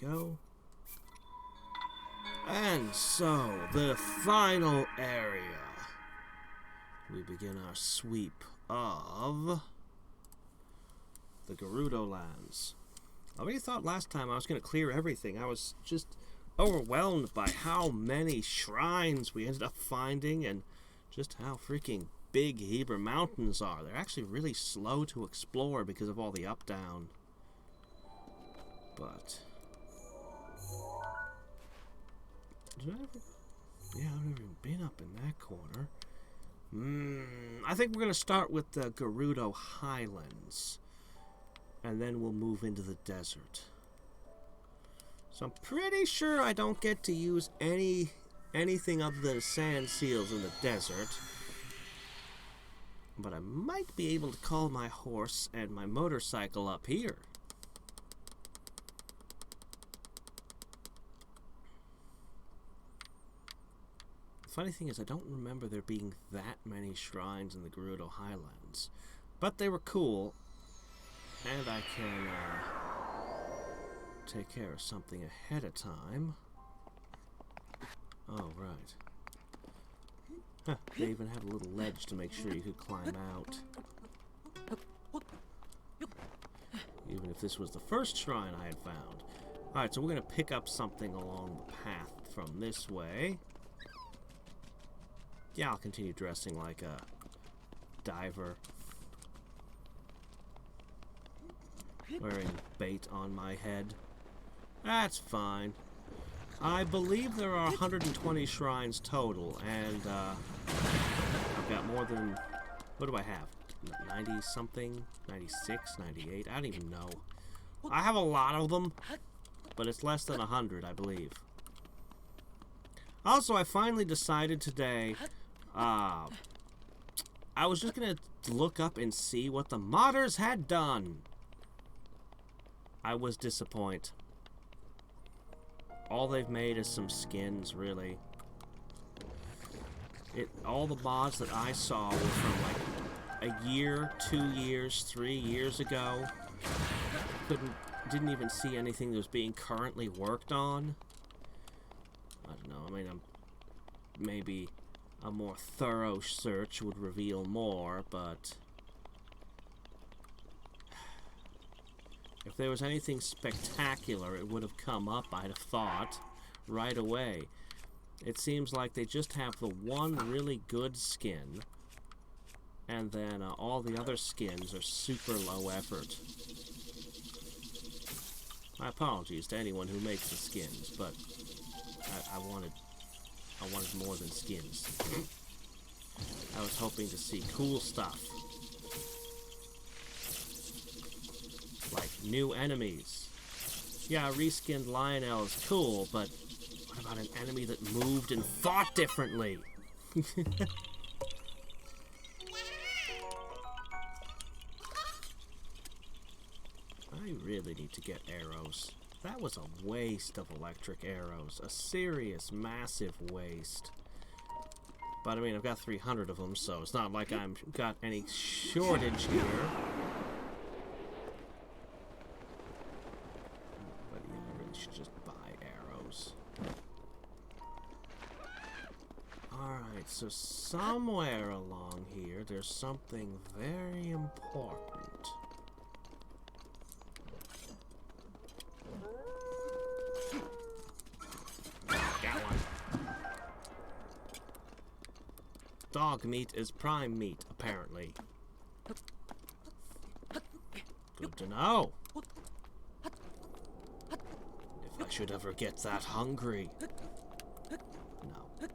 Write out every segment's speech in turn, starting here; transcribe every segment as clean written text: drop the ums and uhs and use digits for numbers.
go. And so, the final area. We begin our sweep of the Gerudo lands. I really thought last time I was going to clear everything. I was just overwhelmed by how many shrines we ended up finding and just how freaking big Hebrew mountains are. They're actually really slow to explore because of all the up-down. But did I ever? Yeah, I've never even been up in that corner. I think we're going to start with the Gerudo Highlands. And then we'll move into the desert. So I'm pretty sure I don't get to use anything other than sand seals in the desert. But I might be able to call my horse and my motorcycle up here. Funny thing is, I don't remember there being that many shrines in the Gerudo Highlands. But they were cool. And I can take care of something ahead of time. Oh, right. Huh, they even had a little ledge to make sure you could climb out. Even if this was the first shrine I had found. Alright, so we're going to pick up something along the path from this way. Yeah, I'll continue dressing like a diver. Wearing bait on my head. That's fine. I believe there are 120 shrines total, and I've got more than... What do I have? 90-something? 96? 98? I don't even know. I have a lot of them, but it's less than 100, I believe. Also, I finally decided today... I was just going to look up and see what the modders had done. I was disappointed. All they've made is some skins, really. All the mods that I saw were from like a year, 2 years, 3 years ago. Didn't even see anything that was being currently worked on. I don't know. I mean, maybe a more thorough search would reveal more, but if there was anything spectacular, it would have come up, I'd have thought, right away. It seems like they just have the one really good skin, and then all the other skins are super low effort. My apologies to anyone who makes the skins, but I wanted more than skins. I was hoping to see cool stuff. Like new enemies. Yeah, reskinned Lionel is cool, but what about an enemy that moved and fought differently? I really need to get arrows. That was a waste of electric arrows. A serious, massive waste. But I mean, I've got 300 of them, so it's not like I've got any shortage here. But yeah, I really should just buy arrows. Alright, so somewhere along here, there's something very important. Dog meat is prime meat, apparently. Good to know. If I should ever get that hungry. No.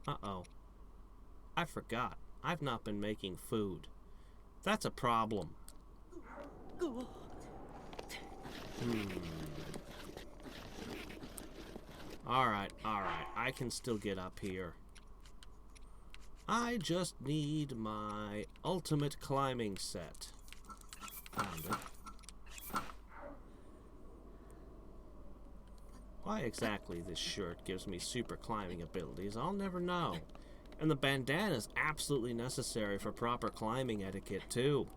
Uh-oh. I forgot. I've not been making food. That's a problem. Alright. I can still get up here. I just need my ultimate climbing set. Found it. Why exactly this shirt gives me super climbing abilities, I'll never know. And the bandana is absolutely necessary for proper climbing etiquette, too.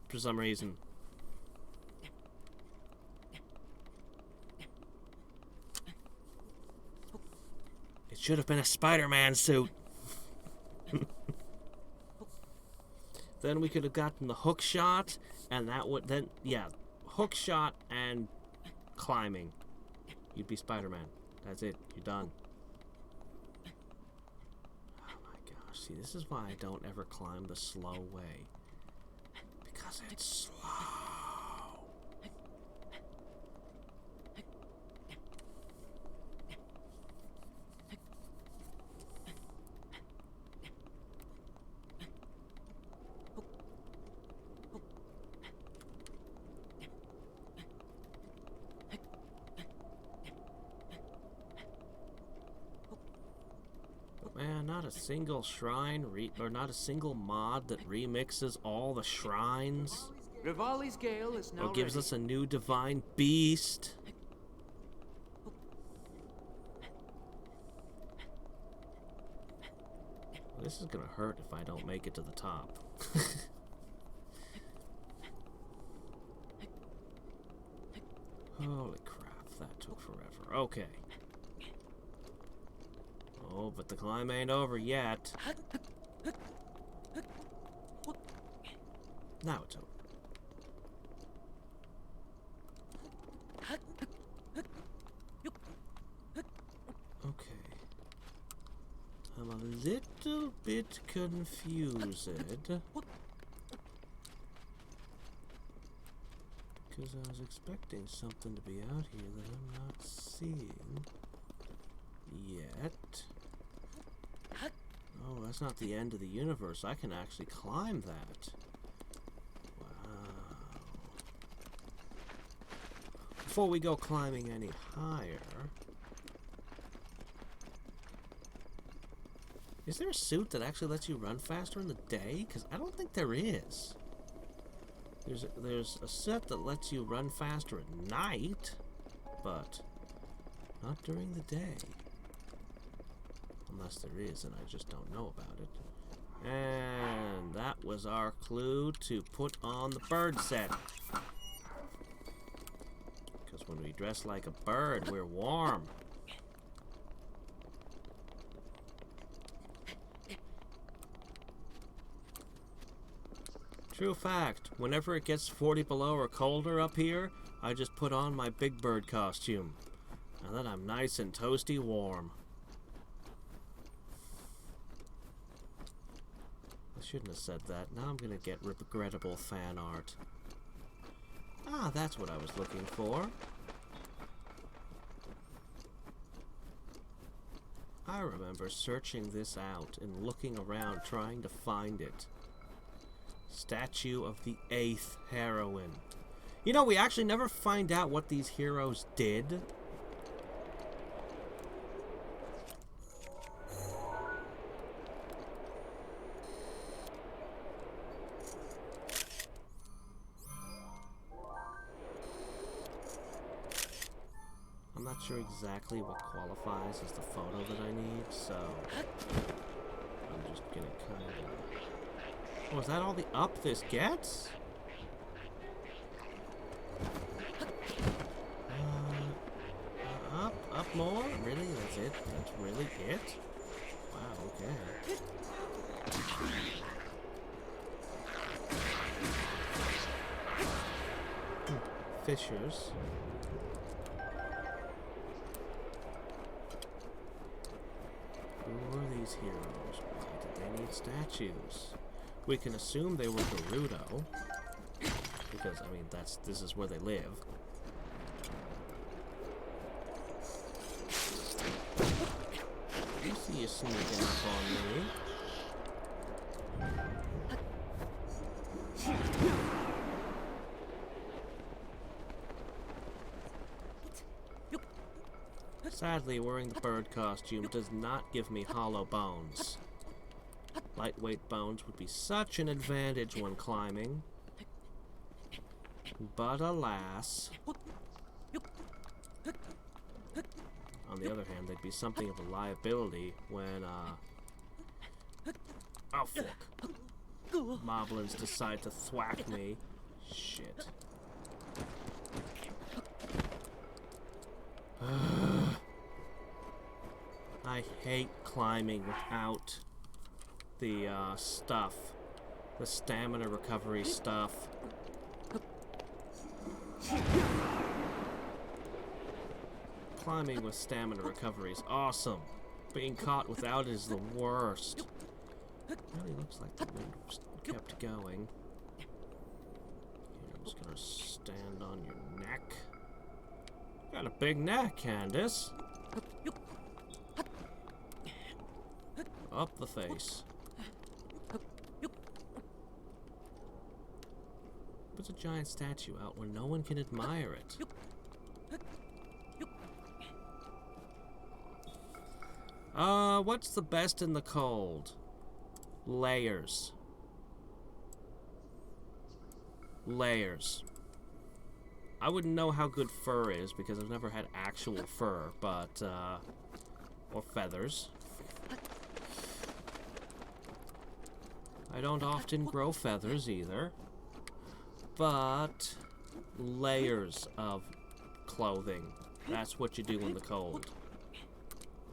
for some reason. It should have been a Spider-Man suit. Then we could have gotten the hook shot, and that would then, yeah, hook shot and climbing. You'd be Spider-Man. That's it. You're done. Oh my gosh. See, this is why I don't ever climb the slow way. Because it's slow. Man, not a single shrine or not a single mod that remixes all the shrines. Rivali's Gale is now Or gives ready. us a new divine beast. This is gonna hurt if I don't make it to the top. Holy crap, that took forever. Okay. Oh, but the climb ain't over yet. Now it's over. Okay. I'm a little bit confused. Because I was expecting something to be out here that I'm not seeing yet. Oh, that's not the end of the universe. I can actually climb that. Wow. Before we go climbing any higher, is there a suit that actually lets you run faster in the day? Because I don't think there is. There's a set that lets you run faster at night, but not during the day. Unless there is, and I just don't know about it. And that was our clue to put on the bird set. Because when we dress like a bird, we're warm. True fact, whenever it gets 40 below or colder up here, I just put on my big bird costume. And then I'm nice and toasty warm. I shouldn't have said that. Now I'm gonna get regrettable fan art. Ah, that's what I was looking for. I remember searching this out and looking around trying to find it. Statue of the 8th heroine. You know, we actually never find out what these heroes did. I'm not sure exactly what qualifies as the photo that I need, so I'm just gonna kind of... Oh, is that all the up this gets? Up more? Really? That's it? That's really it? Wow, okay. Fissures. Who are these heroes? Why did they need statues? We can assume they were Gerudo, because I mean this is where they live. You see you sneaking up on me. Sadly, wearing the bird costume does not give me hollow bones. Lightweight bones would be such an advantage when climbing. But alas. On the other hand, they'd be something of a liability when, oh, fuck. Moblins decide to thwack me Shit. I hate climbing without the stuff. The stamina recovery stuff. Climbing with stamina recovery is awesome. Being caught without it is the worst. It really looks like the wind kept going. Okay, I'm just gonna stand on your neck. Got a big neck, Candace. Up the face. Puts a giant statue out where no one can admire it. What's the best in the cold? Layers. Layers. I wouldn't know how good fur is because I've never had actual fur, but, or feathers. I don't often grow feathers either, but layers of clothing. That's what you do in the cold.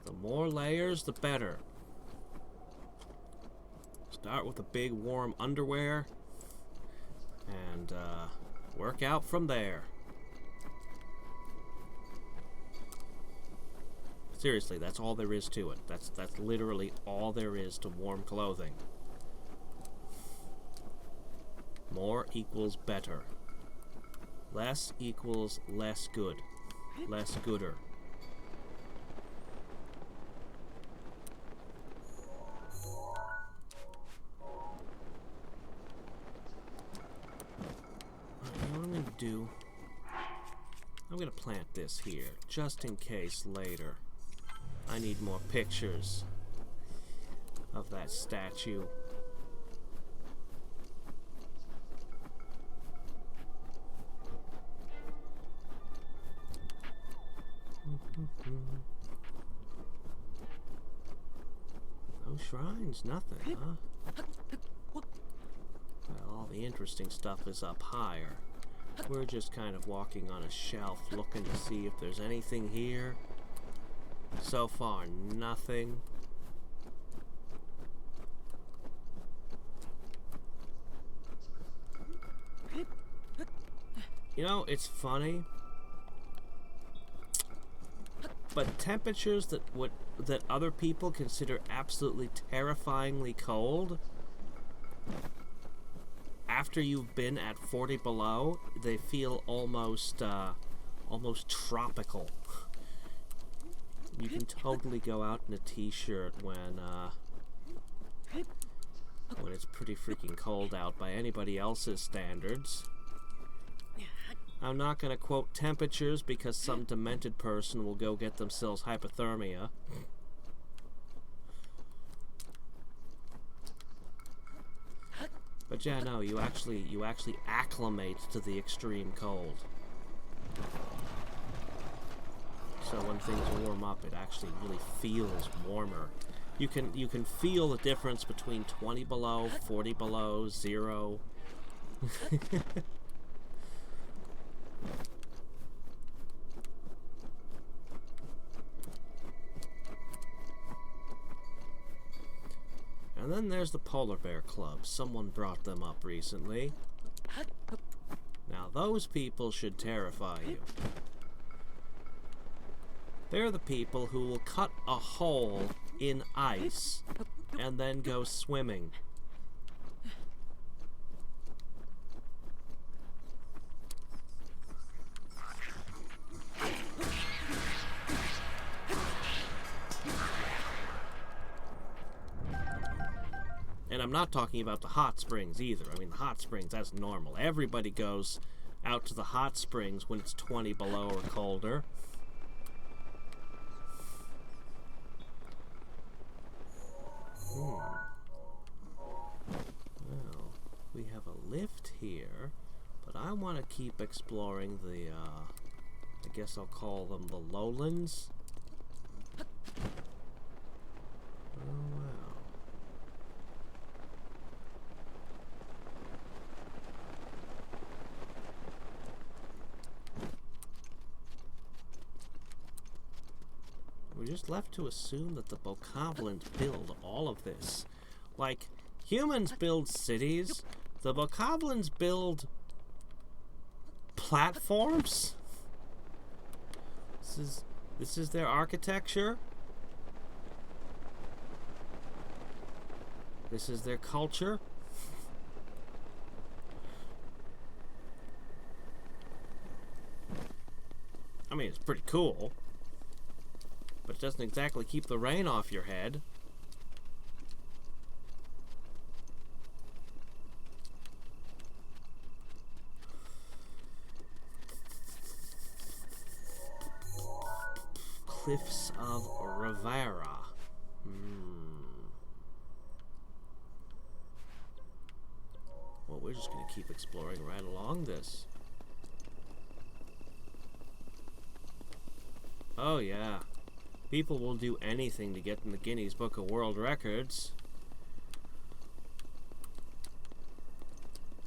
The more layers, the better. Start with a big warm underwear and work out from there. Seriously, that's all there is to it. That's literally all there is to warm clothing. More equals better. Less equals less good. Less gooder. Do I'm gonna plant this here just in case later I need more pictures of that statue. No shrines, nothing, huh? Well, all the interesting stuff is up higher. We're just kind of walking on a shelf looking to see if there's anything here. So far, nothing. You know, it's funny, but temperatures that other people consider absolutely terrifyingly cold, after you've been at 40 below, they feel almost tropical. You can totally go out in a t-shirt when it's pretty freaking cold out by anybody else's standards. I'm not going to quote temperatures because some demented person will go get themselves hypothermia. But yeah, no, you actually acclimate to the extreme cold. So when things warm up, it actually really feels warmer. You can feel the difference between 20 below, 40 below, 0. And then there's the Polar Bear Club. Someone brought them up recently. Now those people should terrify you. They're the people who will cut a hole in ice and then go swimming. And I'm not talking about the hot springs either. I mean, the hot springs, that's normal. Everybody goes out to the hot springs when it's 20 below or colder. Well, we have a lift here, but I want to keep exploring the, I guess I'll call them the lowlands. Oh, wow. just left to assume that the Bokoblins build all of this. Like, humans build cities, the Bokoblins build platforms? This is their architecture? This is their culture? I mean, it's pretty cool, but it doesn't exactly keep the rain off your head. Cliffs of Rivera. Well, we're just going to keep exploring right along this. Oh yeah, people will do anything to get in the Guinness Book of World Records.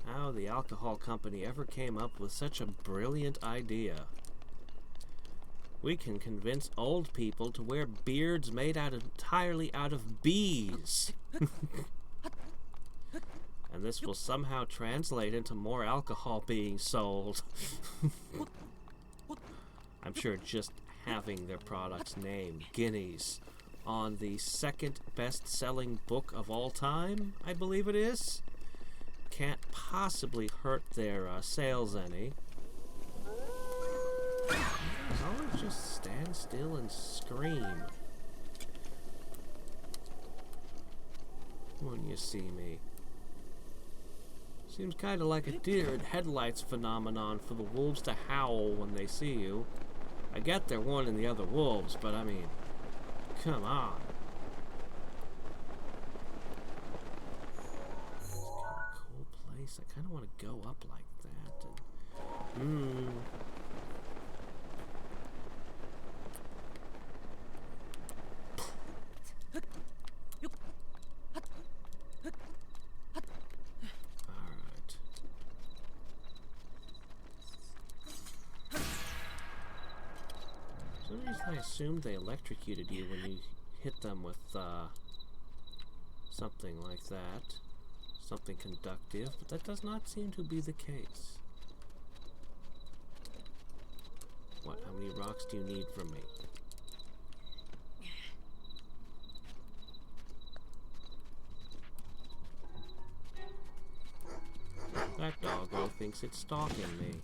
How the alcohol company ever came up with such a brilliant idea. We can convince old people to wear beards made entirely out of bees. And this will somehow translate into more alcohol being sold. I'm sure just having their product's name, Guinness, on the second best-selling book of all time, I believe it is, can't possibly hurt their sales any. Always just stand still and scream when you see me. Seems kind of like a deer in headlights phenomenon for the wolves to howl when they see you. I get they're warning the other wolves, but I mean, come on. It's kind of a cool place. I kind of want to go up like that. And, I assumed they electrocuted you when you hit them with something like that. Something conductive, but that does not seem to be the case. What, how many rocks do you need from me? That doggo thinks it's stalking me.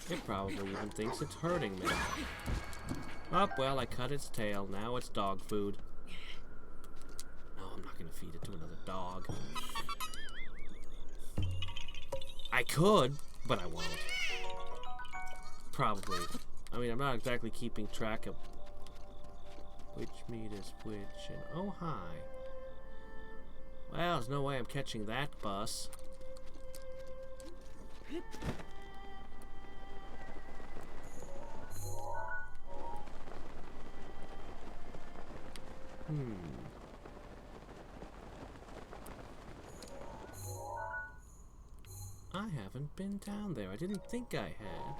It probably even thinks it's hurting me. Oh, well, I cut its tail. Now it's dog food. No, I'm not going to feed it to another dog. I could, but I won't. Probably. I mean, I'm not exactly keeping track of which meat is which. And oh, hi. Well, there's no way I'm catching that bus. I haven't been down there. I didn't think I had.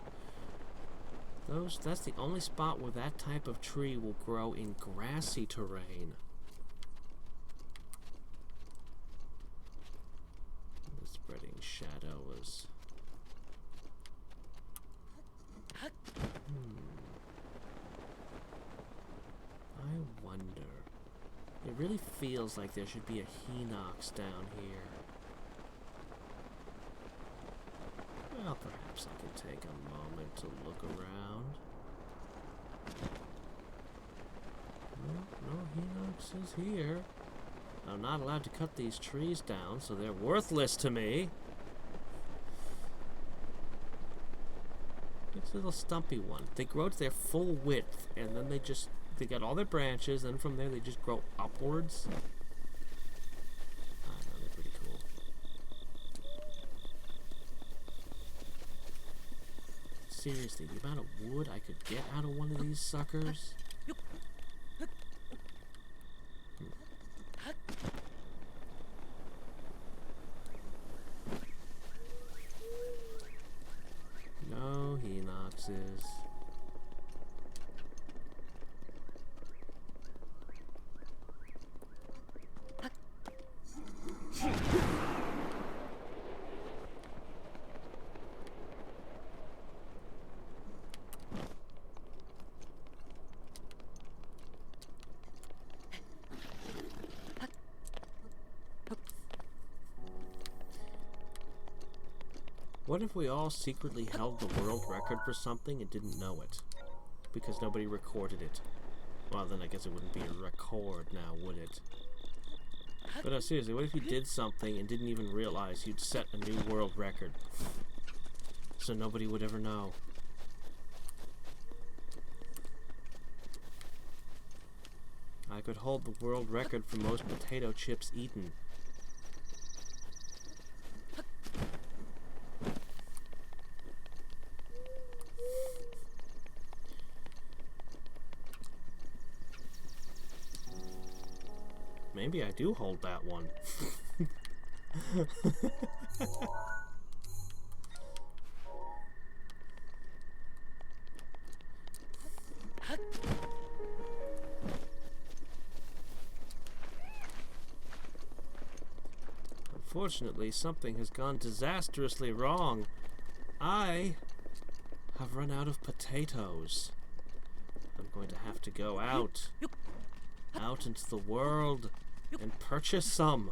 That's the only spot where that type of tree will grow in grassy terrain. The spreading shadow is... I wonder. It really feels like there should be a Hinox down here. Well, perhaps I could take a moment to look around. No Hinox is here. I'm not allowed to cut these trees down, so they're worthless to me. It's a little stumpy one. They grow to their full width, and then they got all their branches, and from there they just grow upwards. I don't know, they're pretty cool. Seriously, the amount of wood I could get out of one of these suckers. No What if we all secretly held the world record for something and didn't know it? Because nobody recorded it. Well, then I guess it wouldn't be a record now, would it? But no, seriously, what if you did something and didn't even realize you'd set a new world record? So nobody would ever know. I could hold the world record for most potato chips eaten. Maybe I do hold that one. Unfortunately, something has gone disastrously wrong. I have run out of potatoes. I'm going to have to go out into the world and purchase some.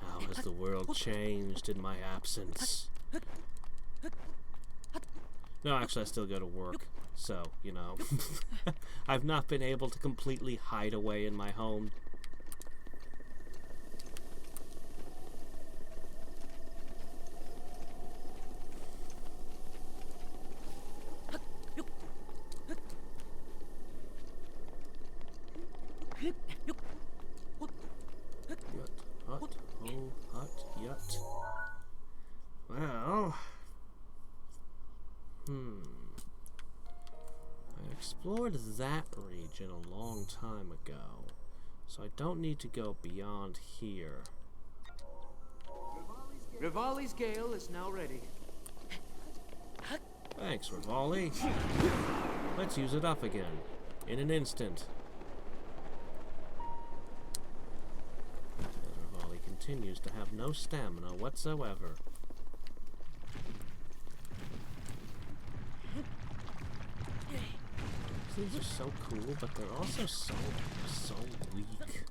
How has the world changed in my absence? No, actually, I still go to work, so, you know. I've not been able to completely hide away in my home. Well, I explored that region a long time ago, so I don't need to go beyond here. Rivali's gale is now ready. Thanks, Rivali. Let's use it up again, in an instant. As Rivali continues to have no stamina whatsoever. These are so cool, but they're also so weak.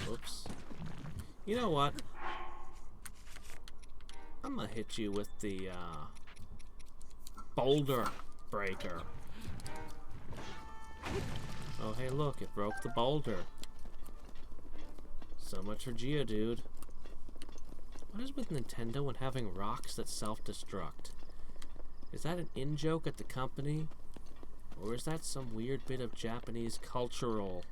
Oops. You know what? I'm gonna hit you with the boulder breaker. Oh hey look, it broke the boulder. So much for Geodude. What is with Nintendo and having rocks that self-destruct? Is that an in-joke at the company? Or is that some weird bit of Japanese cultural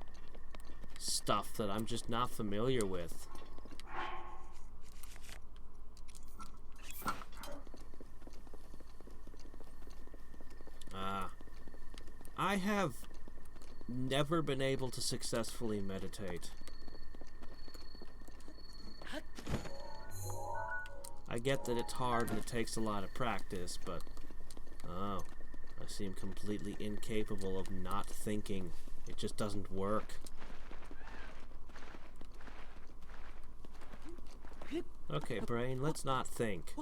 stuff that I'm just not familiar with? I have never been able to successfully meditate. I get that it's hard and it takes a lot of practice, but oh, I seem completely incapable of not thinking. It just doesn't work. Okay, brain, let's not think.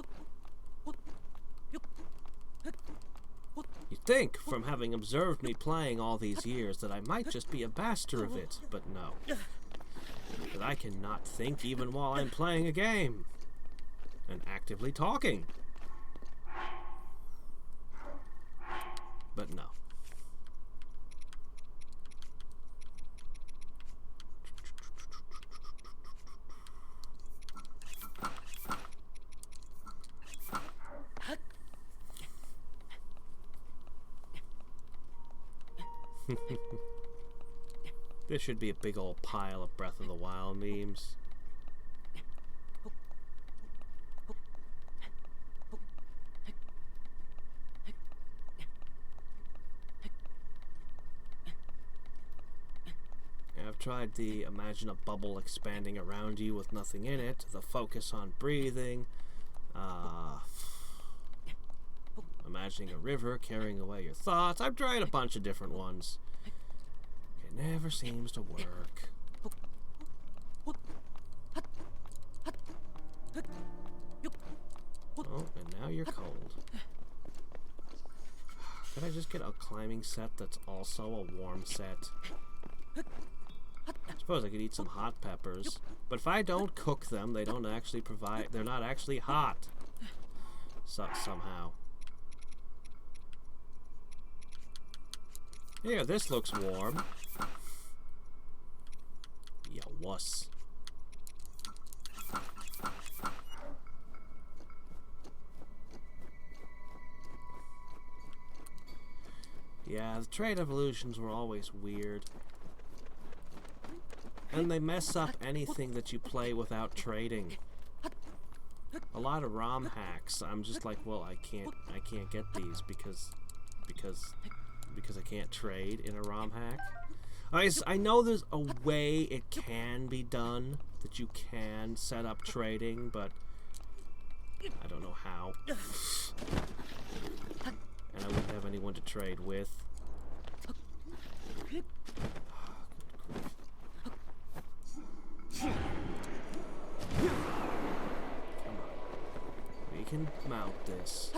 You'd think, from having observed me playing all these years, that I might just be a master of it, but no. That I cannot think even while I'm playing a game. And actively talking. But no. This should be a big old pile of Breath of the Wild memes. I've tried the imagine a bubble expanding around you with nothing in it, the focus on breathing, imagining a river carrying away your thoughts. I've tried a bunch of different ones. It never seems to work. Oh, and now you're cold. Could I just get a climbing set that's also a warm set? I suppose I could eat some hot peppers. But if I don't cook them, they don't actually provide... They're not actually hot. Somehow. Here, this looks warm. Ya wuss. Yeah, the trade evolutions were always weird. And they mess up anything that you play without trading. A lot of ROM hacks, I'm just like, well, I can't get these because I can't trade in a ROM hack. I know there's a way it can be done, that you can set up trading, but I don't know how. And I wouldn't have anyone to trade with. Come on. We can mount this.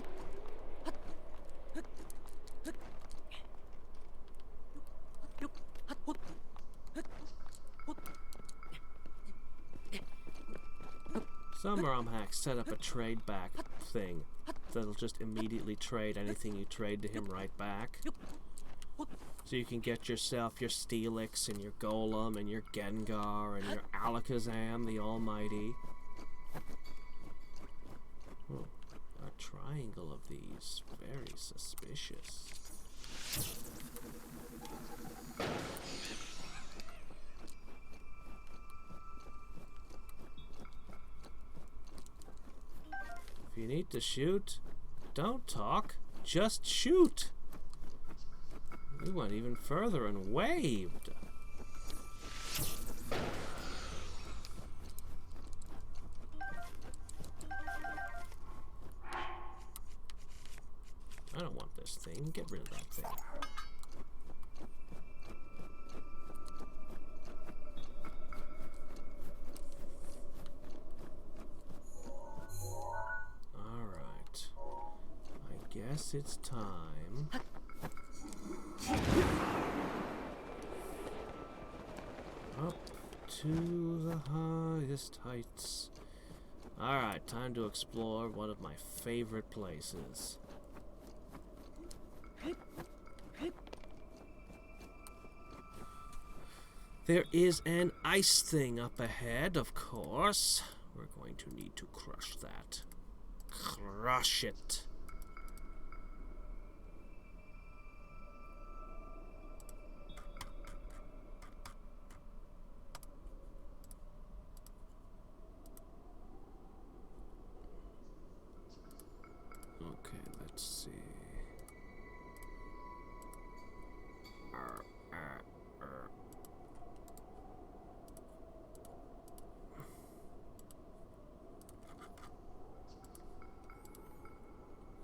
Some ROM hacks set up a trade back thing that'll just immediately trade anything you trade to him right back. So you can get yourself your Steelix and your Golem and your Gengar and your Alakazam the Almighty. Oh, a triangle of these. Very suspicious. If you need to shoot, don't talk, just shoot. We went even further and waved. I don't want this thing. Get rid of that thing. Alright. I guess it's time. Up to the highest heights. Alright, time to explore one of my favorite places. There is an ice thing up ahead, of course. We're going to need to crush that. Crush it. Okay, let's see.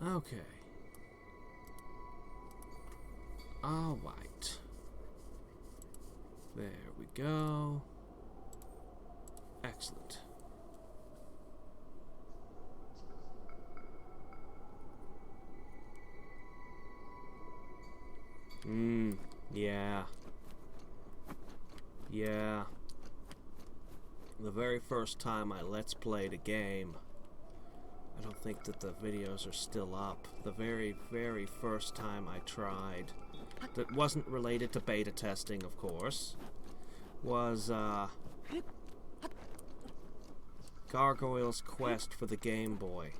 Okay. All right. There we go. Excellent. Yeah. Yeah. The very first time I Let's Played a game, I don't think that the videos are still up. The very, very first time I tried, that wasn't related to beta testing, of course, was, Gargoyle's Quest for the Game Boy.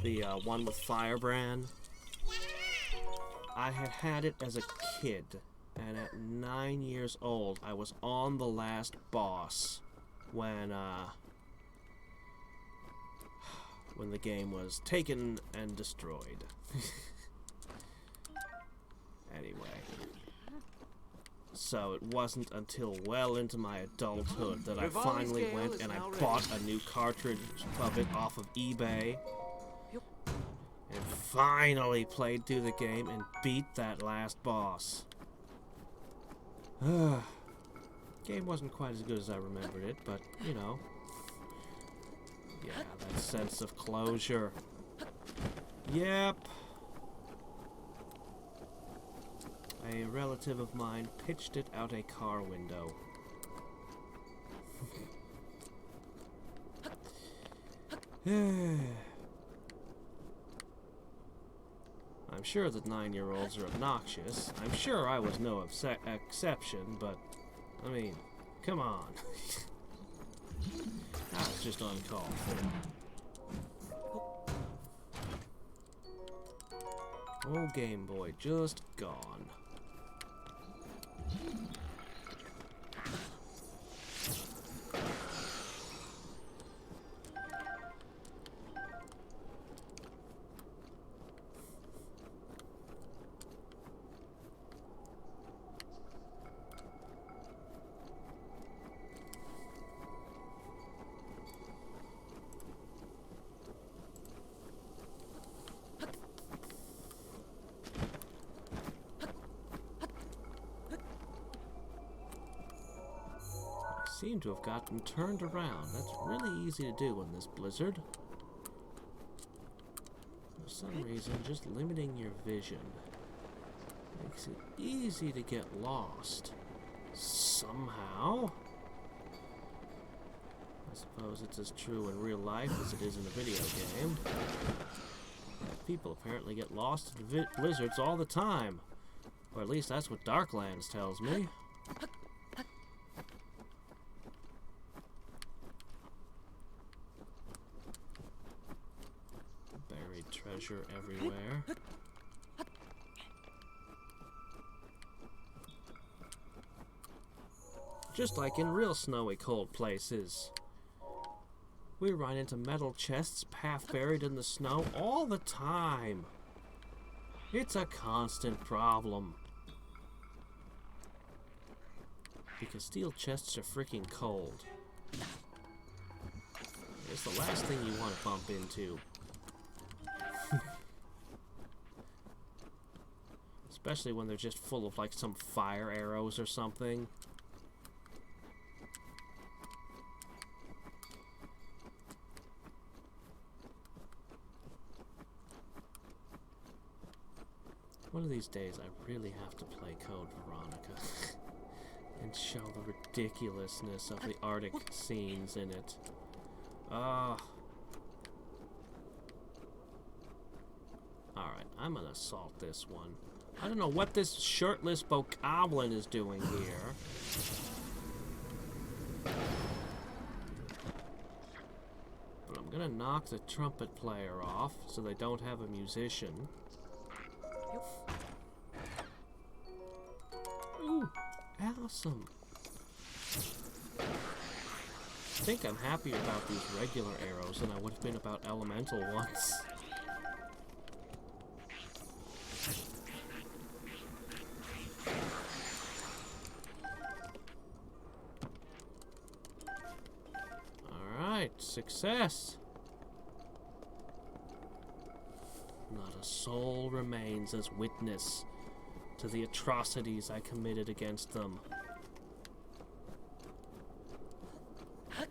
The, one with Firebrand. I had it as a kid, and at 9 years old, I was on the last boss when the game was taken and destroyed. Anyway. So it wasn't until well into my adulthood that I finally went and I bought a new cartridge of it off of eBay. And finally played through the game and beat that last boss. Game wasn't quite as good as I remembered it, but, you know. Yeah, that sense of closure. Yep. A relative of mine pitched it out a car window. I'm sure that 9-year-olds are obnoxious. I'm sure I was no exception, but, I mean, come on. That's just uncalled for. Oh, Game Boy, just gone. Seem to have gotten turned around. That's really easy to do in this blizzard. For some reason, just limiting your vision makes it easy to get lost. Somehow. I suppose it's as true in real life as it is in a video game. People apparently get lost in blizzards all the time. Or at least that's what Darklands tells me. Treasure everywhere. Just like in real snowy cold places. We run into metal chests half buried in the snow all the time. It's a constant problem. Because steel chests are freaking cold. It's the last thing you want to bump into. Especially when they're just full of, like, some fire arrows or something. One of these days, I really have to play Code Veronica. And show the ridiculousness of the Arctic scenes in it. Alright, I'm gonna assault this one. I don't know what this shirtless bokoblin is doing here. But I'm gonna knock the trumpet player off so they don't have a musician. Ooh, awesome. I think I'm happier about these regular arrows than I would have been about elemental ones. Success! Not a soul remains as witness to the atrocities I committed against them. I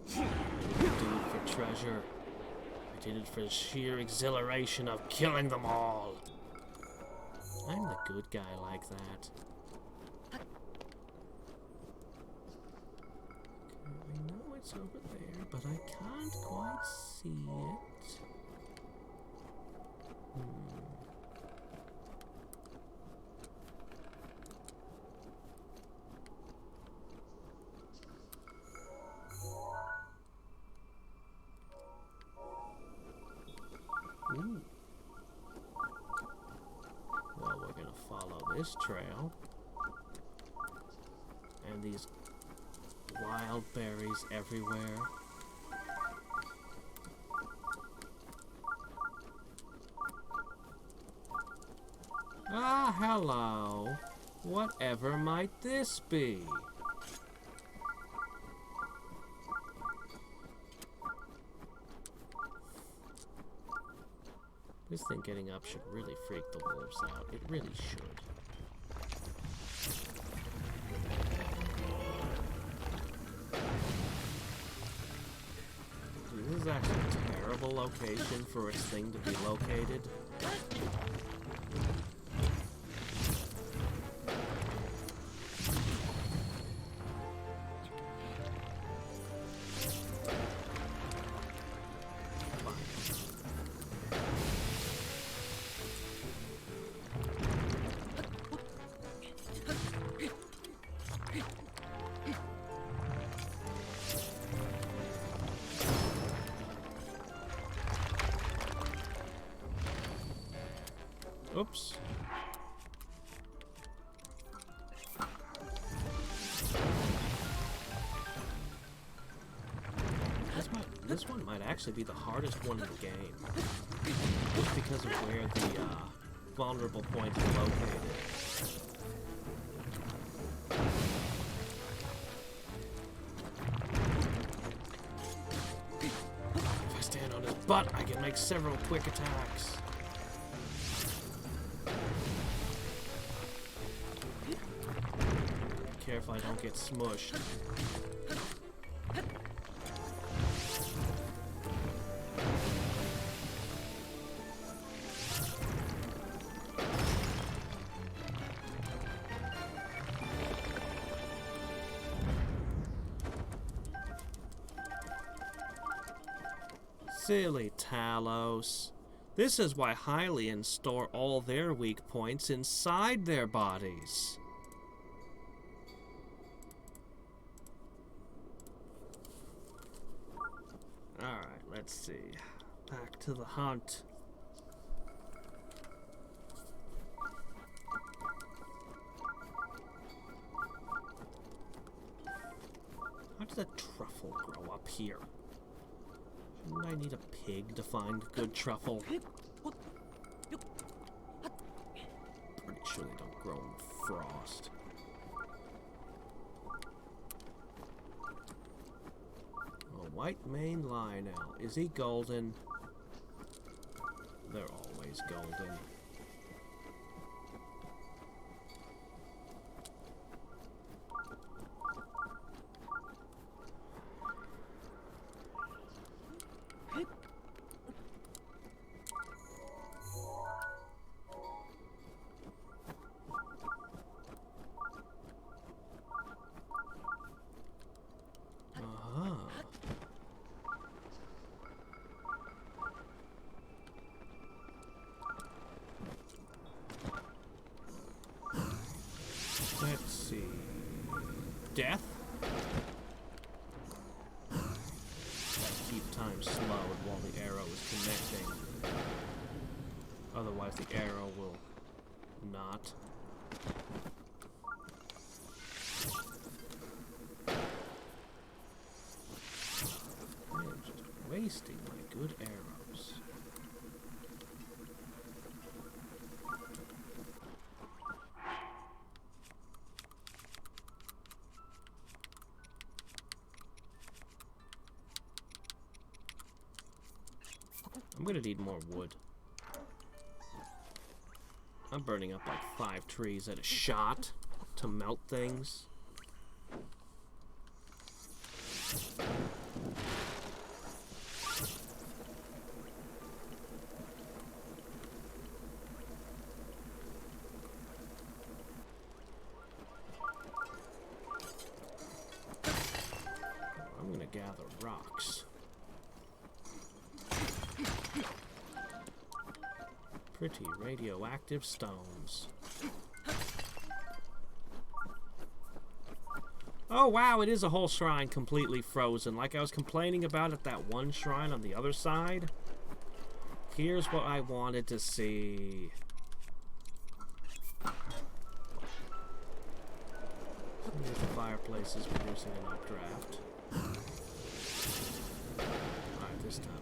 didn't do it for treasure. I did it for the sheer exhilaration of killing them all. I'm the good guy like that. It's over there, but I can't quite see it. Ooh. Well, we're gonna follow this trail. And these wild berries everywhere. Ah, hello. Whatever might this be? This thing getting up should really freak the wolves out. It really should. This is actually a terrible location for its thing to be located. Oops. This one might actually be the hardest one in the game. Just because of where the vulnerable point is located. If I stand on his butt, I can make several quick attacks. Be careful I don't get smushed. Silly Talos. This is why Hylians store all their weak points inside their bodies. Alright, let's see. Back to the hunt. How did a truffle grow up here? Shouldn't I need a pig to find good truffle? Pretty sure they don't grow in the frost. A white maned lionel. Is he golden? They're always golden. Let's see. Death? Gotta keep time slowed while the arrow is connecting. Otherwise the arrow will not. I'm just wasting my good arrows. I'm gonna need more wood. I'm burning up like 5 trees at a shot to melt things. I'm gonna gather rocks. Pretty radioactive stones. Oh wow, it is a whole shrine completely frozen, like I was complaining about at that one shrine on the other side. Here's what I wanted to see. Here's the fireplace is producing an updraft. Alright, this time.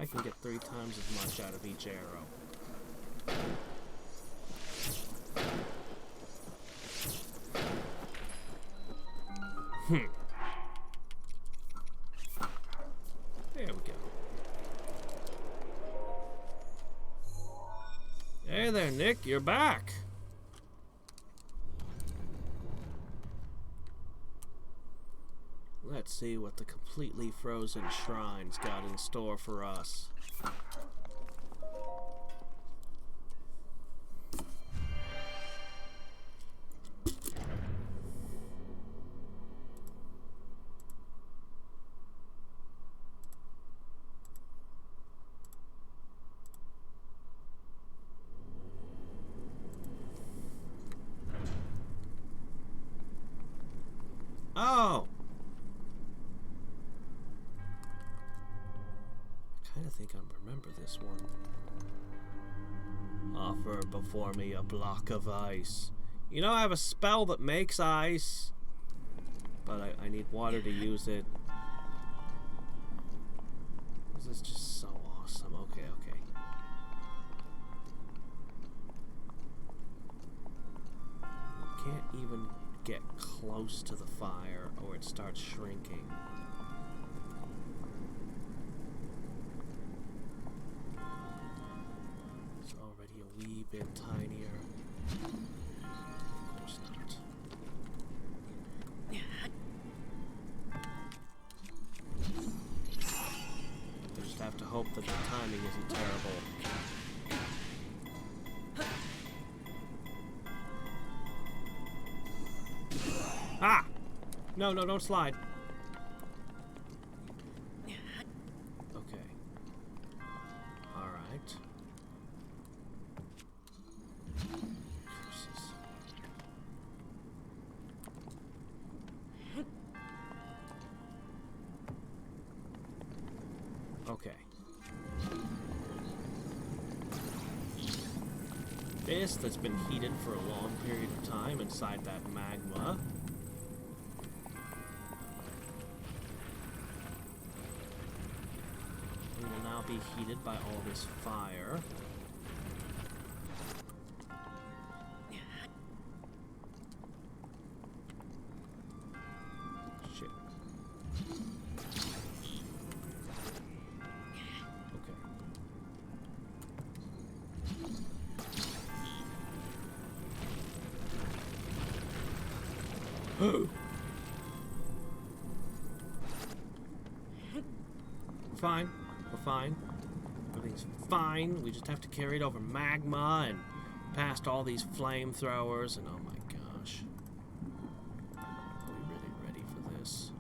I can get 3 times as much out of each arrow. There we go. Hey there, Nick, you're back. Let's see what the completely frozen shrine's got in store for us. think I remember this one. Offer before me a block of ice. You know, I have a spell that makes ice, but I need water to use it. This is just so awesome. Okay, okay. Can't even get close to the fire or it starts shrinking. It's already a wee bit tinier. Of course not. I just have to hope that the timing isn't terrible. Ah! No, no, don't slide. Okay. Alright. Curses. Okay. This that's been heated for a long period of time inside that magma. Will now be heated by all this fire. Shit. Okay. Fine. We're fine. Everything's fine. We just have to carry it over magma and past all these flamethrowers and oh my gosh. Are we really ready for this?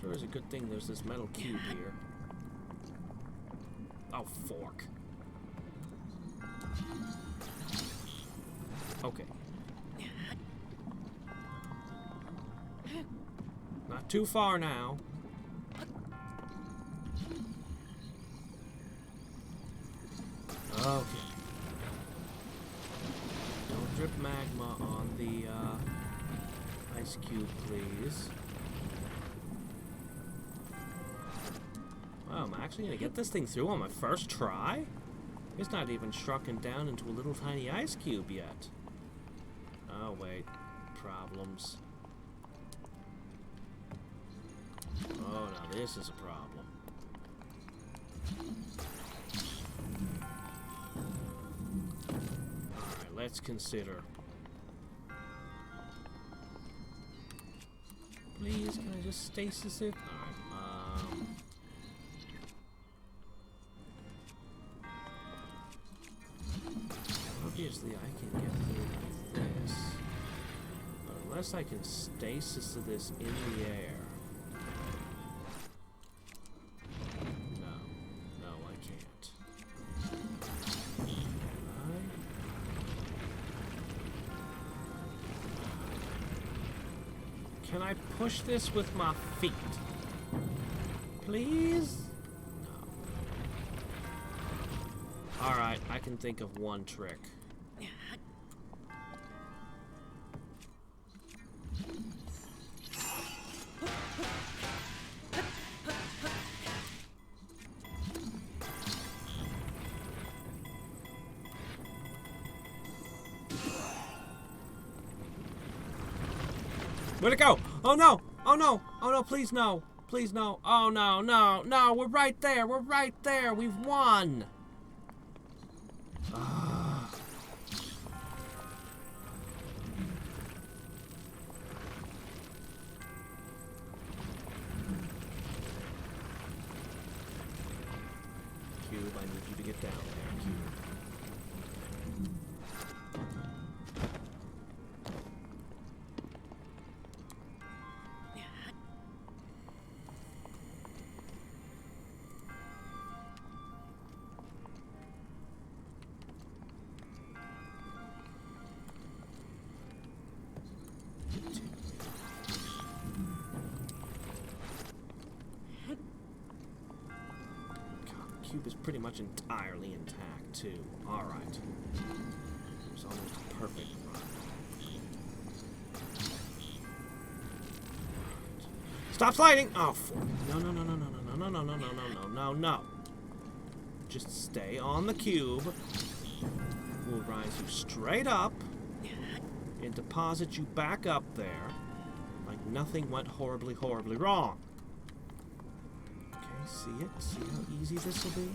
Sure is a good thing there's this metal cube here. Oh, fork. Okay. Not too far now. Okay. Don't drip magma on the ice cube, please. Wow, I'm actually gonna get this thing through on my first try? It's not even shrunken down into a little tiny ice cube yet. Oh, wait. Problems. Oh, now this is a problem. Alright, let's consider. Please, can I just stasis it? Alright, obviously I can get through like this. But unless I can stasis this in the air. No, I can't. Can I push this with my feet? Please? No. Alright, I can think of one trick. Where'd it go? Oh no! Oh no! Oh no, please no! Please no! Oh no, no, no! We're right there! We're right there! We've won! Cube, I need you to get down there, Cube. cube is pretty much entirely intact, too. Alright. It was almost a perfect run. Stop sliding! Oh, no, no, no, no, no, no, no, no, no, no, no, no, no, no. Just stay on the cube. We'll rise you straight up and deposit you back up there like nothing went horribly, horribly wrong. Okay, see it? See how easy this will be?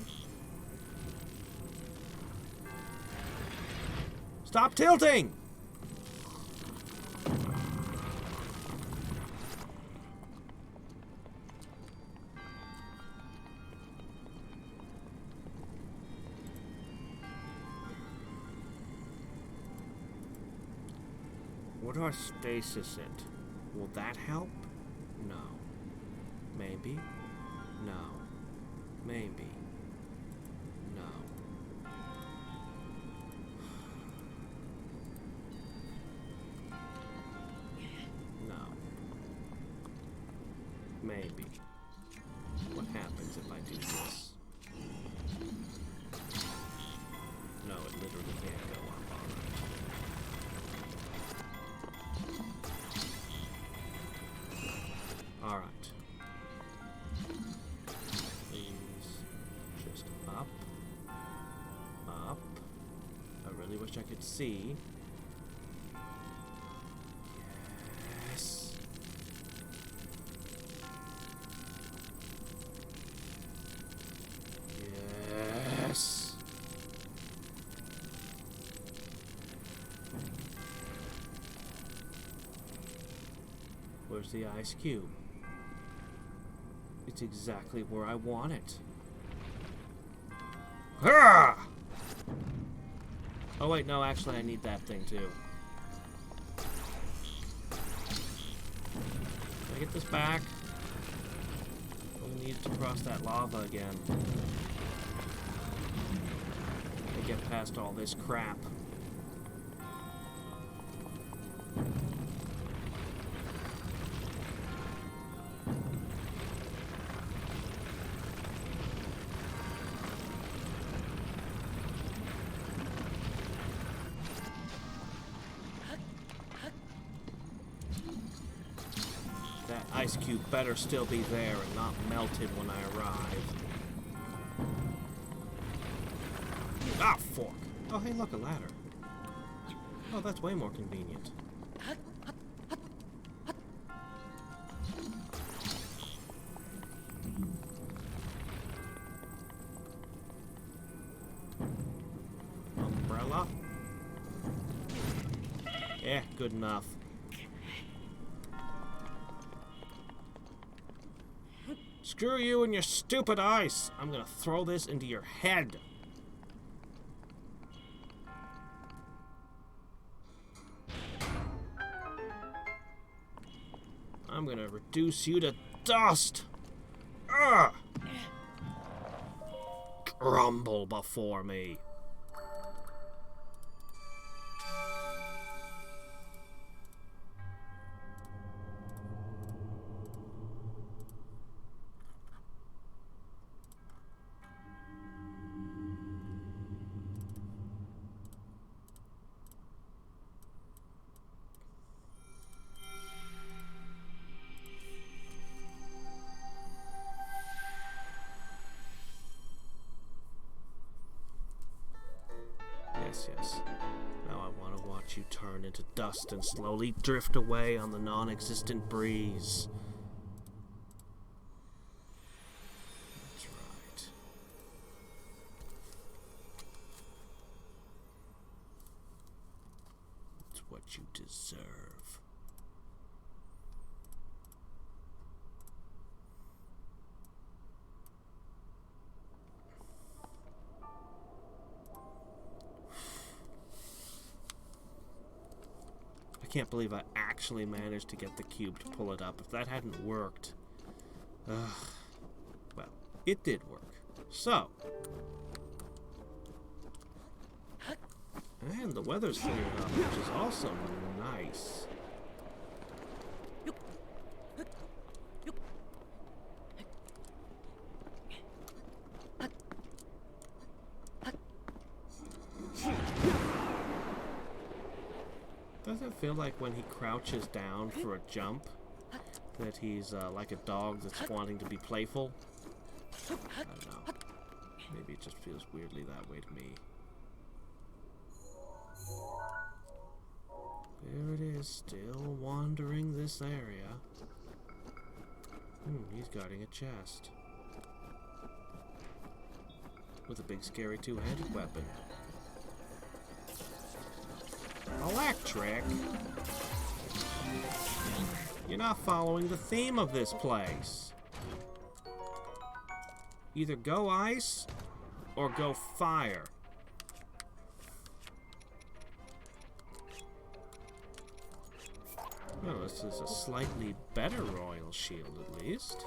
Stop tilting! What do I stasis it? Will that help? No. Maybe. No. Maybe. No. No. Maybe. What happens if I do this? No, it literally can't go up. Alright. Please. Just up. Up. I really wish I could see. Yes. Yes. Where's the ice cube? It's exactly where I want it. Ah! Oh wait, no, actually I need that thing too. Can I get this back? We need to cross that lava again. And get past all this crap. Ice cube better still be there and not melted when I arrive. Ah, fork! Oh, hey, look, a ladder. Oh, that's way more convenient. Umbrella? Yeah, good enough. Screw you and your stupid ice! I'm gonna throw this into your head! I'm gonna reduce you to dust! Ugh! Crumble before me! Yes. Now I want to watch you turn into dust and slowly drift away on the non-existent breeze. That's right. It's what you deserve. I can't believe I actually managed to get the cube to pull it up. If that hadn't worked... well, it did work. So... and the weather's cleared up, which is also nice. Doesn't it feel like when he crouches down for a jump that he's like a dog that's wanting to be playful? I don't know. Maybe it just feels weirdly that way to me. There it is, still wandering this area. He's guarding a chest. With a big scary two-handed weapon. Electric? You're not following the theme of this place. Either go ice or go fire. Well, this is a slightly better royal shield, at least.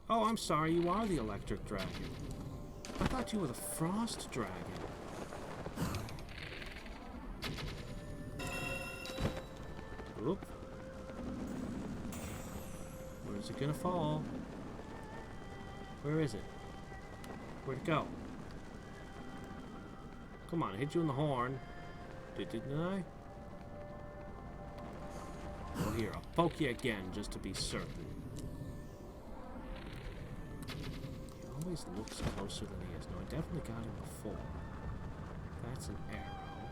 Oh, I'm sorry, you are the electric dragon. I thought you were the frost dragon. Oop. Where's it gonna fall? Where is it? Where'd it go? Come on, I hit you in the horn. Didn't I? Well, here, I'll poke you again, just to be certain. Always looks closer than he is. No, I definitely got him before. That's an arrow.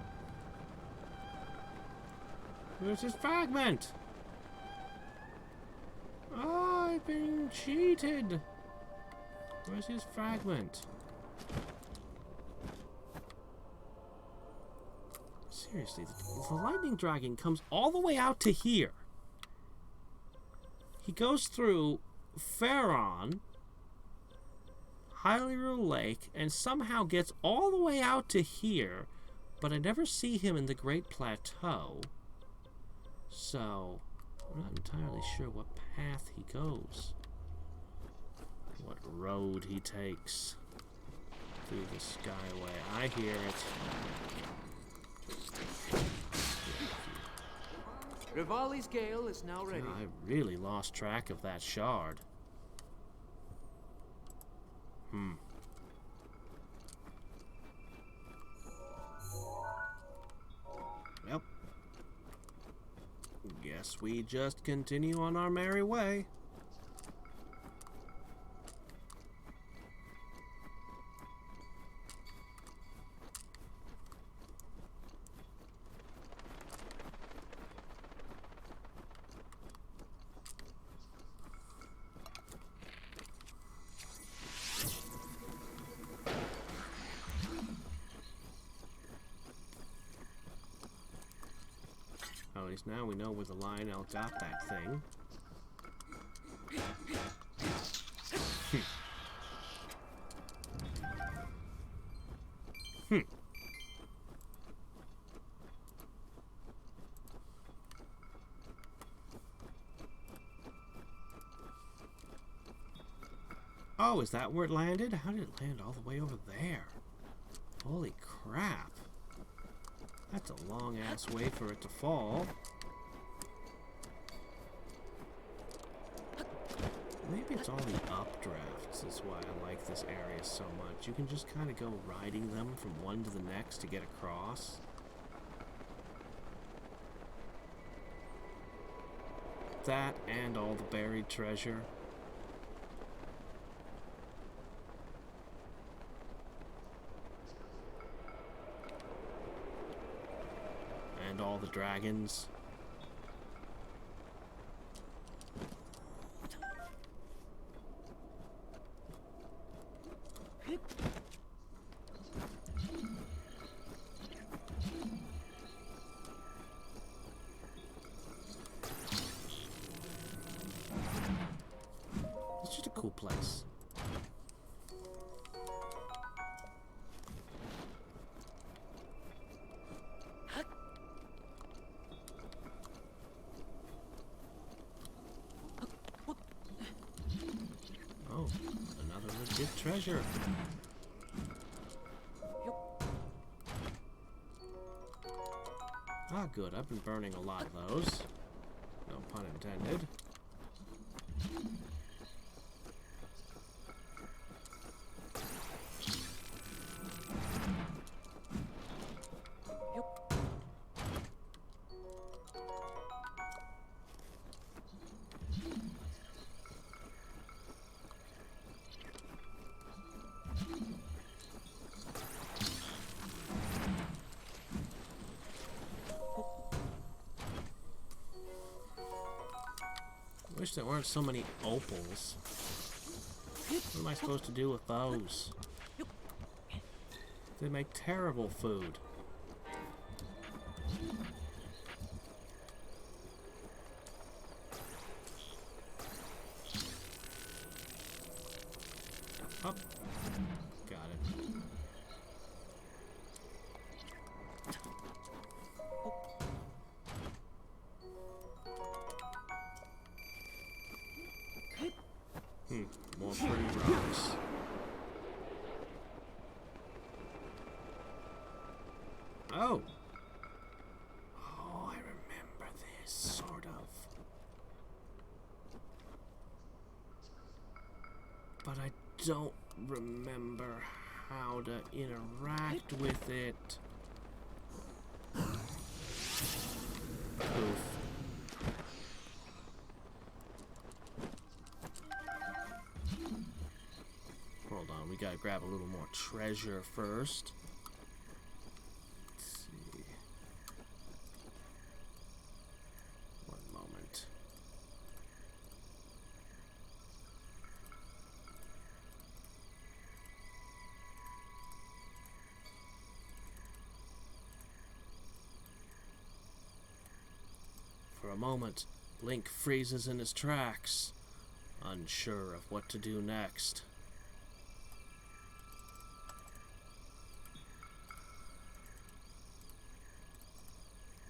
Where's his fragment? Oh, I've been cheated. Where's his fragment? Seriously, the lightning dragon comes all the way out to here. He goes through Faron, Hyrule Lake, and somehow gets all the way out to here, but I never see him in the Great Plateau. So, I'm not entirely sure what path he goes. What road he takes through the Skyway. I hear it. Rivali's Gale is now ready. I really lost track of that shard. Well, guess we just continue on our merry way. At least now we know where the Lionel got that thing. Oh, is that where it landed? How did it land all the way over there? Holy crap. That's a long-ass way for it to fall. Maybe it's all the updrafts is why I like this area so much. You can just kind of go riding them from one to the next to get across. That and all the buried treasure. And all the dragons. It's just a cool place. Native treasure. Ah, good. I've been burning a lot of those. No pun intended. Wish there weren't so many opals. What am I supposed to do with those? They make terrible food. Up. Got it. More pretty rocks. Oh! Oh, I remember this, sort of. But I don't remember how to interact with it. Oof. Hold on, we gotta grab a little more treasure first. Let's see. One moment. For a moment, Link freezes in his tracks, unsure of what to do next.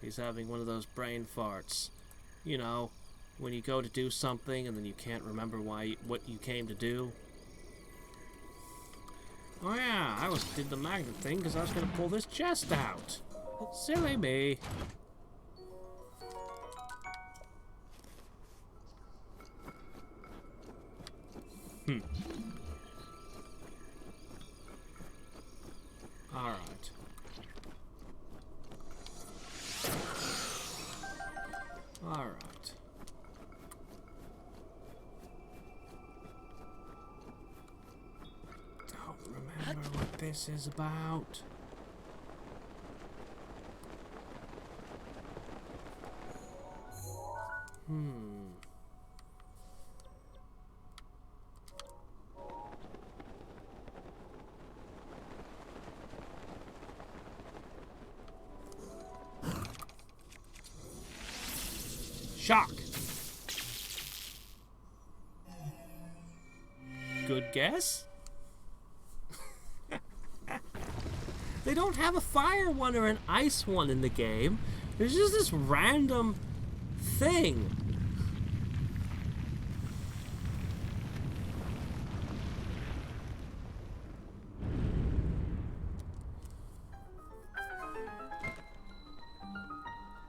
He's having one of those brain farts. You know, when you go to do something and then you can't remember what you came to do. Oh yeah, I did the magnet thing because I was going to pull this chest out. Silly me. Alright. Alright. Don't remember what this is about. Shock. Good guess? They don't have a fire one or an ice one in the game. There's just this random thing.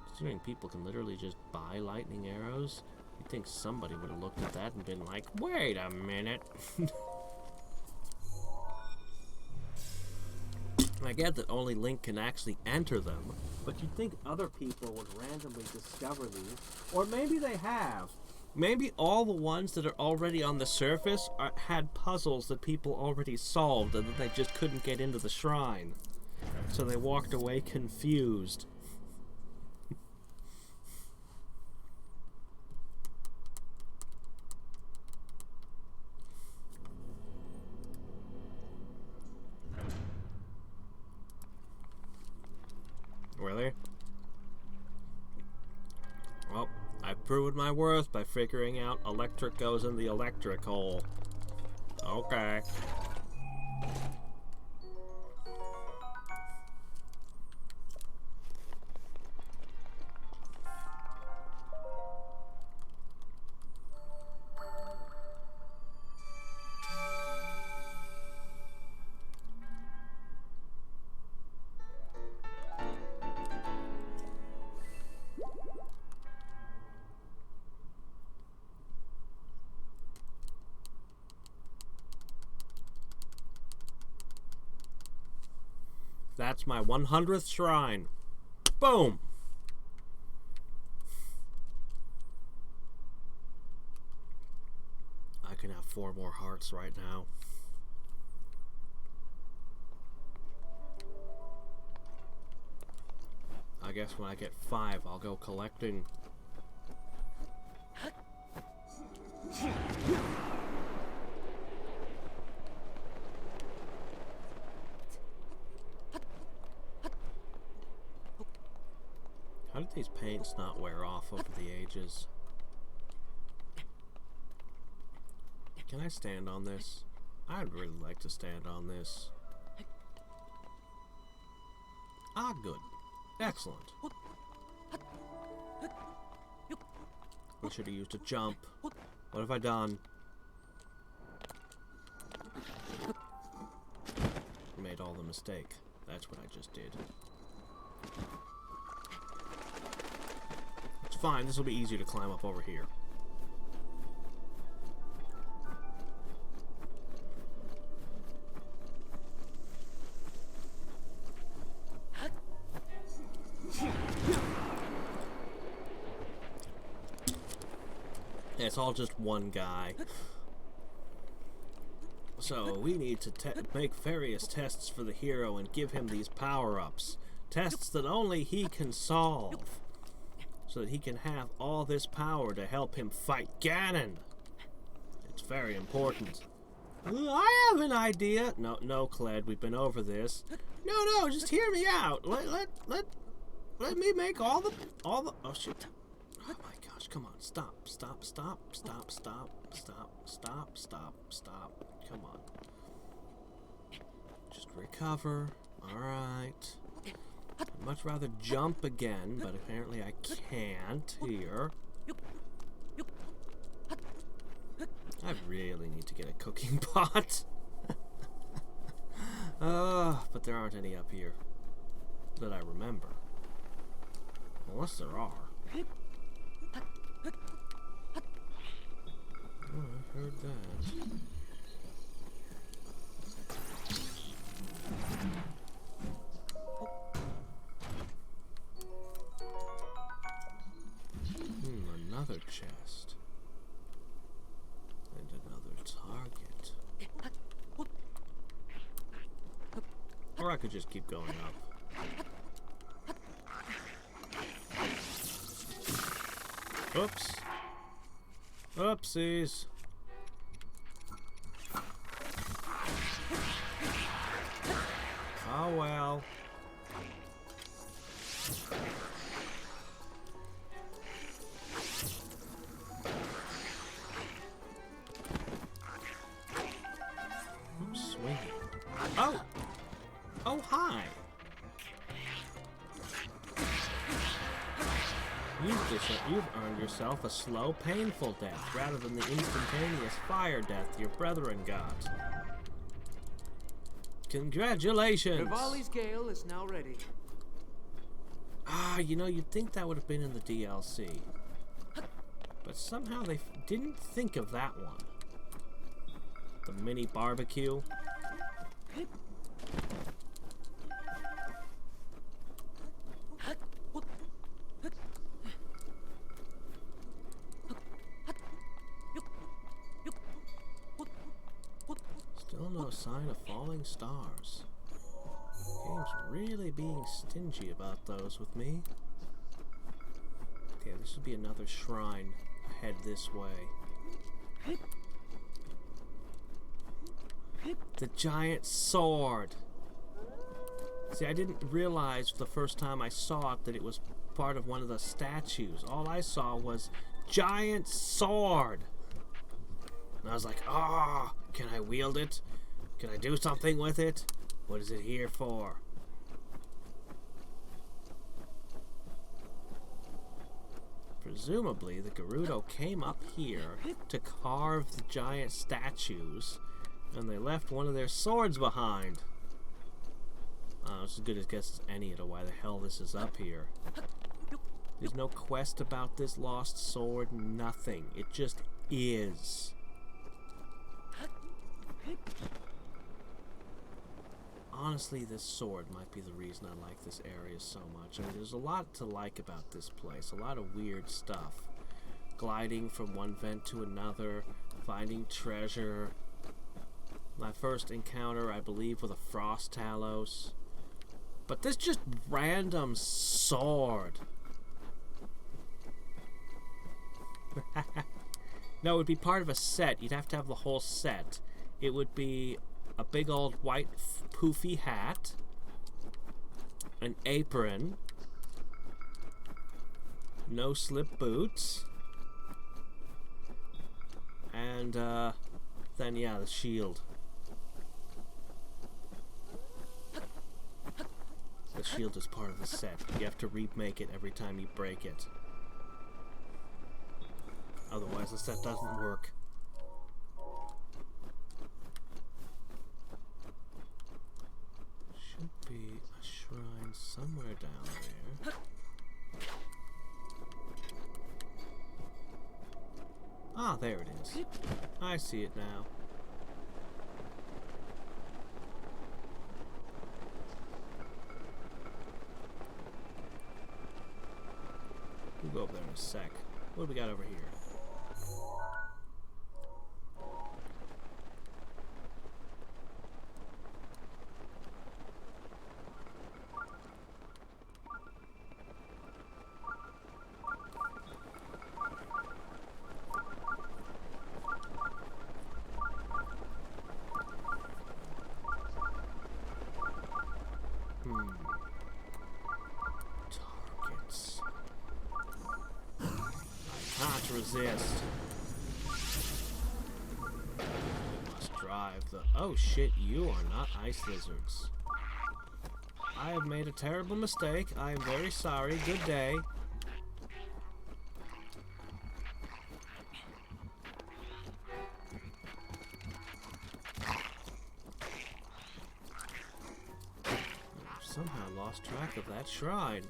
Considering people can literally just buy lightning arrows, you'd think somebody would have looked at that and been like, wait a minute. I get that only Link can actually enter them, but you'd think other people would randomly discover these. Or maybe they have. Maybe all the ones that are already on the surface had puzzles that people already solved and that they just couldn't get into the shrine. So they walked away confused. Really? Well, I've proven my worth by figuring out electric goes in the electric hole. Okay. That's my 100th shrine. Boom! I can have 4 more hearts right now. I guess when I get 5, I'll go collecting. How did these paints not wear off over the ages? Can I stand on this? I'd really like to stand on this. Ah, good. Excellent. I should have used a jump. What have I done? Made all the mistake. That's what I just did. It's fine. This will be easier to climb up over here. It's all just one guy. So we need to make various tests for the hero and give him these power-ups. Tests that only he can solve. So that he can have all this power to help him fight Ganon. It's very important. I have an idea. No, Cled, we've been over this. No, just hear me out. Let me make all the oh shit. Oh my gosh, come on. Stop. Come on. Just recover. Alright. I'd much rather jump again, but apparently I can't here. I really need to get a cooking pot. But there aren't any up here that I remember. Unless there are. Oh, I heard that. Another chest. And another target. Or I could just keep going up. Oops. Oopsies. Oh well. Oops, swinging. Oh! Oh, hi! You've earned yourself a slow, painful death, rather than the instantaneous fire death your brethren got. Congratulations! Rivali's Gale is now ready. Ah, you know, you'd think that would have been in the DLC. But somehow they didn't think of that one. The mini barbecue. Still no sign of falling stars. Game's really being stingy about those with me. Yeah, this would be another shrine. Head this way. The giant sword! See, I didn't realize the first time I saw it that it was part of one of the statues. All I saw was giant sword! And I was like, ah, can I wield it? Can I do something with it? What is it here for? Presumably, the Gerudo came up here to carve the giant statues, and they left one of their swords behind. It's as good a guess as any to why the hell this is up here. There's no quest about this lost sword, nothing. It just is. honestly, this sword might be the reason I like this area so much. I mean, there's a lot to like about this place. A lot of weird stuff. Gliding from one vent to another, finding treasure. My first encounter, I believe, with a frost talos. But this just random sword. No, it would be part of a set. You'd have to have the whole set. It would be a big old white poofy hat, an apron, no slip boots, and then yeah, the shield. The shield is part of the set. You have to remake it every time you break it. Otherwise the set doesn't work. Should be a shrine somewhere down there. Ah, there it is. I see it now. We'll go over there in a sec. What do we got over here? Targets. Can't resist. We must drive the... Oh shit, you are not ice lizards. I have made a terrible mistake. I am very sorry. Good day. I've somehow lost track of that shrine.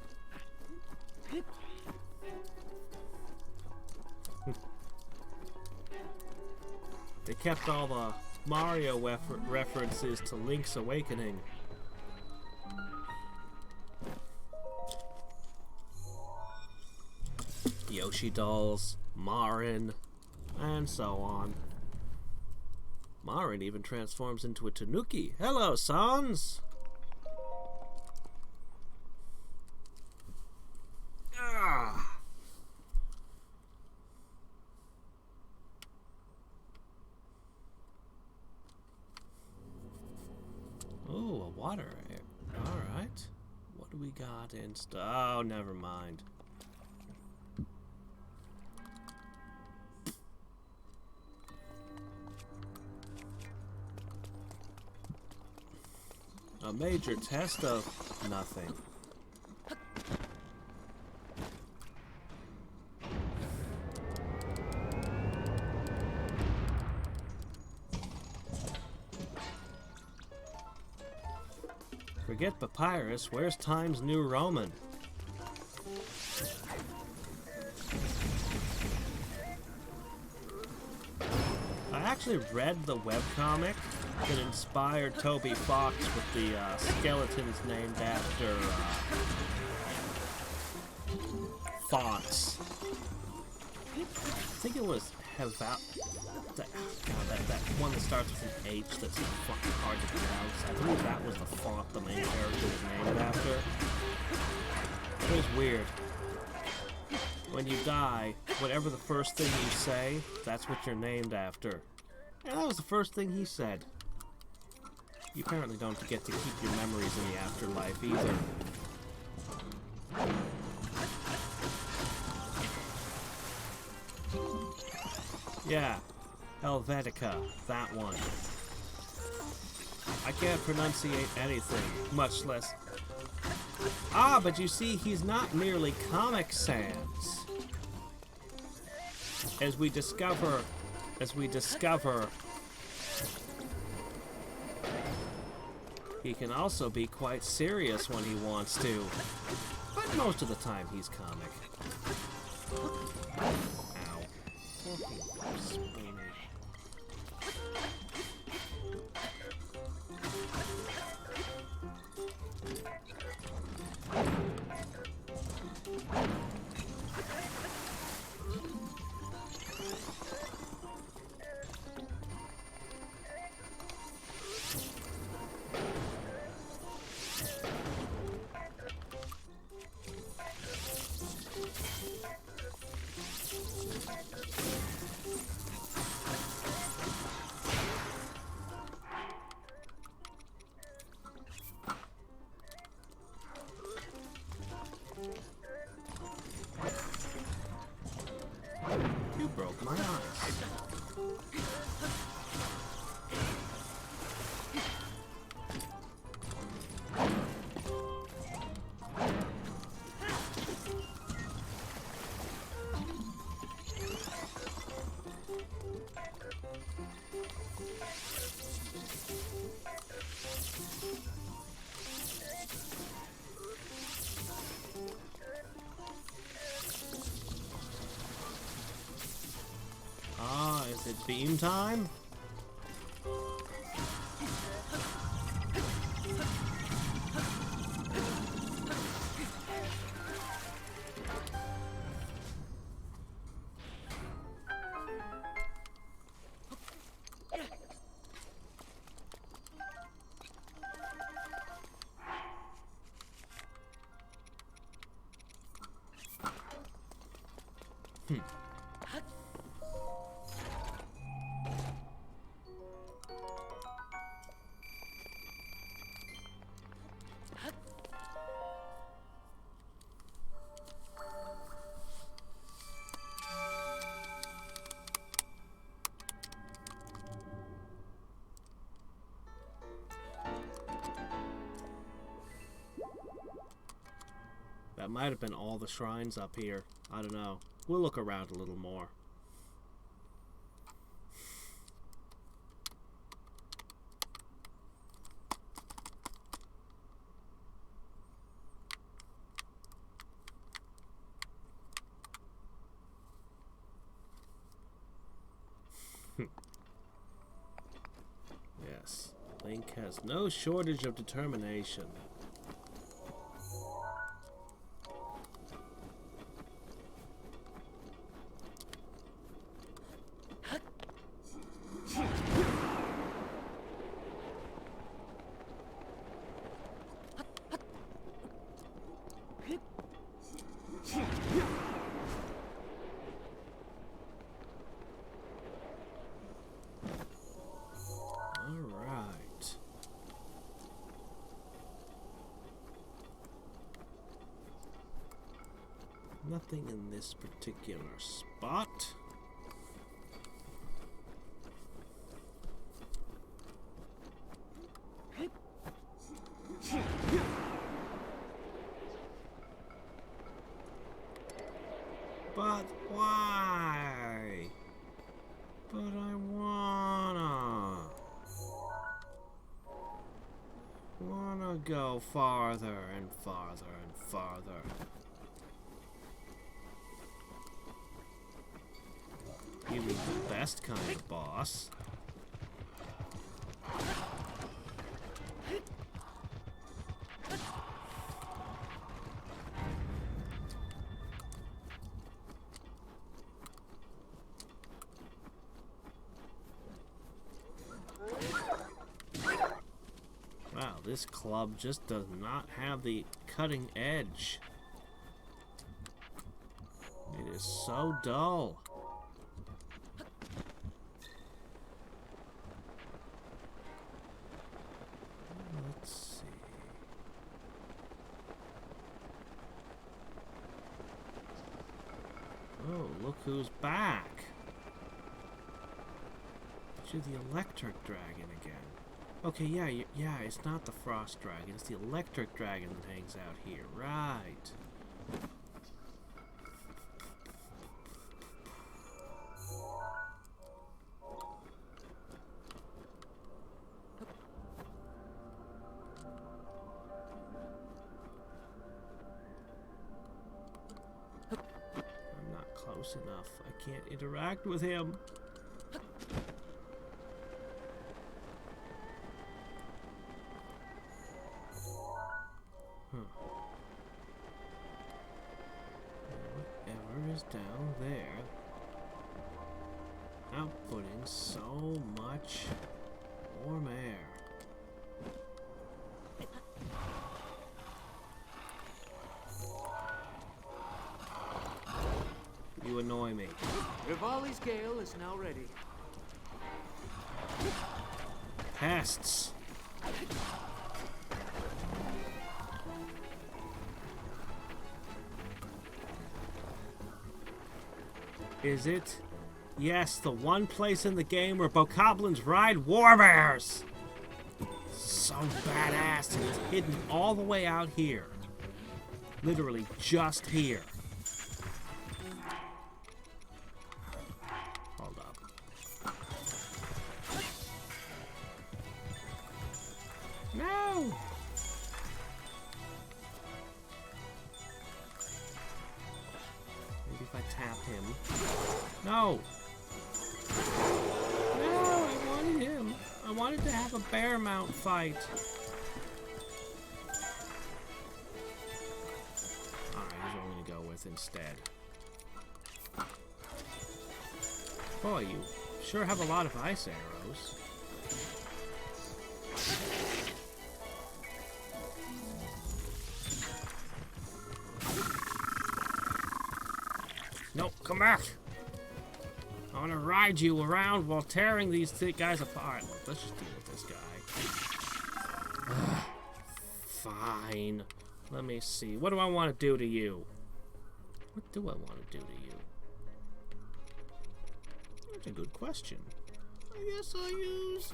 They kept all the Mario references to Link's Awakening. Yoshi dolls, Marin, and so on. Marin even transforms into a tanuki. Hello, Sans! Ah! Oh, a water area. Alright. What do we got in oh, never mind. A major test of nothing. Forget Papyrus, where's Times New Roman? I actually read the webcomic that inspired Toby Fox with the skeletons named after fonts. I think it was that one that starts with an H that's fucking hard to pronounce. I believe that was the font the main character was named after. It was weird. When you die, whatever the first thing you say, that's what you're named after. And that was the first thing he said. You apparently don't get to keep your memories in the afterlife either. Yeah, Helvetica, that one. I can't pronunciate anything, much less... Ah, but you see, he's not merely Comic Sans. As we discover, he can also be quite serious when he wants to. But most of the time, he's comic. Ow. Fucking spoony. stream time? That might have been all the shrines up here. I don't know. We'll look around a little more. Yes, Link has no shortage of determination. Nothing in this particular spot. But why? But I wanna go farther and farther and farther. Even the best kind of boss. Wow, this club just does not have the cutting edge. It is so dull. Look who's back. But you're the electric dragon again. Okay, yeah, it's not the frost dragon. It's the electric dragon that hangs out here. Right. Enough. I can't interact with him. Whatever is down there, outputting so much warm air. You annoy me. Rivali's Gale is now ready. Pests. Is it? Yes, the one place in the game where bokoblins ride warbears. So badass, and it's hidden all the way out here. Literally just here. No! Maybe if I tap him. No! wanted to have a bear mount fight. Alright, here's what I'm gonna go with instead. Boy, you sure have a lot of ice arrows. Nope, come back! I want to ride you around while tearing these guys apart. Look, let's just deal with this guy. Fine. Let me see. What do I want to do to you? What do I want to do to you? That's a good question. I guess I'll use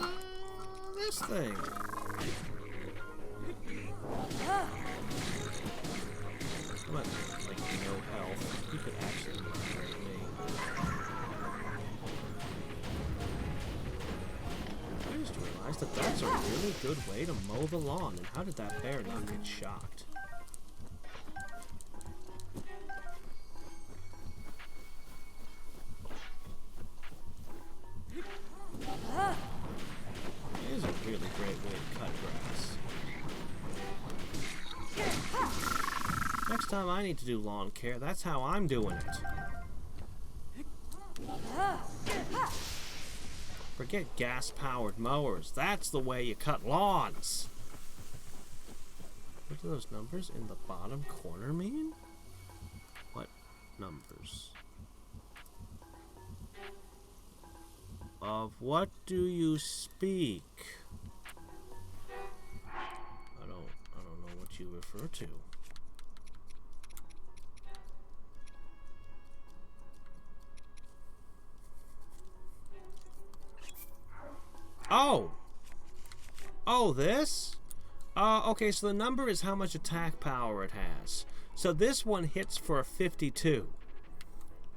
this thing. I'm at, like, no health. You could actually hurt me. I just realized that that's a really good way to mow the lawn. And how did that bear not get shocked? It is a really great way to cut grass. Next time I need to do lawn care, that's how I'm doing it. Forget gas-powered mowers. That's the way you cut lawns. What do those numbers in the bottom corner mean? What numbers? Of what do you speak? I don't know what you refer to. Oh! Oh, this? Okay, so the number is how much attack power it has. So this one hits for a 52.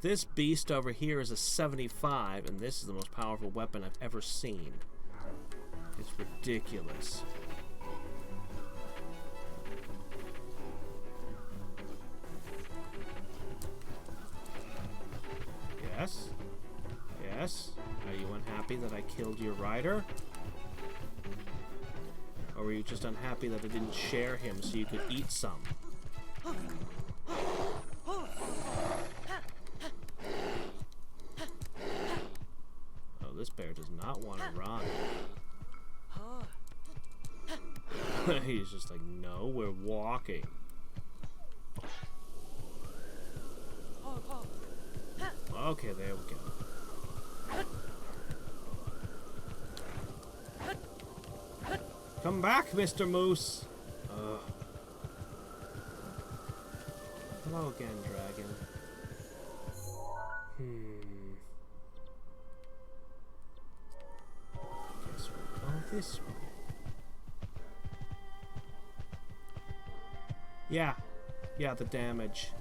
This beast over here is a 75, and this is the most powerful weapon I've ever seen. It's ridiculous. Yes? Yes? Are you unhappy that I killed your rider? Or were you just unhappy that I didn't share him so you could eat some? Oh, this bear does not want to run. He's just like, no, we're walking. Okay, there we go. Come back, Mr. Moose! Hello again, dragon. Guess we'll go this way. Yeah, the damage.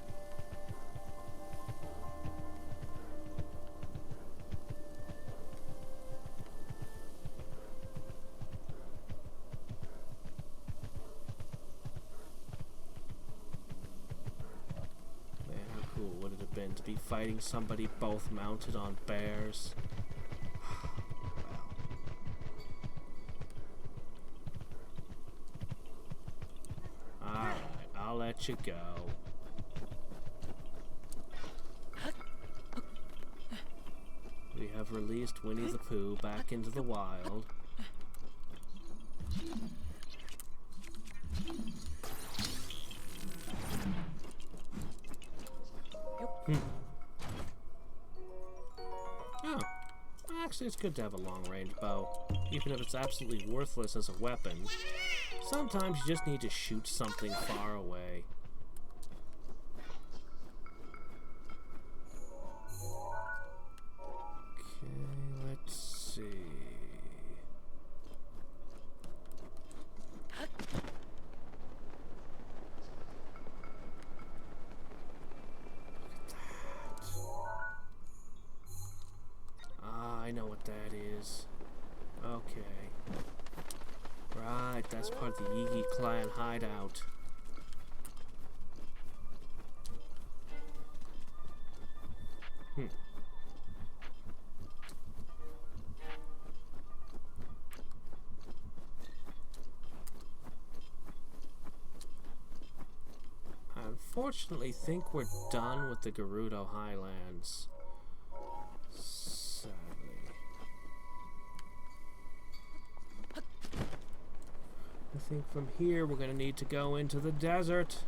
To be fighting somebody both mounted on bears. Alright, I'll let you go. We have released Winnie the Pooh back into the wild. Oh, actually it's good to have a long-range bow, even if it's absolutely worthless as a weapon. Sometimes you just need to shoot something far away. Okay, let's see. I know what that is. Okay. Right, that's part of the Yigi clan hideout. unfortunately think we're done with the Gerudo Highlands. Sadly. I think from here we're going to need to go into the desert.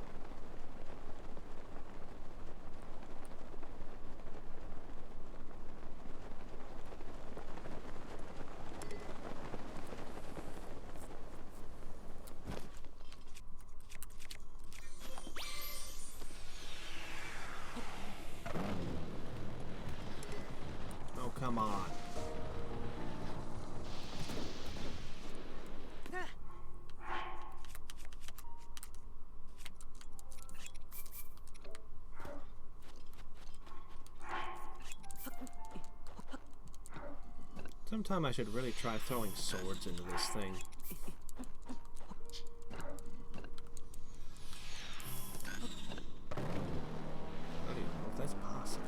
Oh, come on. Sometime I should really try throwing swords into this thing. I don't even know if that's possible.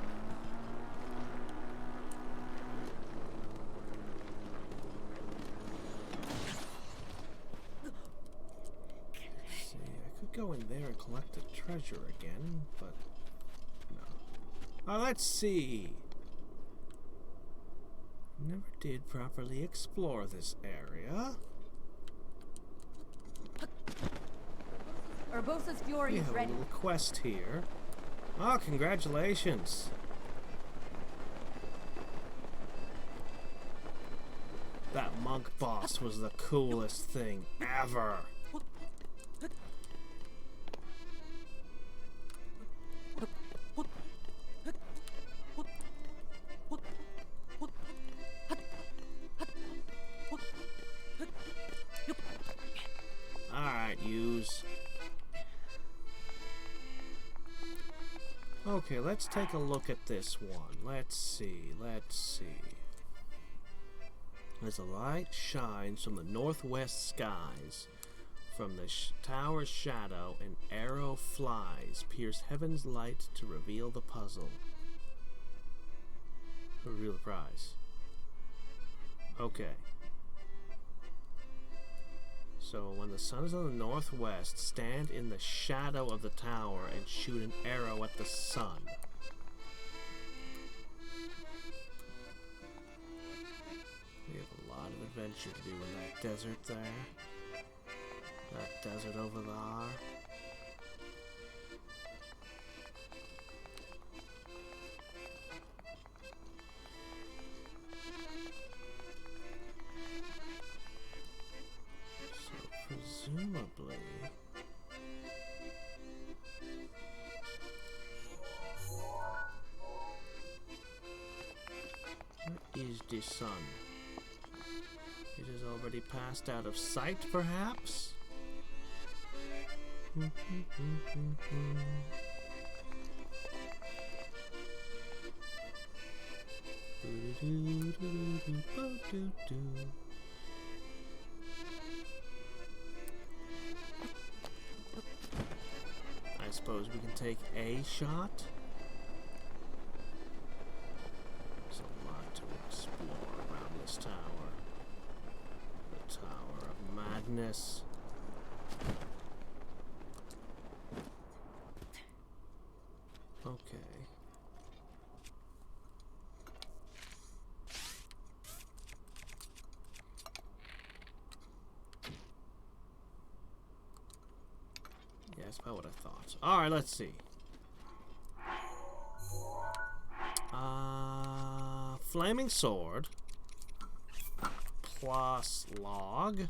Let's see, I could go in there and collect the treasure again, but no. Let's see. Never did properly explore this area. Urbosa's fury We is have a ready. little quest here. Oh, congratulations. That monk boss was the coolest thing ever. Alright, use. Okay, let's take a look at this one. Let's see. As the light shines from the northwest skies, from the tower's shadow, an arrow flies, pierce heaven's light to reveal the puzzle. Reveal the prize. Okay. So when the sun is on the northwest, stand in the shadow of the tower and shoot an arrow at the sun. We have a lot of adventure to do in that desert there. That desert over there. Presumably, where is the sun? It has already passed out of sight, perhaps? I suppose we can take a shot. There's a lot to explore around this tower. The Tower of Madness. Okay. Yeah, that's about what I thought. Alright, let's see. Flaming sword. Plus log.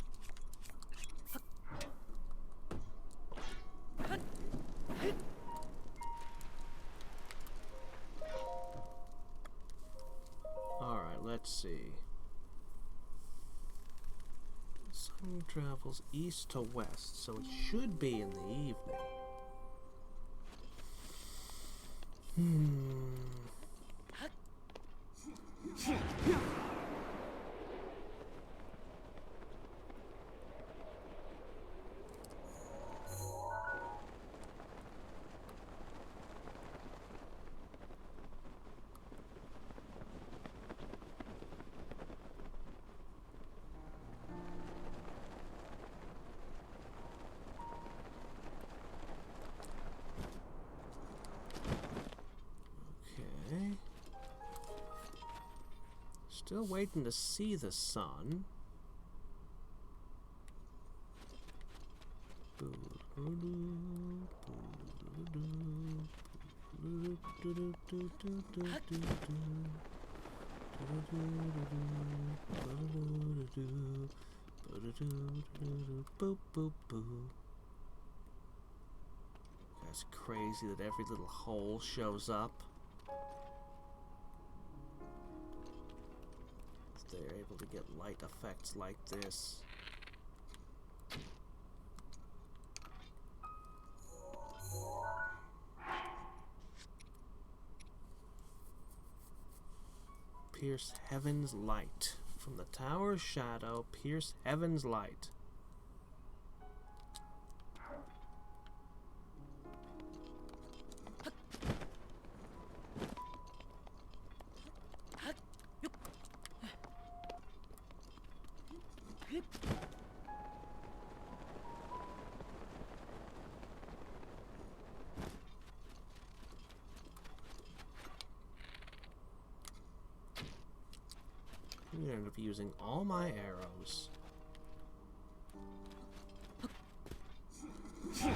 Alright, let's see. The sun travels east to west, so it should be in the evening. Still waiting to see the sun. That's crazy that every little hole shows up. They're able to get light effects like this. Pierce heaven's light. From the tower's shadow, pierce heaven's light. I'm gonna end up using all my arrows. Maybe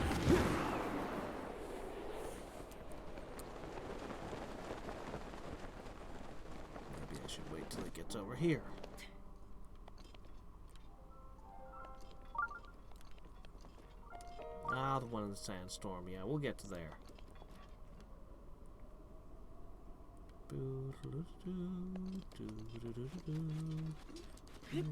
I should wait till it gets over here. Ah, the one in the sandstorm. Yeah, we'll get to there. Hey,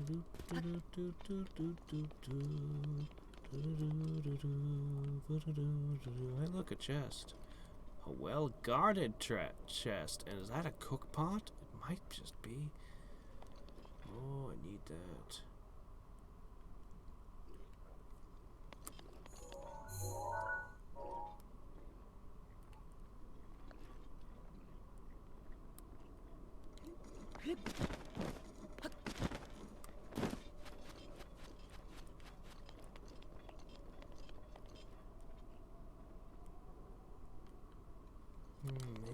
look, a chest. A well-guarded chest. And is that a cook pot? It might just be. Oh, I need that.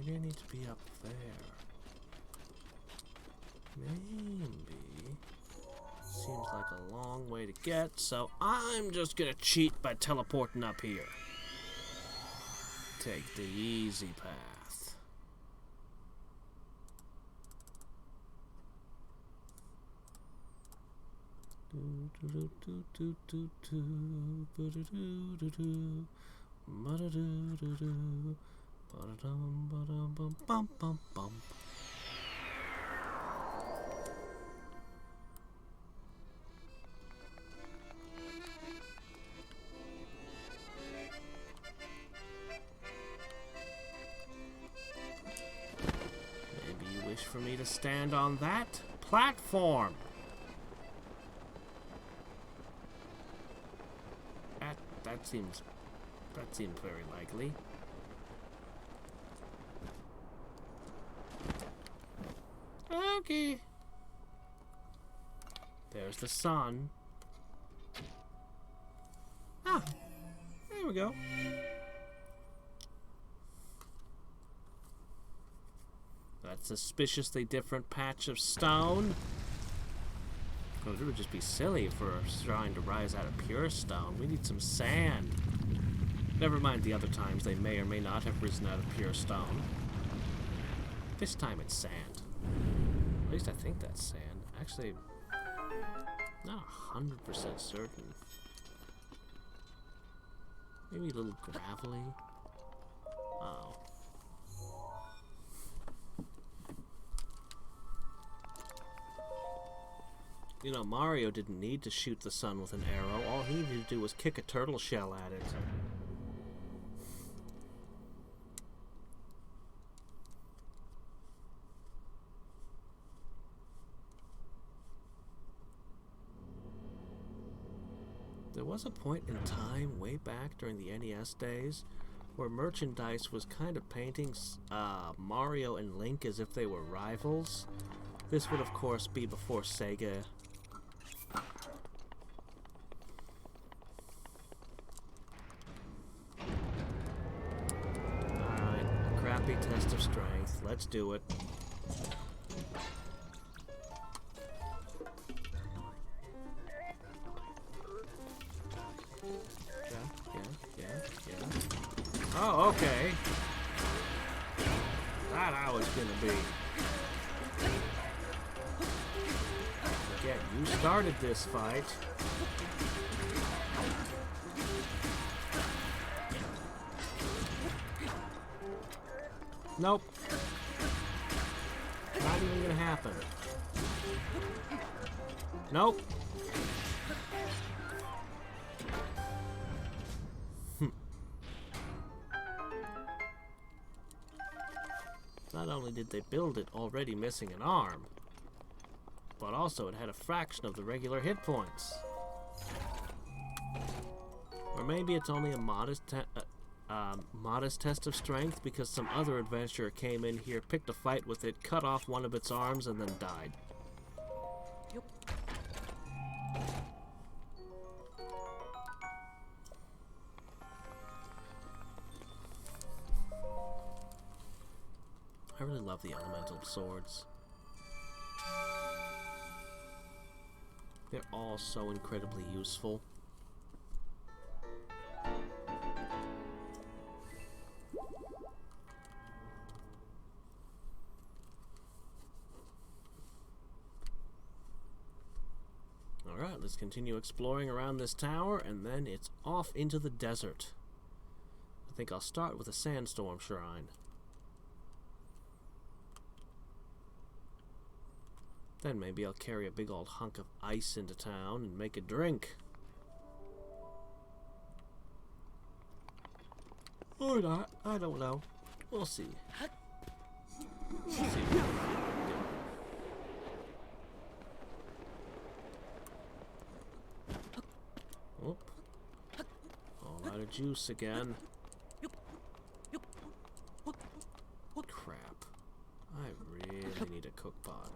Maybe I need to be up there. Maybe. Seems like a long way to get, so I'm just gonna cheat by teleporting up here. Take the easy path. Maybe you wish for me to stand on that platform. That seems very likely. Okay. There's the sun. Ah, there we go. That suspiciously different patch of stone. Oh, it would just be silly for trying to rise out of pure stone. We need some sand. Never mind the other times they may or may not have risen out of pure stone. This time it's sand. At least I think that's sand. Actually, not 100% certain. Maybe a little gravelly. Oh. You know, Mario didn't need to shoot the sun with an arrow. All he needed to do was kick a turtle shell at it. There was a point in time, way back during the NES days, where merchandise was kind of painting Mario and Link as if they were rivals. This would, of course, be before Sega. Alright, crappy test of strength. Let's do it. Oh, okay. That how it's gonna be. Again, you started this fight. Nope. Not even gonna happen. Nope. Not only did they build it already missing an arm, but also it had a fraction of the regular hit points. Or maybe it's only a modest test of strength because some other adventurer came in here, picked a fight with it, cut off one of its arms, and then died. Yep. I really love the elemental swords. They're all so incredibly useful. Alright, let's continue exploring around this tower, and then it's off into the desert. I think I'll start with a sandstorm shrine. Then maybe I'll carry a big old hunk of ice into town and make a drink. Or not, I don't know. We'll see. We'll see what we can do. Oop. All out of juice again. Crap. I really need a cook pot.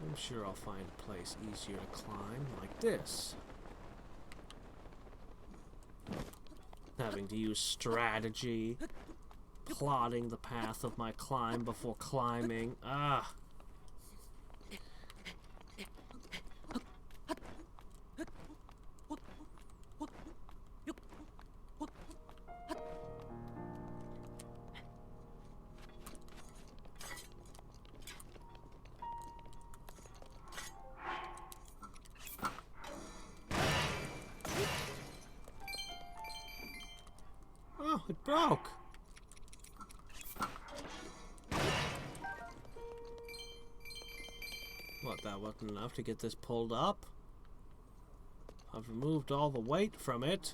I'm sure I'll find a place easier to climb, like this. Having to use strategy, plotting the path of my climb before climbing. Ah! Oh, it broke! What, that wasn't enough to get this pulled up? I've removed all the weight from it.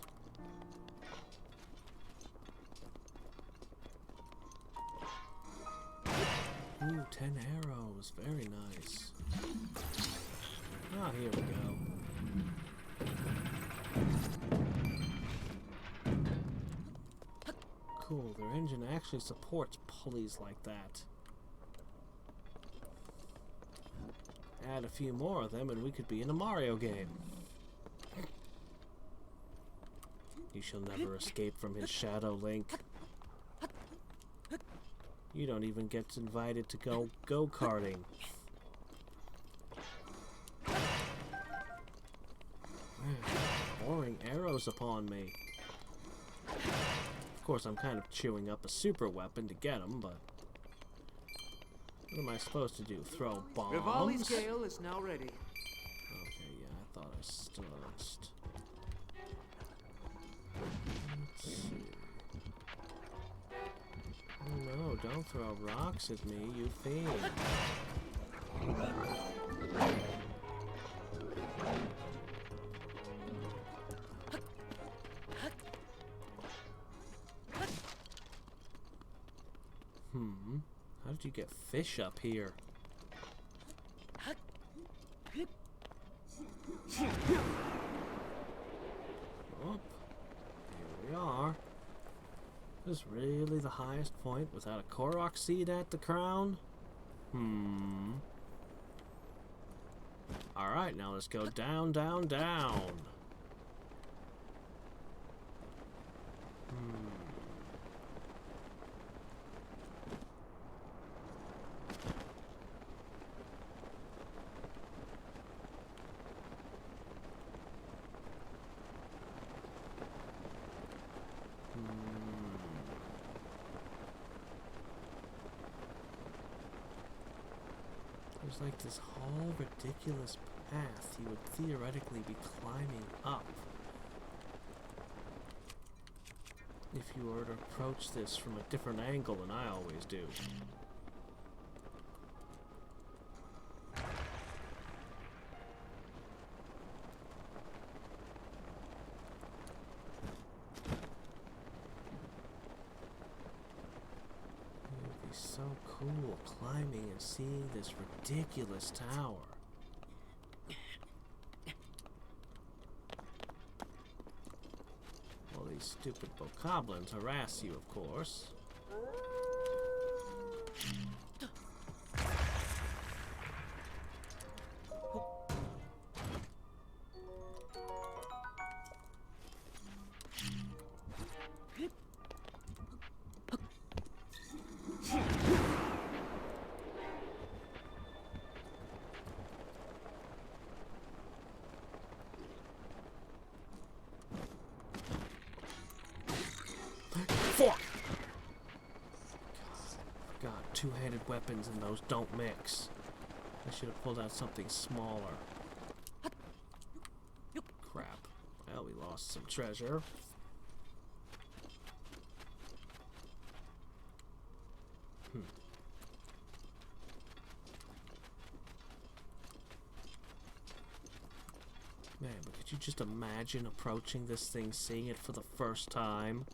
Ooh, 10 arrows. Very nice. Ah, here we go. Cool, their engine actually supports pulleys like that. Add a few more of them and we could be in a Mario game. You shall never escape from his shadow, Link. You don't even get invited to go go-karting. Pouring arrows upon me. Of course, I'm kind of chewing up a super weapon to get them, but what am I supposed to do? Throw bombs? Rivali's Gale is now ready. Okay, yeah, I thought I started. Let's see. Oh no, don't throw rocks at me, you fiend. How did you get fish up here? Oh, here we are. Is this really the highest point without a Korok seed at the crown? Alright, now let's go down, down, down. There's like this whole ridiculous path you would theoretically be climbing up if you were to approach this from a different angle than I always do. It would be so cool climbing and seeing this ridiculous tower. Well, these stupid bokoblins harass you, of course. Fuck! God, two-handed weapons and those don't mix. I should have pulled out something smaller. Crap. Well, we lost some treasure. Man, but could you just imagine approaching this thing, seeing it for the first time,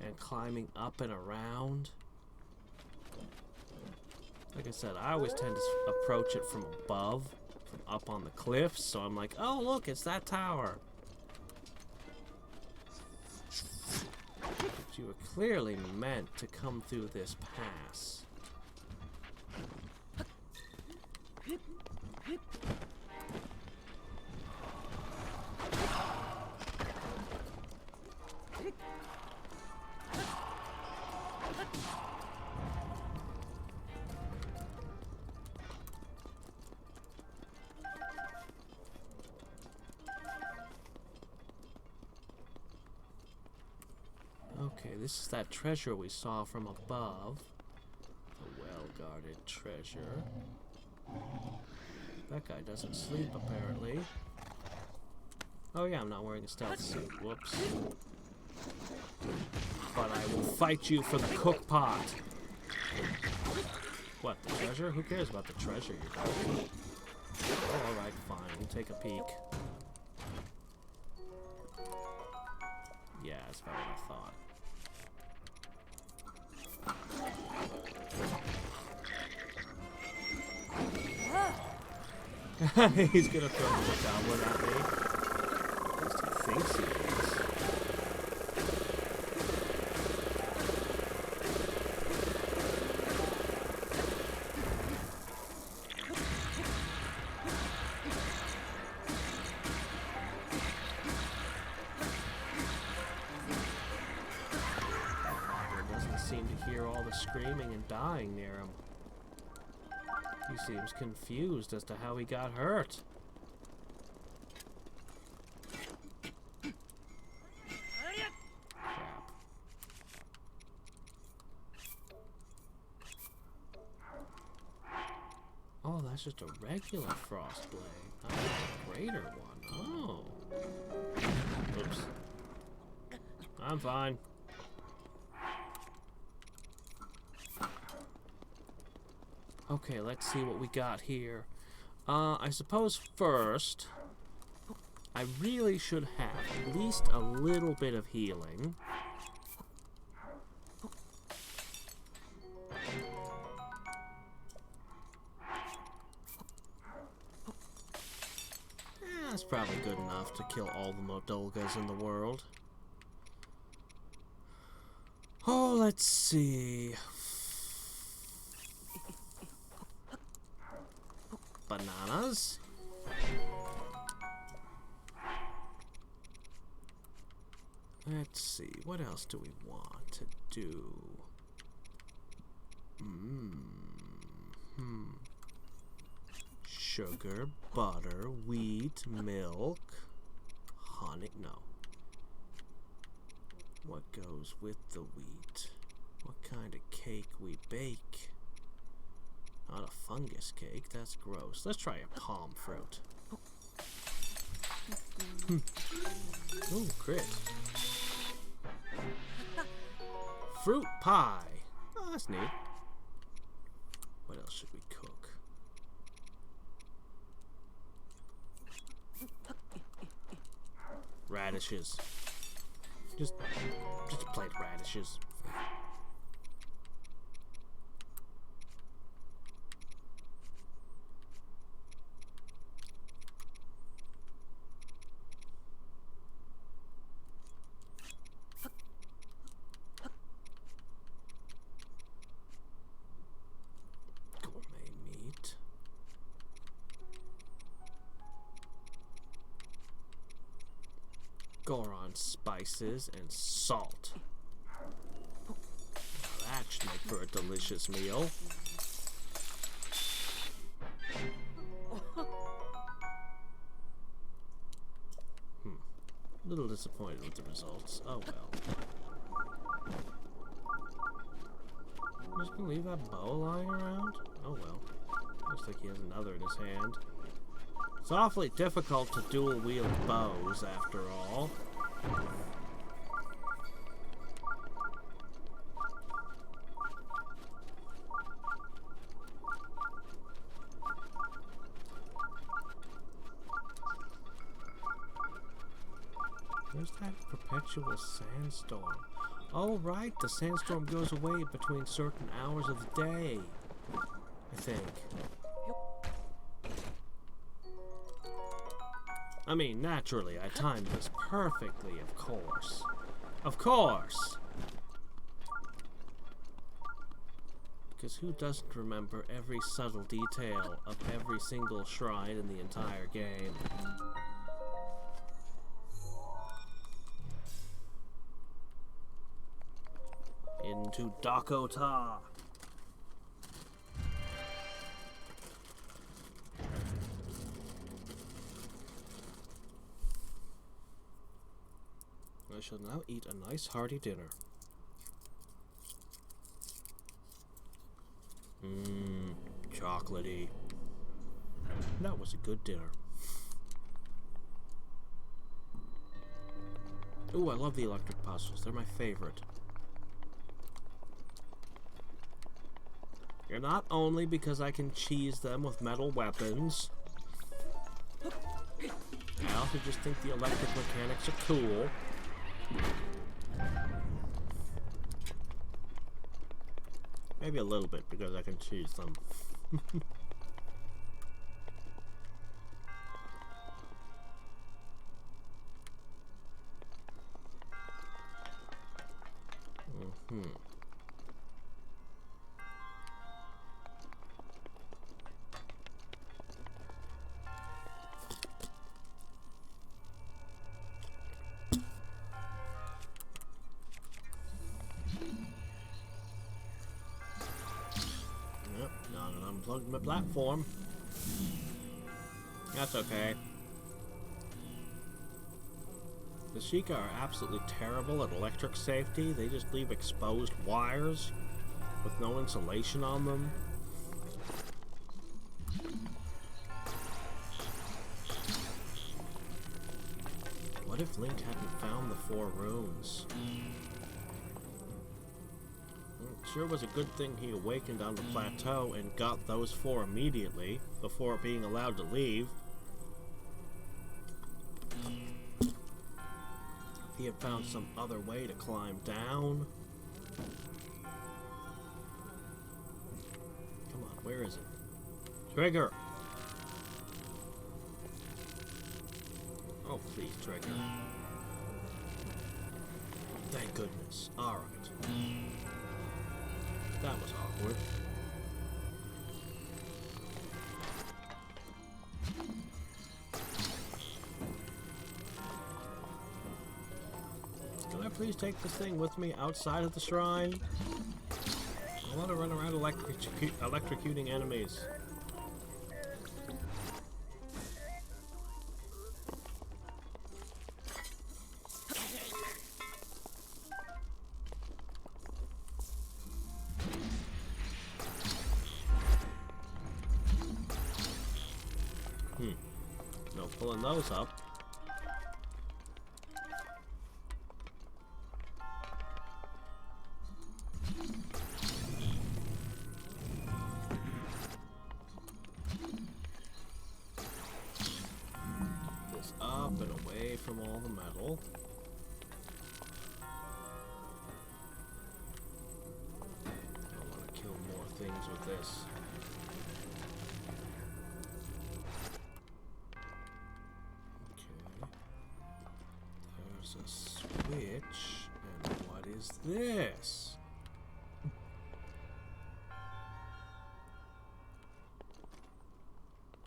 and climbing up and around? Like I said, I always tend to approach it from above, from up on the cliffs, so I'm like, oh look, it's that tower. But you were clearly meant to come through this pass. Okay, this is that treasure we saw from above. The well-guarded treasure. That guy doesn't sleep, apparently. Oh yeah, I'm not wearing a stealth suit. Whoops. But I will fight you for the cook pot. What, the treasure? Who cares about the treasure, you guys? Oh, alright, fine. We'll take a peek. Yeah, that's about what I thought. He's gonna throw the goblin at me. At least he thinks he is. He doesn't seem to hear all the screaming and dying near him. He seems confused as to how he got hurt. Crap. Oh, that's just a regular frost blade, not a greater one. Oh. Oops. I'm fine. Okay, let's see what we got here. I suppose first, I really should have at least a little bit of healing. That's probably good enough to kill all the Modolgas in the world. Oh, let's see. Bananas. Let's see, what else do we want to do? Sugar, butter, wheat, milk, honey. No. What goes with the wheat? What kind of cake we bake? Not a fungus cake, that's gross. Let's try a palm fruit. Ooh, crit. Fruit pie. Oh, that's neat. What else should we cook? Radishes. Just plain radishes. Goron spices and salt. Now that should make for a delicious meal. A little disappointed with the results. Oh well. I'm just gonna leave that bow lying around? Oh well. Looks like he has another in his hand. It's awfully difficult to dual wield bows, after all. Where's that perpetual sandstorm? Oh, right, the sandstorm goes away between certain hours of the day, I think. I mean, naturally, I timed this perfectly, of course. Of course! Because who doesn't remember every subtle detail of every single shrine in the entire game? Into Dakota! I shall now eat a nice hearty dinner. Chocolatey. That was a good dinner. Ooh, I love the electric puzzles. They're my favorite. You're not only because I can cheese them with metal weapons. I also just think the electric mechanics are cool. Maybe a little bit because I can cheese them. Unplugged my platform. That's okay. The Sheikah are absolutely terrible at electric safety. They just leave exposed wires with no insulation on them. What if Link hadn't found the 4 runes? Sure was a good thing he awakened on the plateau and got those 4 immediately, before being allowed to leave. If he had found some other way to climb down. Come on, where is it? Trigger! Oh, please, Trigger. Thank goodness. Alright. That was awkward. Can I please take this thing with me outside of the shrine? I want to run around electrocuting enemies. No pulling those up. This up and away from all the metal. I want to kill more things with this. A switch, and what is this?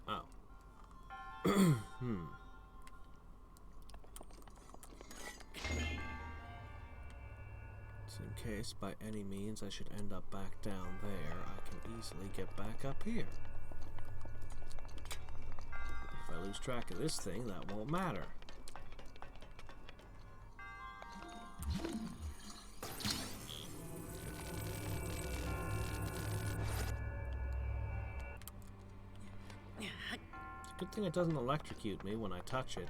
Oh. So in case by any means I should end up back down there, I can easily get back up here. If I lose track of this thing, that won't matter. Good thing it doesn't electrocute me when I touch it.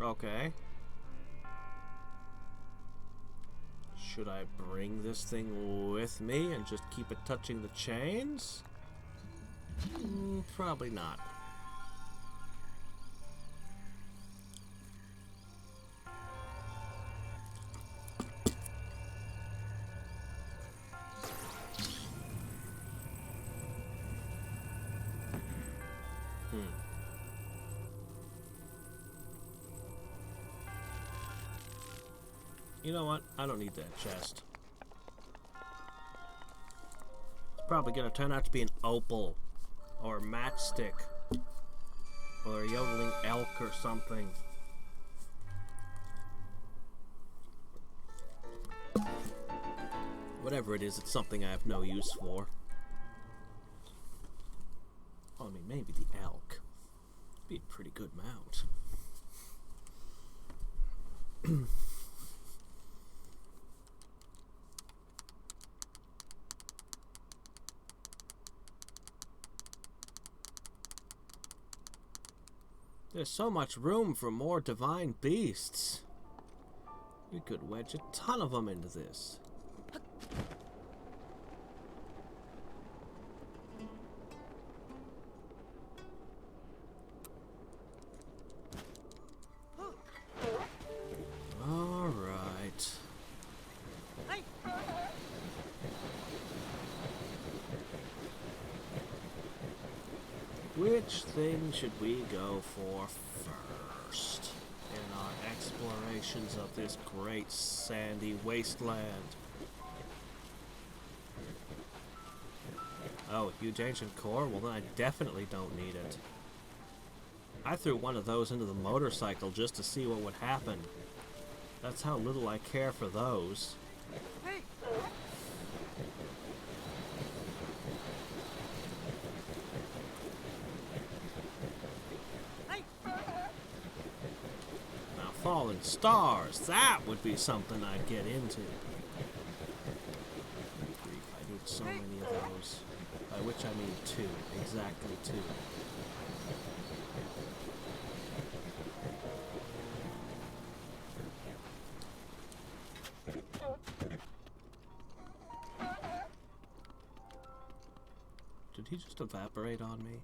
Okay. Should I bring this thing with me and just keep it touching the chains? Probably not. You know what? I don't need that chest. It's probably gonna turn out to be an opal, or a matchstick, or a yodeling elk or something. Whatever it is, it's something I have no use for. I mean, maybe the elk. Be a pretty good mount. There's so much room for more divine beasts. We could wedge a ton of them into this. All right. Which thing should we go for first in our explorations of this great sandy wasteland? Oh, huge ancient core? Well, then I definitely don't need it. I threw one of those into the motorcycle just to see what would happen. That's how little I care for those. Hey! Now, fallen stars, that would be something I'd get into. I need so many of those. By which I mean two. Exactly two. Did he just evaporate on me?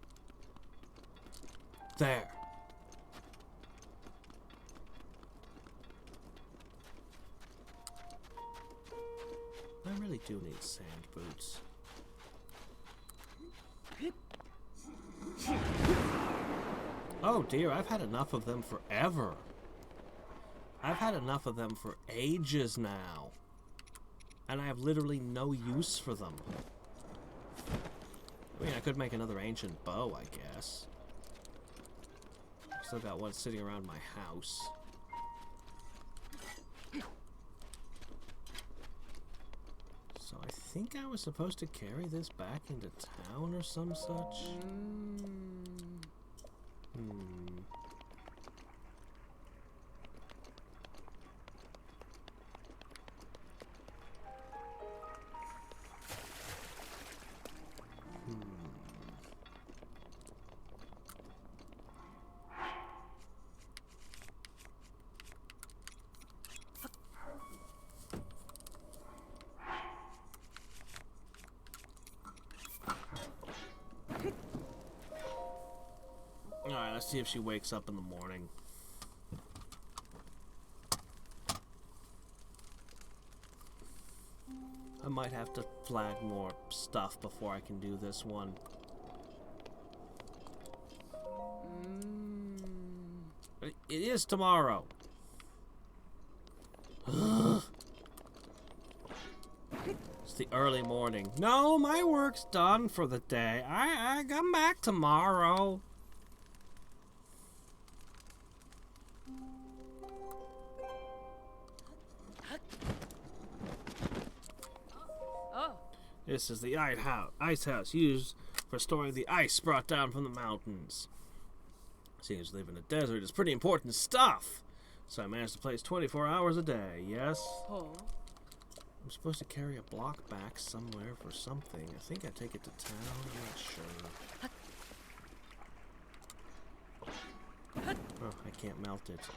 There! I really do need sand boots. Oh dear, I've had enough of them forever. I've had enough of them for ages now. And I have literally no use for them. I mean, I could make another ancient bow, I guess. Still got one sitting around my house. So I think I was supposed to carry this back into town or some such? Alright, let's see if she wakes up in the morning. I might have to flag more stuff before I can do this one. It is tomorrow. It's the early morning. No, my work's done for the day. I come back tomorrow. This is the ice house used for storing the ice brought down from the mountains. Seems to live in a desert is pretty important stuff. So I managed to place 24 hours a day, yes? Oh. I'm supposed to carry a block back somewhere for something. I think I take it to town, I'm not sure. Oh, I can't melt it.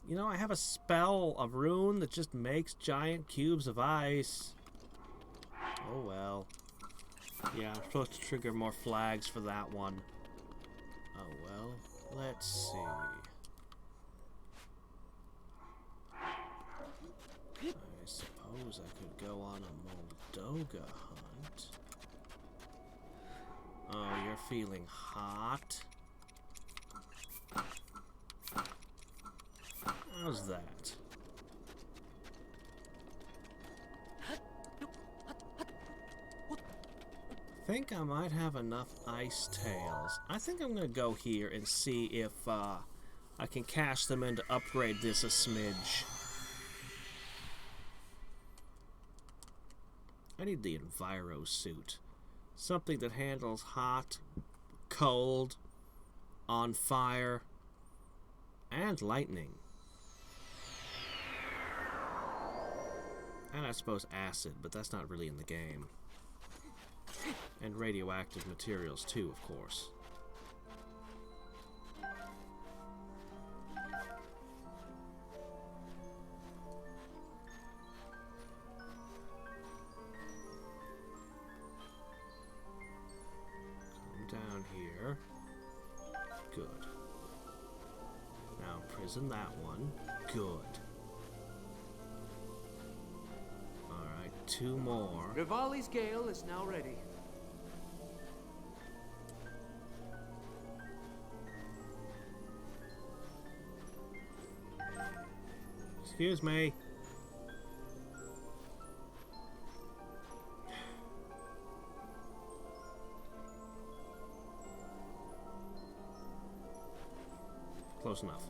You know, I have a spell, a rune that just makes giant cubes of ice. Oh well. Yeah, I'm supposed to trigger more flags for that one. Oh well. Let's see. I suppose I could go on a Moldoga hunt. Oh, you're feeling hot? How's that? I think I might have enough ice tails. I think I'm gonna go here and see if I can cash them in to upgrade this a smidge. I need the Enviro suit. Something that handles hot, cold, on fire, and lightning. And I suppose acid, but that's not really in the game. And radioactive materials too, of course. Come down here. Good. Now prison that one. Good. Two more. Rivali's gale is now ready. Excuse me. Close enough.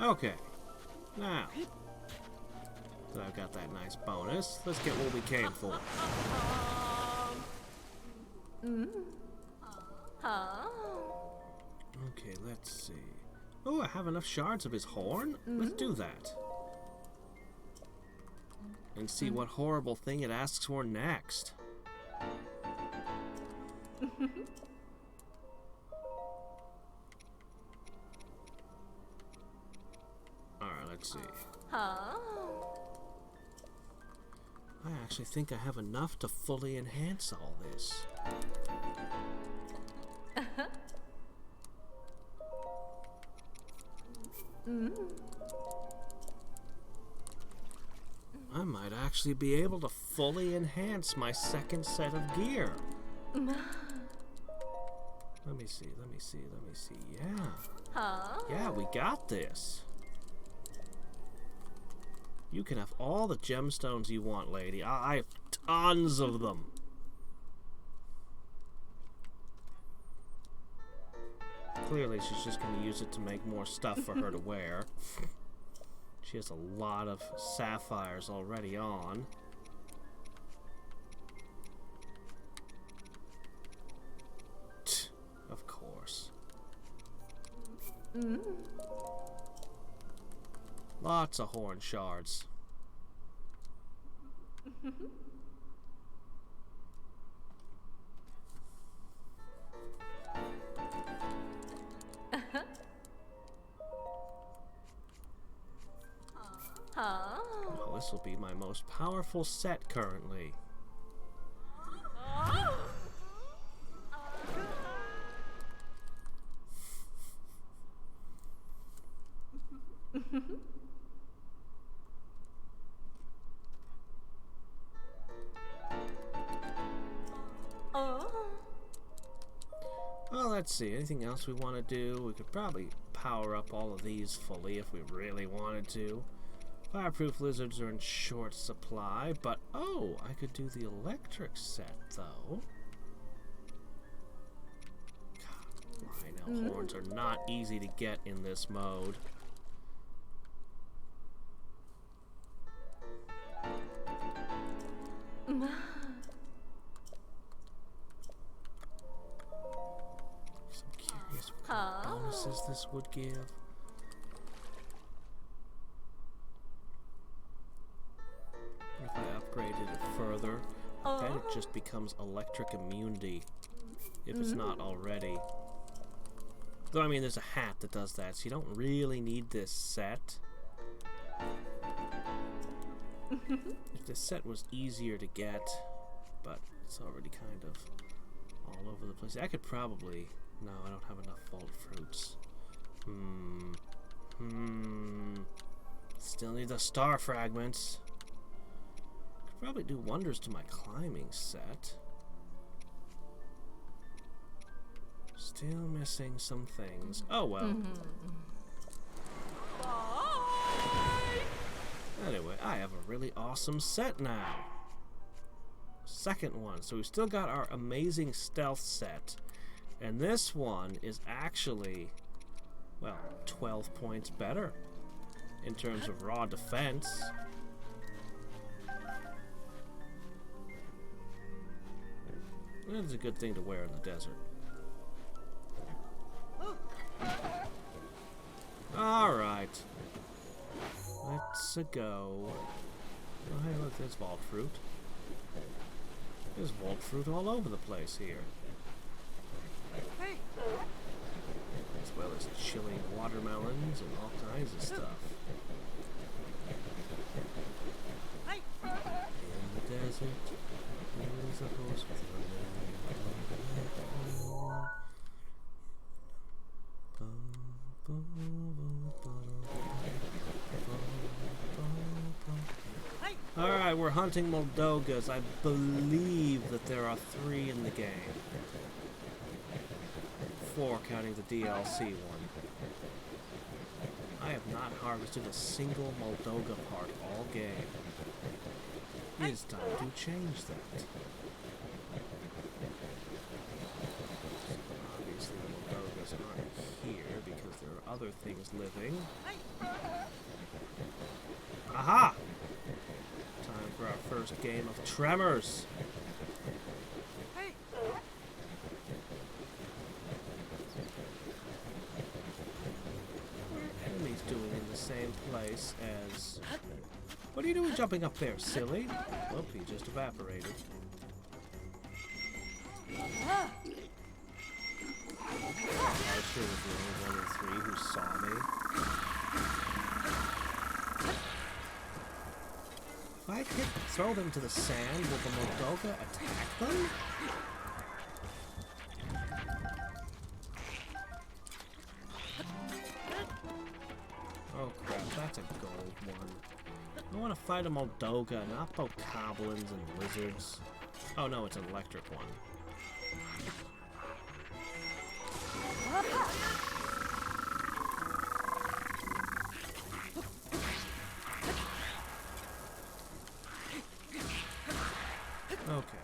Okay, now that I've got that nice bonus, let's get what we came for. Okay, let's see. Oh, I have enough shards of his horn? Let's do that. And see what horrible thing it asks for next. Let's see. I actually think I have enough to fully enhance all this. I might actually be able to fully enhance my second set of gear. Let me see. Yeah. Yeah, we got this. You can have all the gemstones you want, lady. I have tons of them. Clearly, she's just going to use it to make more stuff for her to wear. She has a lot of sapphires already on. Of course. Lots of horn shards. Well, this will be my most powerful set currently. Well, let's see. Anything else we want to do? We could probably power up all of these fully if we really wanted to. Fireproof lizards are in short supply, but oh, I could do the electric set though. God, Lionel horns are not easy to get in this mode. I'm curious what kind of bonuses this would give. If I upgraded it further, I bet it just becomes electric immunity, if it's not already. Though, I mean, there's a hat that does that, so you don't really need this set. If this set was easier to get, but it's already kind of all over the place. I could probably... No, I don't have enough vault fruits. Still need the star fragments. Could probably do wonders to my climbing set. Still missing some things. Oh well. Anyway, I have a really awesome set now. Second one. So we've still got our amazing stealth set. And this one is actually, well, 12 points better in terms of raw defense. That is a good thing to wear in the desert. Alright. Let's go. Oh, hey, look, there's vault fruit. There's vault fruit all over the place here. As well as chilling watermelons and all kinds of stuff. In the desert, there is a horse with a Alright, we're hunting Moldogas. I believe that there are 3 in the game. 4 counting the DLC one. I have not harvested a single Moldoga part all game. It is time to change that. Obviously the Moldogas aren't here because there are other things living. Aha! Time for our first game of Tremors. Same place as... What are you doing jumping up there, silly? Oh, he just evaporated. I sure was the only one of the 3 who saw me. If I could throw them to the sand, will the Moldoga attack them? Oh crap, that's a gold one. I want to fight a Moldoga, not bokoblins and lizards. Oh no, it's an electric one. Okay.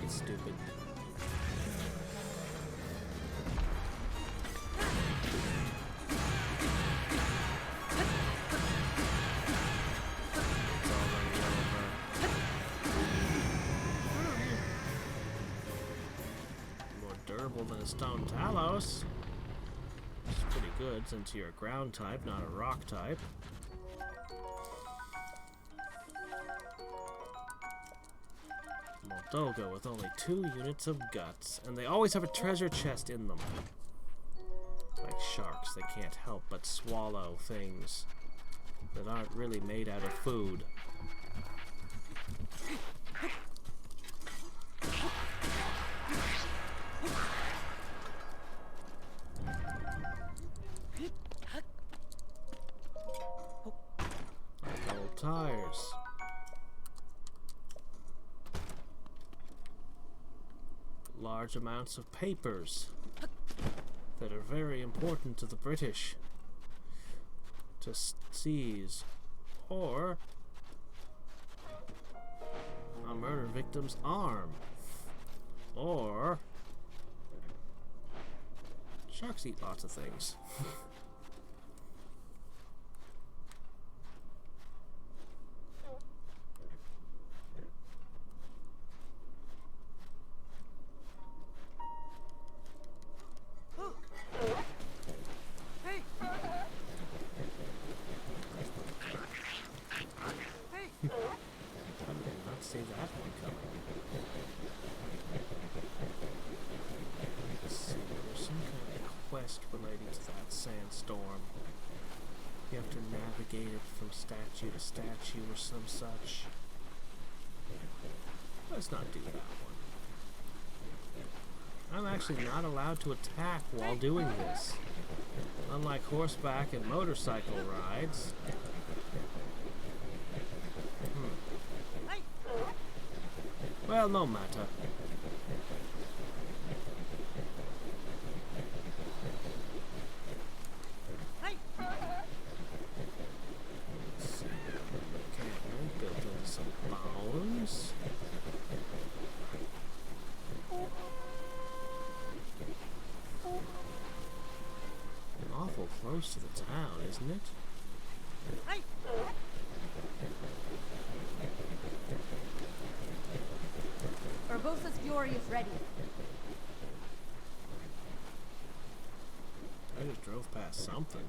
It's stupid. Than a stone talos. Which is pretty good since you're a ground type, not a rock type. Moldoga with only 2 units of guts, and they always have a treasure chest in them. Like sharks, they can't help but swallow things that aren't really made out of food. Tires. Large amounts of papers that are very important to the British to seize, or a murder victim's arm, or sharks eat lots of things. Relating to that sandstorm. You have to navigate it from statue to statue or some such. Let's not do that one. I'm actually not allowed to attack while doing this. Unlike horseback and motorcycle rides. Well, no matter. Awful close to the town, isn't it? Urbosa's Fury is ready. I just drove past something.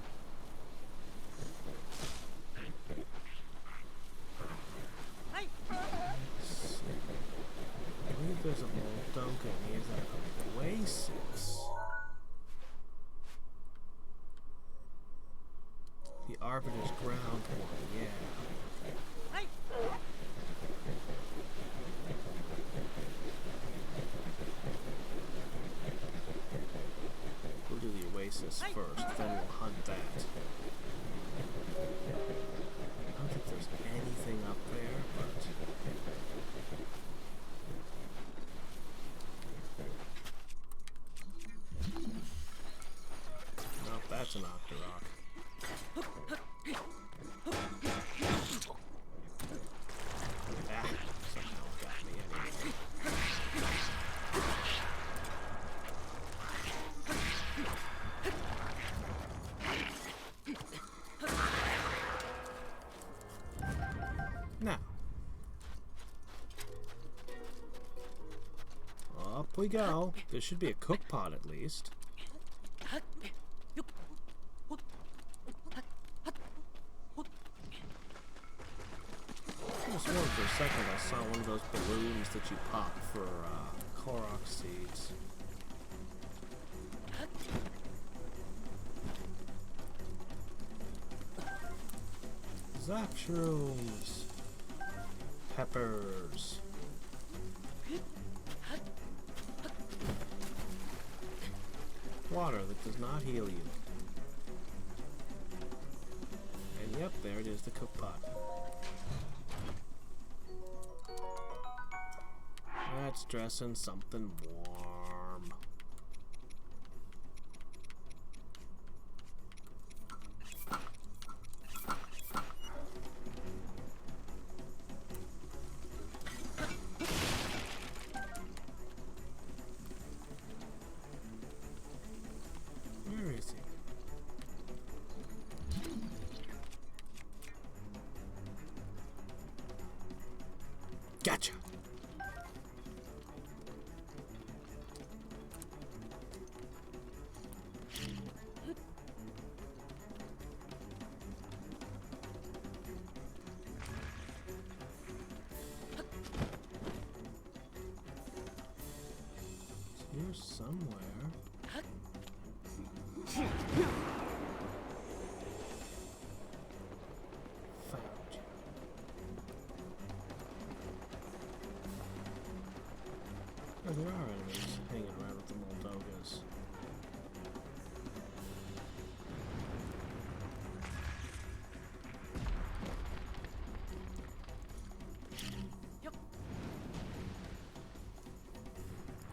I believe there's a Moldoga near that oasis. The Arbiter's Ground one, yeah. We'll do the oasis first, then we'll hunt that. I don't think there's anything up there, but... Nope, that's an Octorok. Ah, somehow got me anyway. Now, up we go. There should be a cook pot at least. I just wondered for a second I saw one of those balloons that you pop for Korok seeds. Zapshrooms. Peppers. Water that does not heal you. And yep, there it is, the cook pot. Let's dress in something warm. Here somewhere. Found you. Oh, there are enemies hanging around with the Moldogas.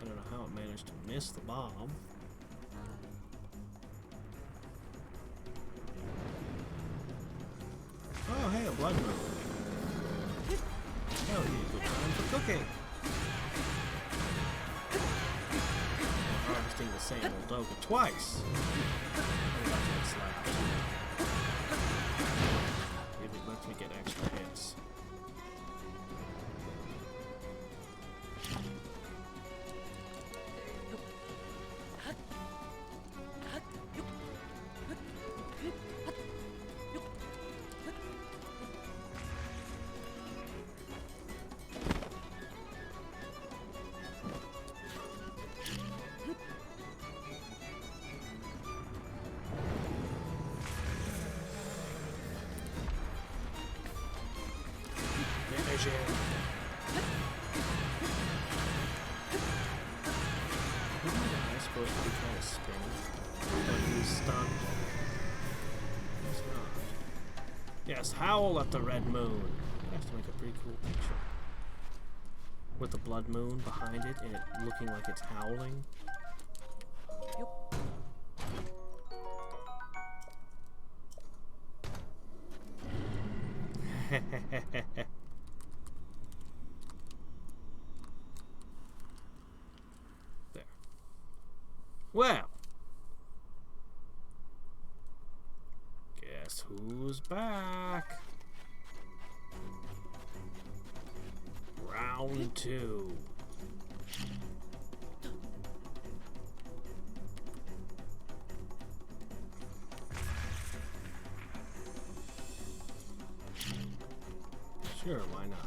I don't know how it managed to miss the bomb. Oh, hey, a blood moon. Oh, you good time for cooking. We're harvesting the same Moldoga twice. Oh, that's what slapped. Maybe it lets me get extra hits. Finish it. Am I supposed to be trying to spin? But he's stunned. He's not. Yes, howl at the red moon. It has to make a pretty cool picture. With the blood moon behind it and it looking like it's howling. There. Well, guess who's back? Round 2. Sure, why not?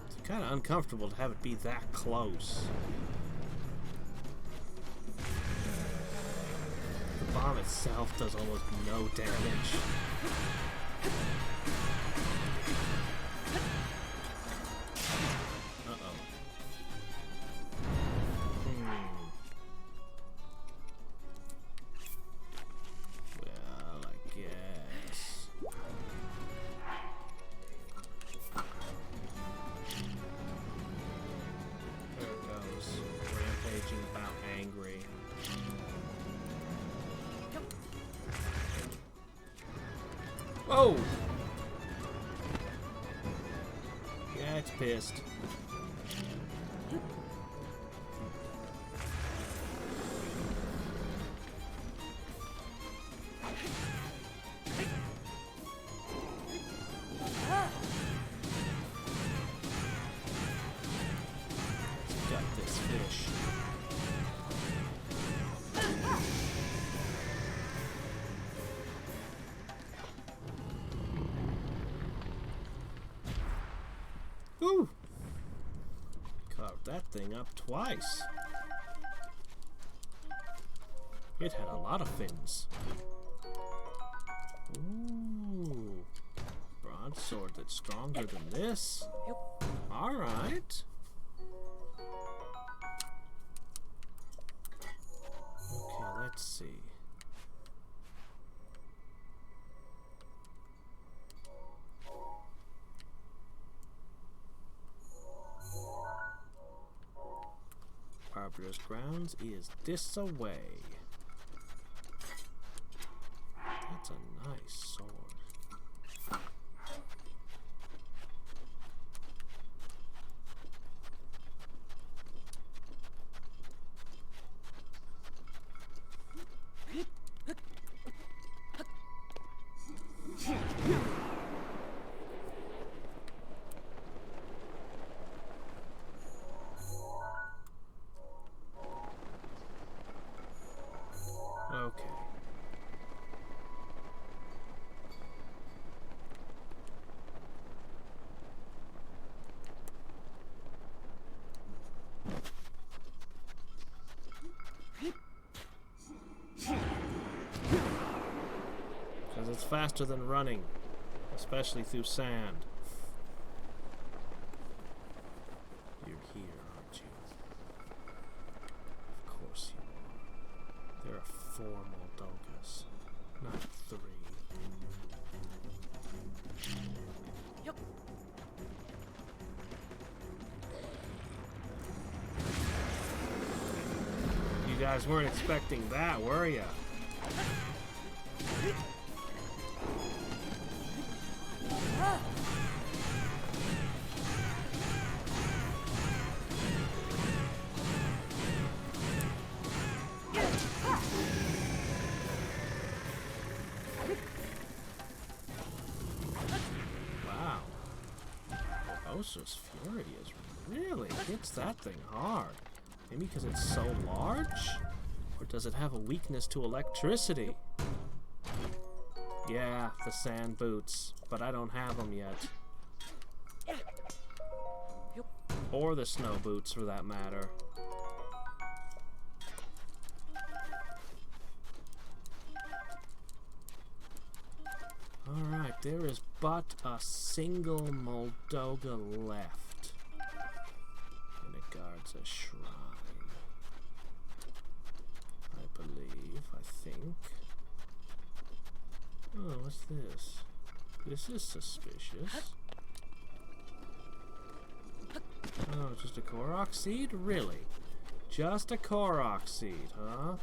It's kind of uncomfortable to have it be that close. The bomb itself does almost no damage. Uh-oh. Well, I guess. There it goes. Rampaging about angry. Oh! Yeah, it's pissed. Got this fish. Woo! Carved that thing up twice. It had a lot of fins. Ooh. Broadsword that's stronger than this. Alright. Okay, let's see. Arbiter's Grounds is this away. That's a nice sword. faster than running, especially through sand. You're here, aren't you? Of course you are. There are 4 Moldogas, not 3. Yep. You guys weren't expecting that, were ya? Wow. Bowser's Fury really hits that thing hard. Maybe because it's so large? Or does it have a weakness to electricity? Yeah, the sand boots, but I don't have them yet. Or the snow boots, for that matter. Alright, there is but a single Moldoga left. And it guards a shrine. I believe, I think. Oh, what's this? This is suspicious. Oh, just a Korok seed? Really? Just a Korok seed, huh?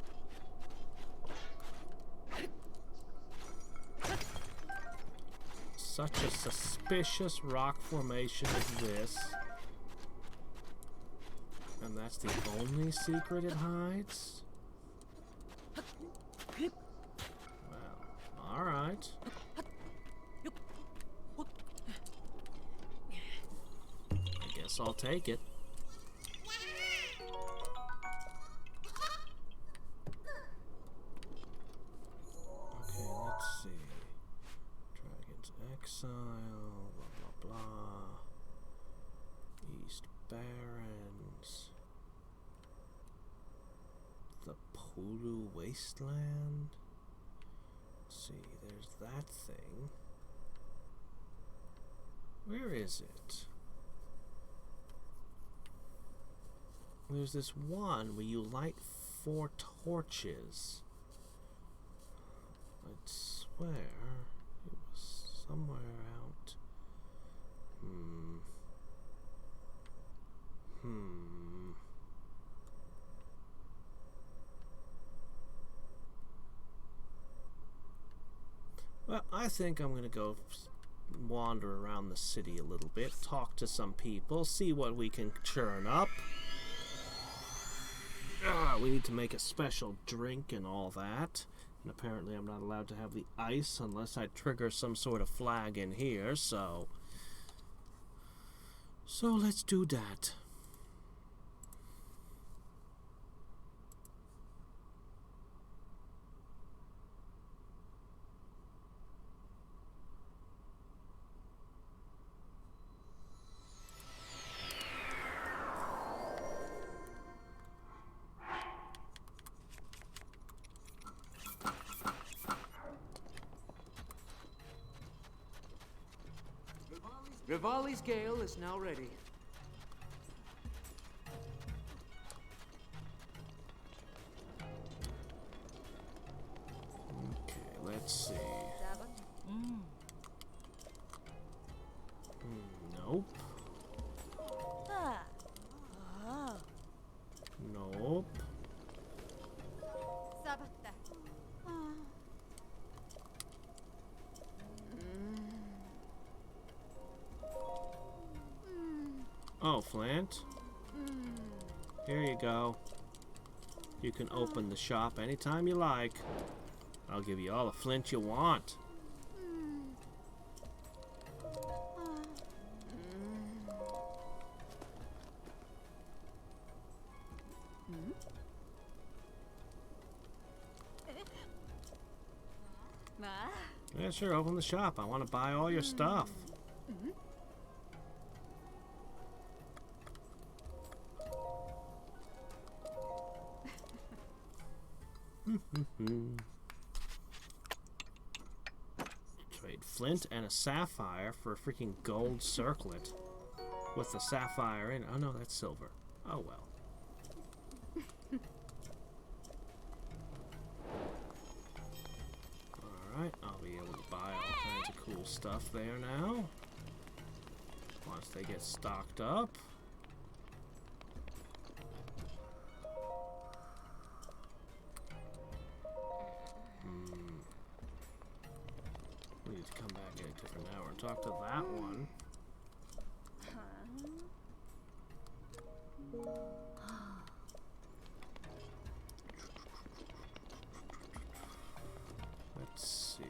Such a suspicious rock formation as this. And that's the only secret it hides? Well, alright. I guess I'll take it. Okay, let's see. Dragon's Exile, blah blah blah. East Barrens. The Pulu Wasteland. Let's see, there's that thing. Where is it? There's this one where you light 4 torches. I'd swear it was somewhere out. Well, I think I'm gonna go wander around the city a little bit, talk to some people, see what we can churn up. We need to make a special drink and all that. And apparently I'm not allowed to have the ice unless I trigger some sort of flag in here, so let's do that. Rivali's gale is now ready. Okay, let's see. Nope. Nope. Oh, Flant. Here you go. You can open the shop anytime you like. I'll give you all the flint you want. Yeah, sure, open the shop. I want to buy all your stuff. flint and a sapphire for a freaking gold circlet. With the sapphire in. Oh no, that's silver. Oh well. Alright, I'll be able to buy all kinds of cool stuff there now. Once they get stocked up. We need to come back in a different hour and talk to that one. Let's see.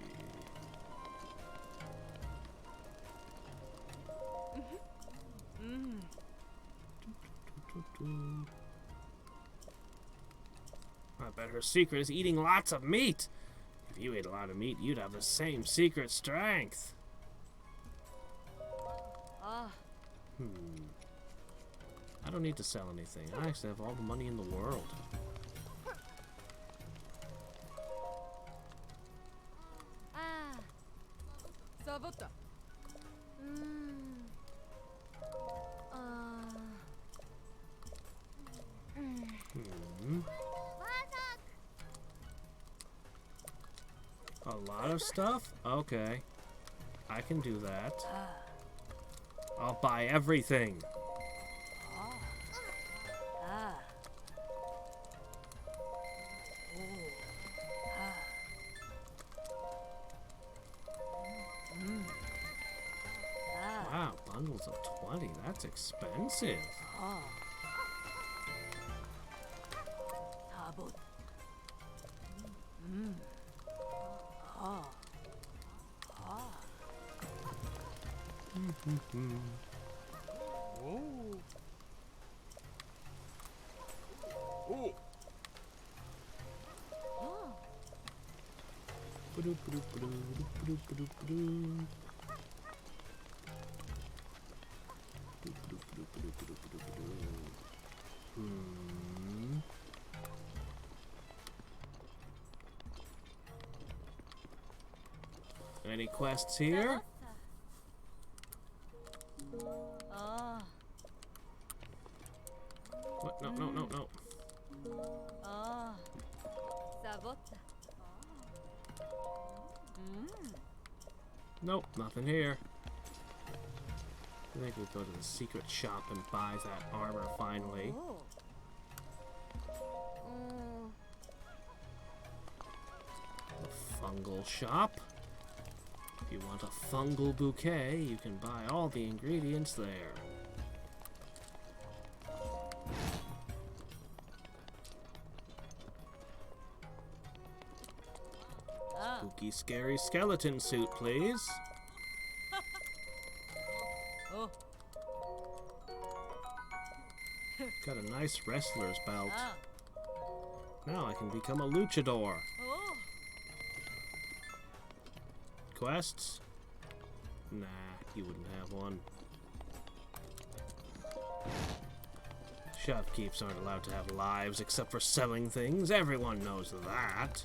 I bet her secret is eating lots of meat. If you ate a lot of meat, you'd have the same secret strength. I don't need to sell anything. I actually have all the money in the world. A lot of stuff? Okay. I can do that. I'll buy everything. Wow, bundles of 20. That's expensive. Any quests here? What? No, no, no, no. Nope, nothing here. I think we'll go to the secret shop and buy that armor finally. The fungal shop. If you want a fungal bouquet, you can buy all the ingredients there. Spooky, scary skeleton suit, please. Got a nice wrestler's belt. Now I can become a luchador. Quests? Nah, you wouldn't have one. Shopkeepers aren't allowed to have lives except for selling things. Everyone knows that.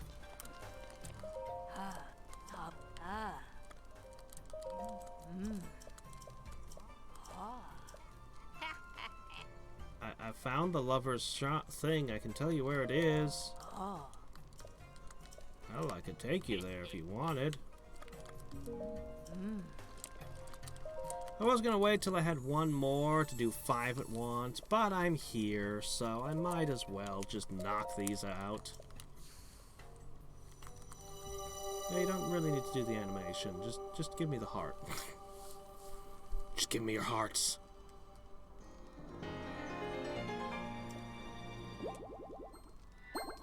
I found the lover's thing. I can tell you where it is. Well, I could take you there if you wanted. I was gonna wait till I had one more to do 5 at once, but I'm here, so I might as well just knock these out. Yeah, you don't really need to do the animation. Just give me the heart. Just give me your hearts.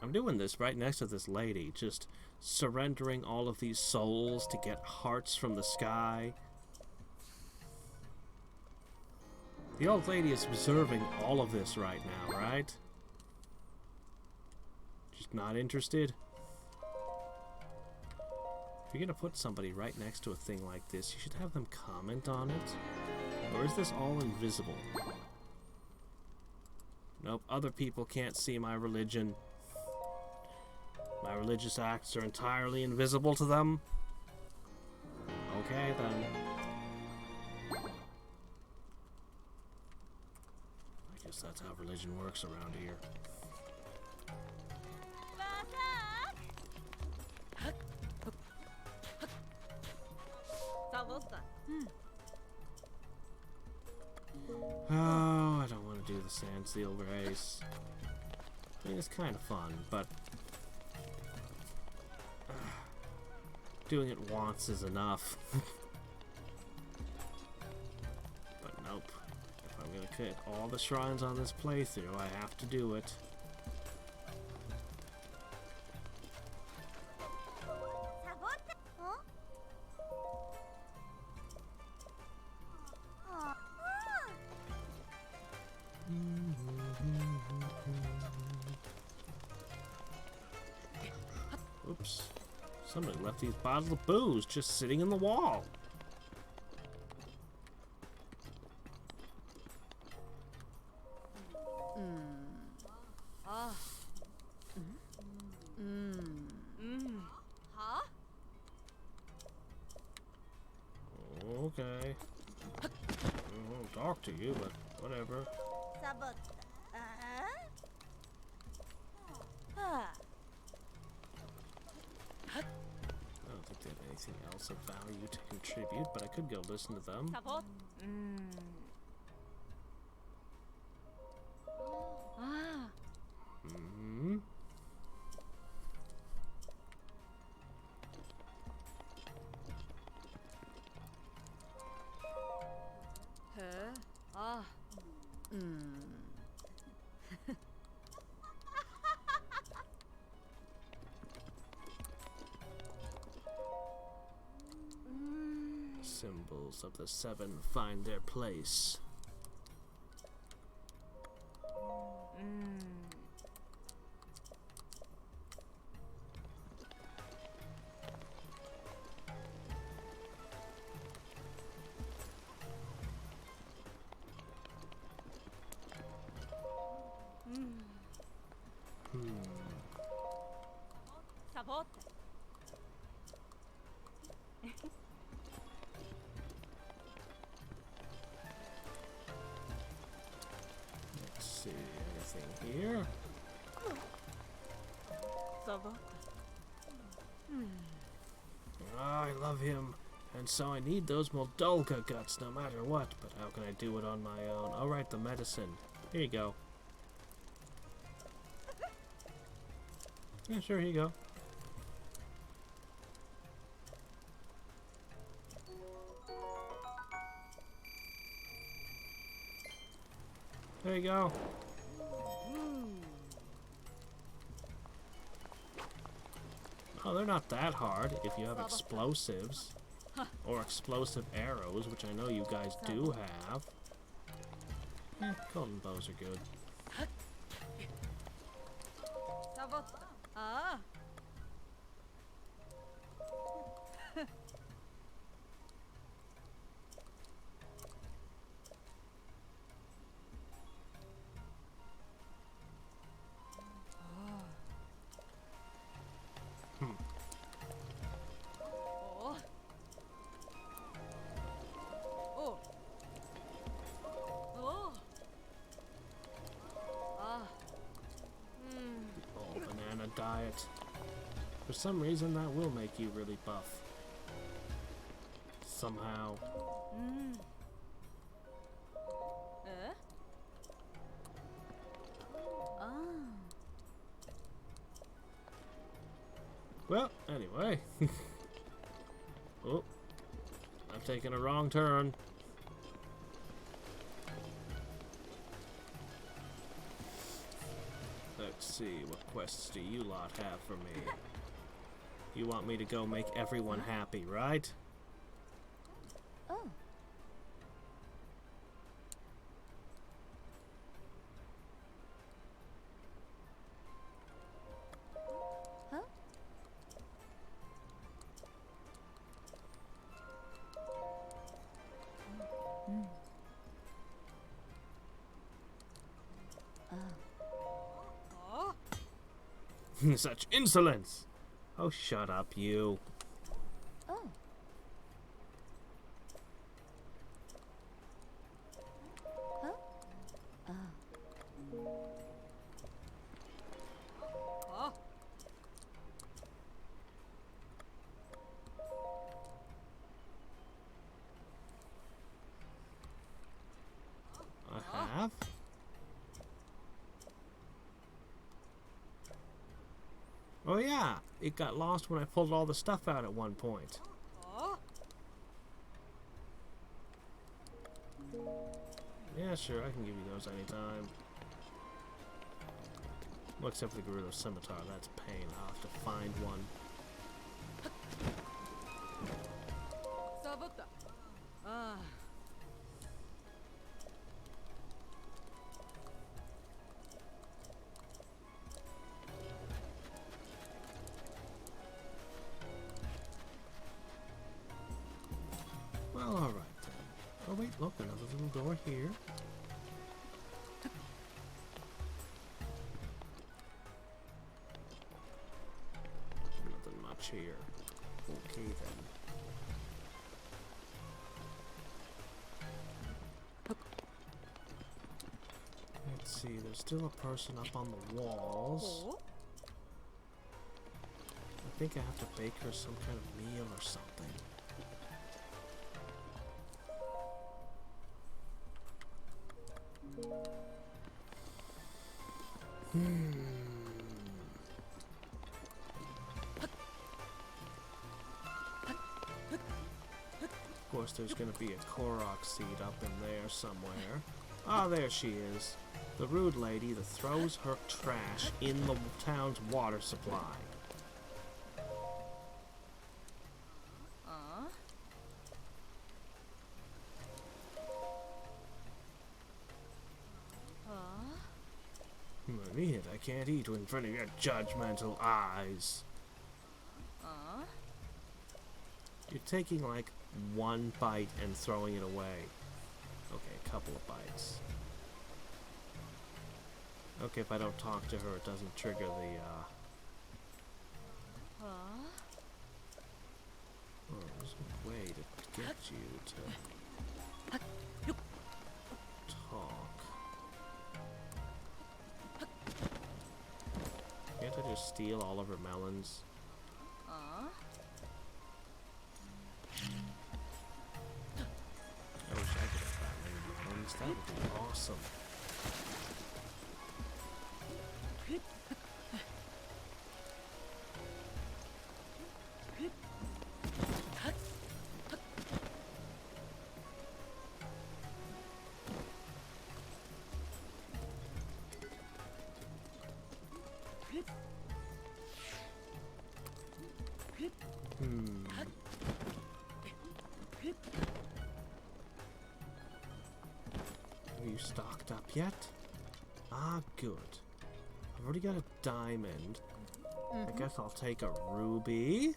I'm doing this right next to this lady, just surrendering all of these souls to get hearts from the sky. The old lady is observing all of this right now, right? Just not interested? If you're gonna put somebody right next to a thing like this, you should have them comment on it. Or is this all invisible? Nope, other people can't see my religion. My religious acts are entirely invisible to them. Okay, then. I guess that's how religion works around here. Oh, I don't want to do the sand seal race. I mean, it's kind of fun, but doing it once is enough. But nope. If I'm gonna hit all the shrines on this playthrough, I have to do it. Oops. Somebody left these bottles of booze just sitting in the wall. Okay. I won't talk to you, but whatever. I don't think they have anything else of value to contribute, but I could go listen to them. Mm-hmm. Symbols of the seven find their place. Let's see, anything here? I love him, and so I need those Moldolga guts no matter what, but how can I do it on my own? Alright, the medicine. Here you go. Yeah, sure, here you go. There you go. Oh, they're not that hard if you have explosives. Or explosive arrows, which I know you guys do have. Golden bows are good. Diet. For some reason, that will make you really buff. Somehow. Well, anyway. Oh, I've taken a wrong turn. Let's see, what quests do you lot have for me? You want me to go make everyone happy, right? Such insolence! Oh, shut up, you. Oh yeah, it got lost when I pulled all the stuff out at one point. Oh. Yeah, sure, I can give you those anytime. Well, except for the Gerudo scimitar, that's a pain. I'll have to find one. Sabota. Ah. Well, alright then. Oh wait, look, another little door here. Nothing much here. Okay then. Let's see, there's still a person up on the walls. Oh. I think I have to bake her some kind of meal or something. Of course, there's going to be a Korok seed up in there somewhere. Ah, there she is. The rude lady that throws her trash in the town's water supply. Idiot, I can't eat in front of your judgmental eyes. You're taking like one bite and throwing it away. Okay, a couple of bites. Okay, if I don't talk to her, it doesn't trigger the, Oh, there's a way to get you to talk. Can't I just steal all of her melons? I wish I could have that many melons. That would be awesome. Are you stocked up yet? Ah, good. I've already got a diamond. I guess I'll take a ruby.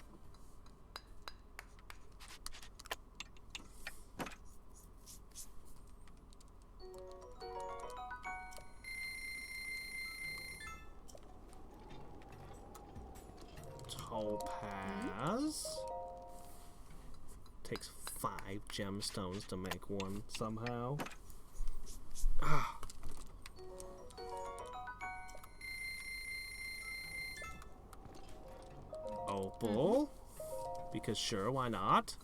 Topaz. Takes 5 gemstones to make one somehow. Ah. Opal. Because sure, why not?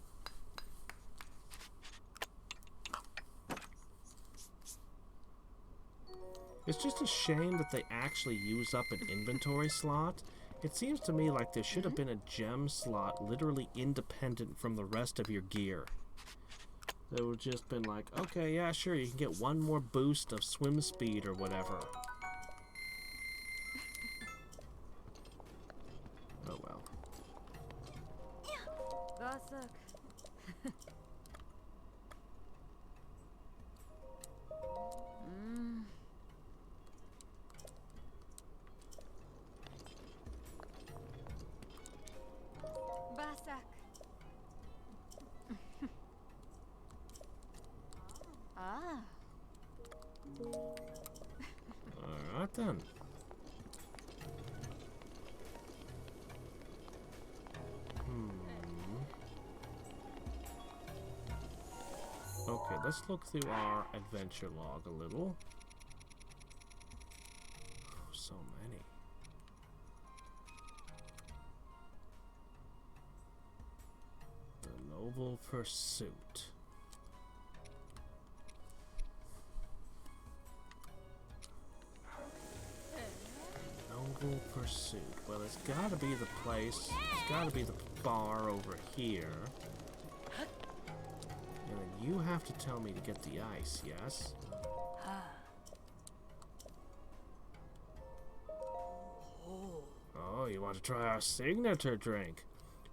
It's just a shame that they actually use up an inventory slot. It seems to me like there should have been a gem slot literally independent from the rest of your gear. They would just been like, okay, yeah, sure, you can get one more boost of swim speed or whatever. Oh well. Vasak. Vasak. Ah. Alright then. Okay, let's look through our adventure log a little. So many. The Noble Pursuit. Noble Pursuit. pursuit. Well, it's gotta be the place. It's gotta be the bar over here. And then you have to tell me to get the ice, yes? Oh, you want to try our signature drink?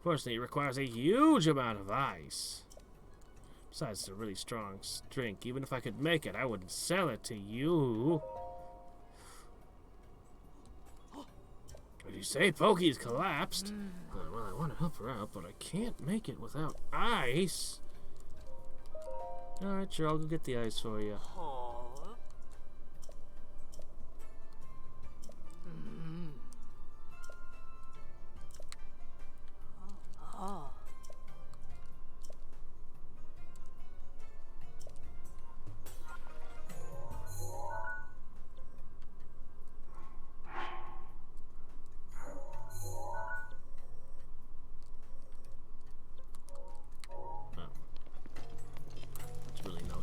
Fortunately, it requires a huge amount of ice. Besides, it's a really strong drink. Even if I could make it, I wouldn't sell it to you. What do you say? Pokey's collapsed. Well, I want to help her out, but I can't make it without ice. Alright, sure, I'll go get the ice for you.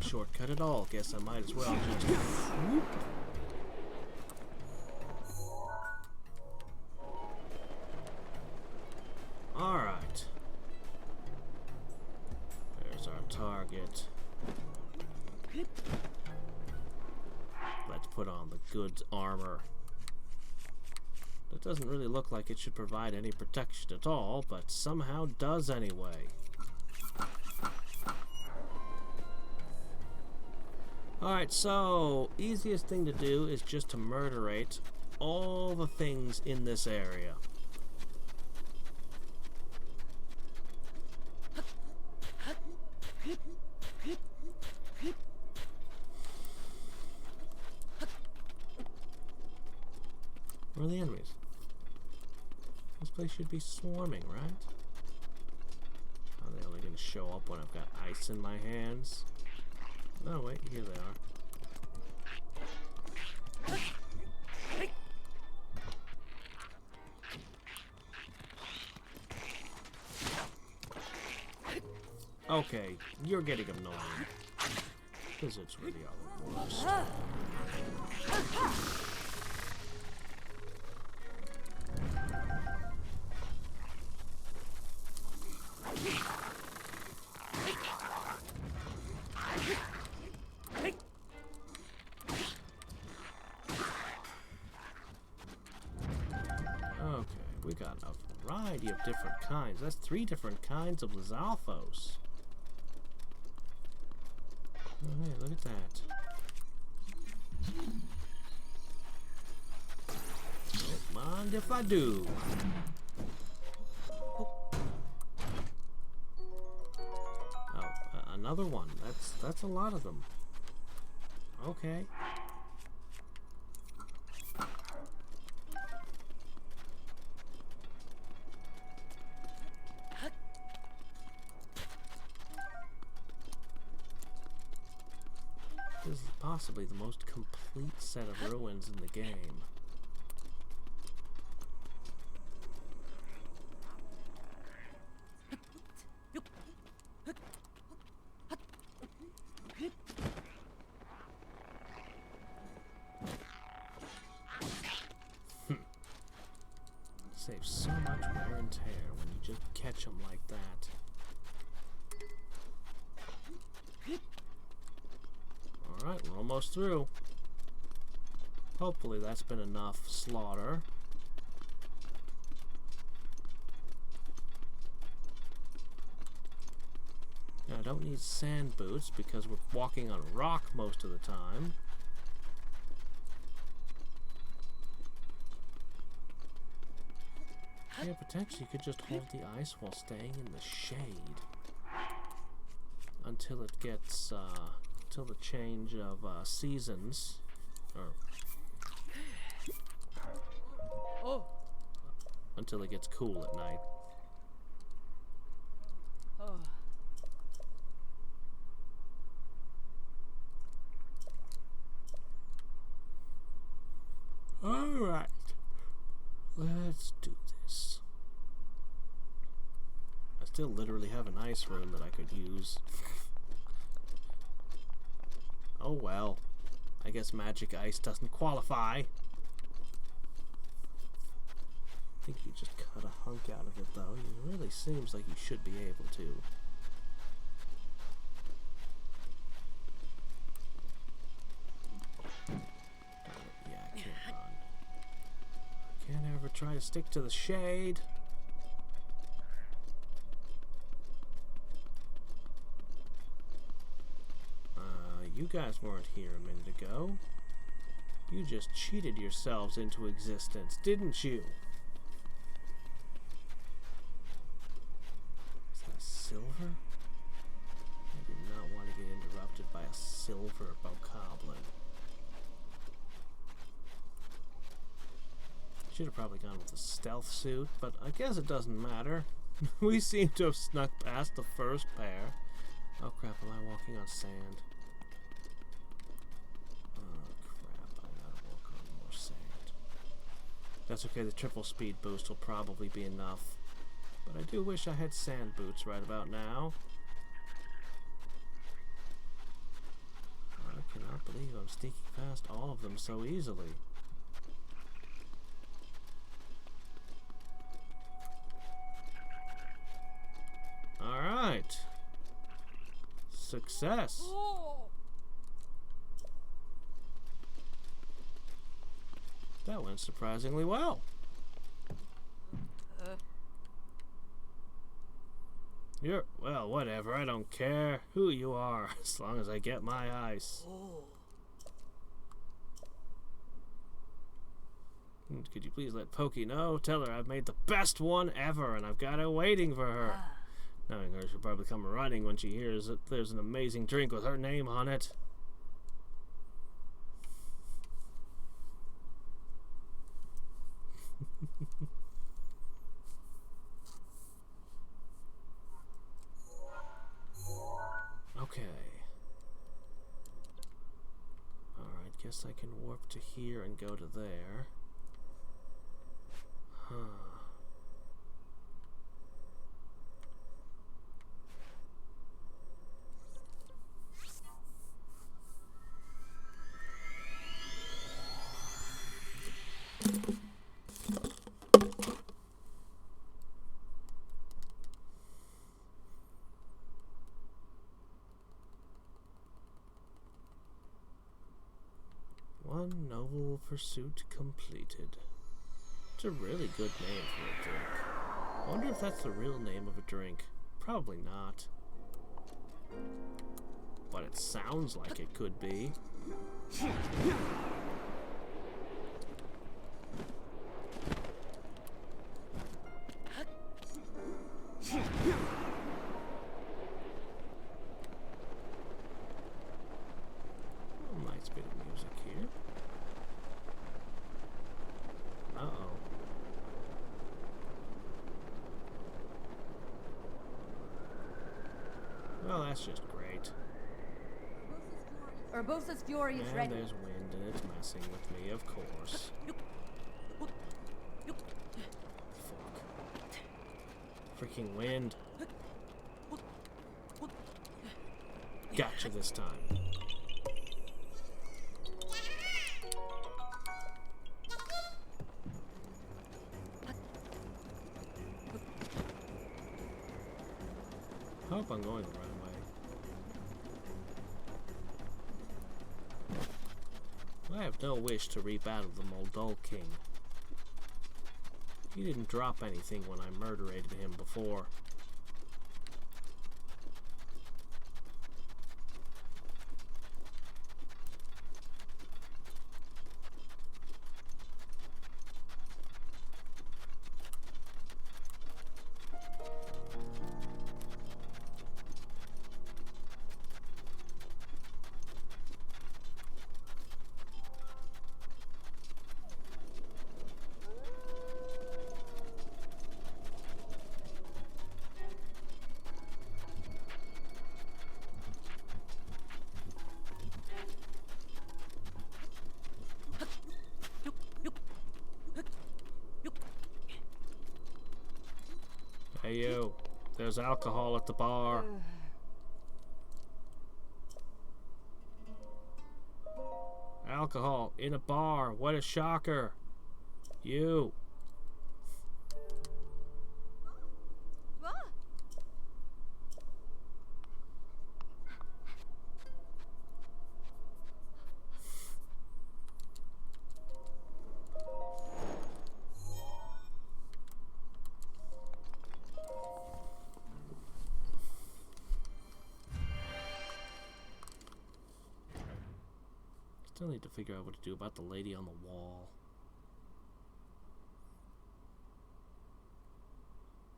Shortcut at all. Guess I might as well just whoop. Alright. There's our target. Let's put on the good armor. It doesn't really look like it should provide any protection at all, but somehow does anyway. Alright, so easiest thing to do is just to murderate all the things in this area. Where are the enemies? This place should be swarming, right? Are they only going to show up when I've got ice in my hands? Oh wait, here they are. Okay, you're getting annoying. Because it's really all the worst. We got a variety of different kinds. That's 3 different kinds of Lizalfos. Oh, hey, look at that. Don't mind if I do. Oh, another one. That's a lot of them. Okay. This is possibly the most complete set of ruins in the game. Saves so much wear and tear when you just catch them like that. Alright, we're almost through. Hopefully that's been enough slaughter. Now I don't need sand boots because we're walking on rock most of the time. Yeah, potentially you could just hold the ice while staying in the shade until it gets, till the change of seasons, or until it gets cool at night. Alright, let's do this. I still literally have an ice room that I could use. Oh well, I guess magic ice doesn't qualify. think you just cut a hunk out of it, though. It really seems like you should be able to. Yeah, I can't run. I can't ever try to stick to the shade. You guys weren't here a minute ago. You just cheated yourselves into existence, didn't you? Is that silver? I did not want to get interrupted by a silver bokoblin. Should have probably gone with the stealth suit, but I guess it doesn't matter. We seem to have snuck past the first pair. Oh crap, am I walking on sand? That's okay, the triple speed boost will probably be enough. But I do wish I had sand boots right about now. I cannot believe I'm sneaking past all of them so easily. Alright. Success. That went surprisingly well. Well, whatever, I don't care who you are, as long as I get my ice. Could you please let Pokey know? Tell her I've made the best one ever, and I've got her waiting for her. Knowing her, she'll probably come running when she hears that there's an amazing drink with her name on it. Okay. Alright, guess I can warp to here and go to there. Huh. One noble pursuit completed. It's a really good name for a drink. I wonder if that's the real name of a drink. Probably not. But it sounds like it could be. Nice bit of music here. Uh-oh. Well, that's just great. Urbosa's Fury is And ready. there's wind, and it's messing with me, of course. Fuck. Freaking wind. Gotcha this time. Hope I'm going the right way. I have no wish to rebattle the Moldol King. He didn't drop anything when I murderated him before. Hey you, there's alcohol at the bar. Alcohol in a bar, what a shocker. You. Still need to figure out what to do about the lady on the wall.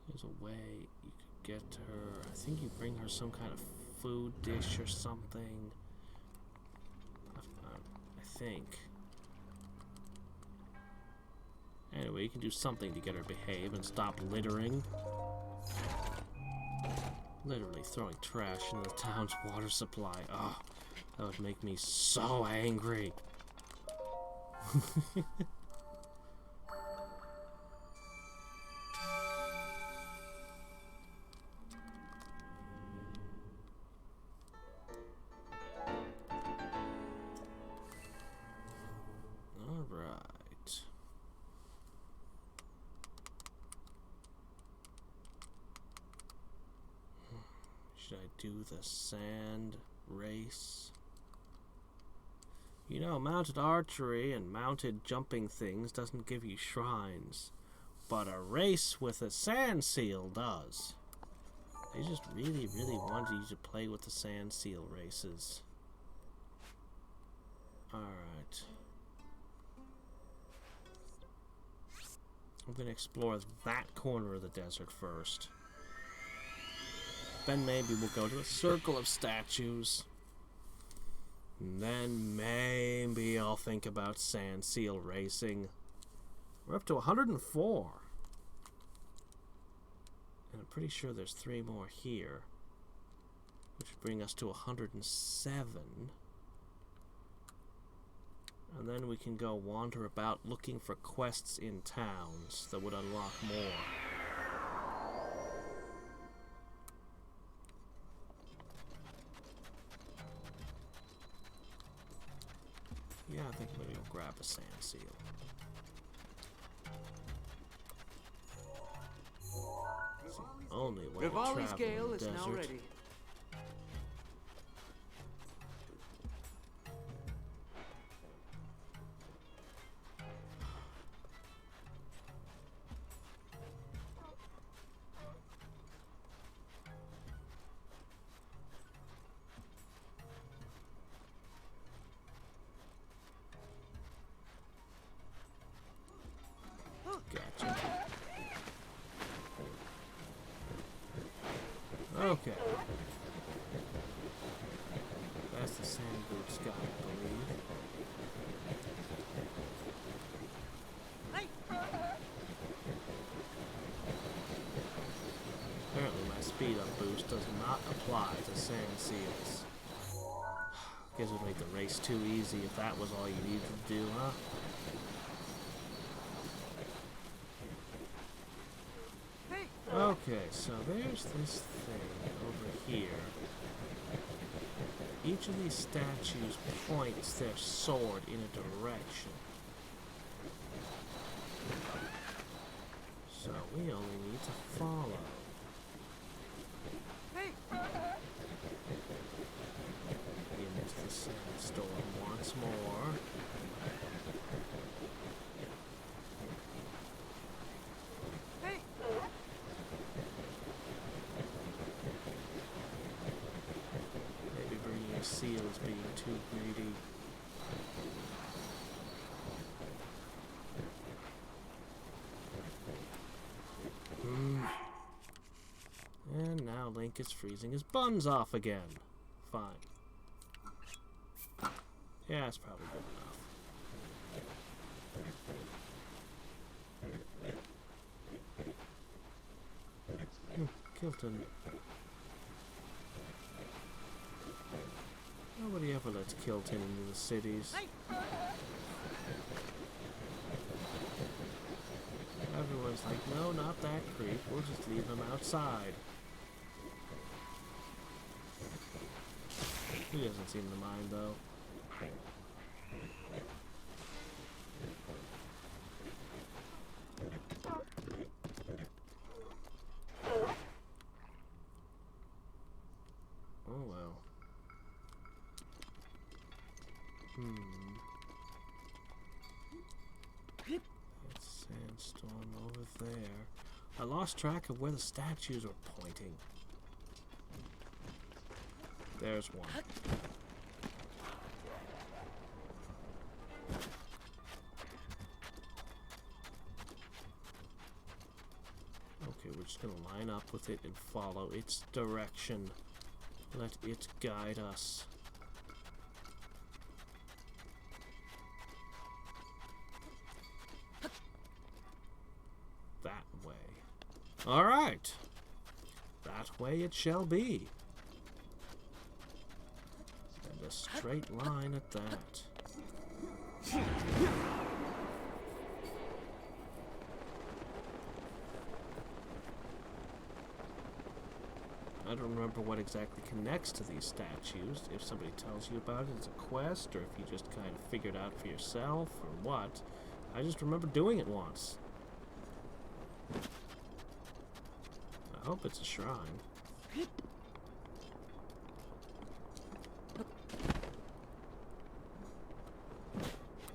There's a way you could get to her. I think you bring her some kind of food dish or something. I think. Anyway, you can do something to get her to behave and stop littering. Literally throwing trash into the town's water supply. Ugh, that would make me so angry. Alright. Should I do the sand race? You know, mounted archery and mounted jumping things doesn't give you shrines, but a race with a sand seal does. They just really, really wanted you to play with the sand seal races. Alright. I'm gonna explore that corner of the desert first. Then maybe we'll go to a circle of statues. And then maybe I'll think about sand seal racing. We're up to 104. And I'm pretty sure there's 3 more here. Which would bring us to 107. And then we can go wander about looking for quests in towns that would unlock more. Yeah, I think maybe I'll grab a sand seal. It's the only way to travel Rivali's Gale in the is desert. now ready. Gotcha. Okay. That's the sand boots guy, I believe. Apparently my speed up boost does not apply to sand seals. Guess it would make the race too easy if that was all you needed to do, huh? Okay, so there's this thing over here. Each of these statues points their sword in a direction. So we only need to follow. Into the sandstorm once more. Seal is being too greedy. And now Link is freezing his buns off again. Fine. Yeah, that's probably good enough. Kilton. Nobody ever lets Kilton into the cities. Everyone's like, no, not that creep. We'll just leave him outside. He doesn't seem to mind, though. Oh, well. That's sandstorm over there. I lost track of where the statues were pointing. There's one. line up with it and follow its direction. Let it guide us. That way. Alright. That way it shall be. And a straight line at that. I don't remember what exactly connects to these statues. If somebody tells you about it, it's a quest, or if you just kind of figured out for yourself, or what. I just remember doing it once. I hope it's a shrine.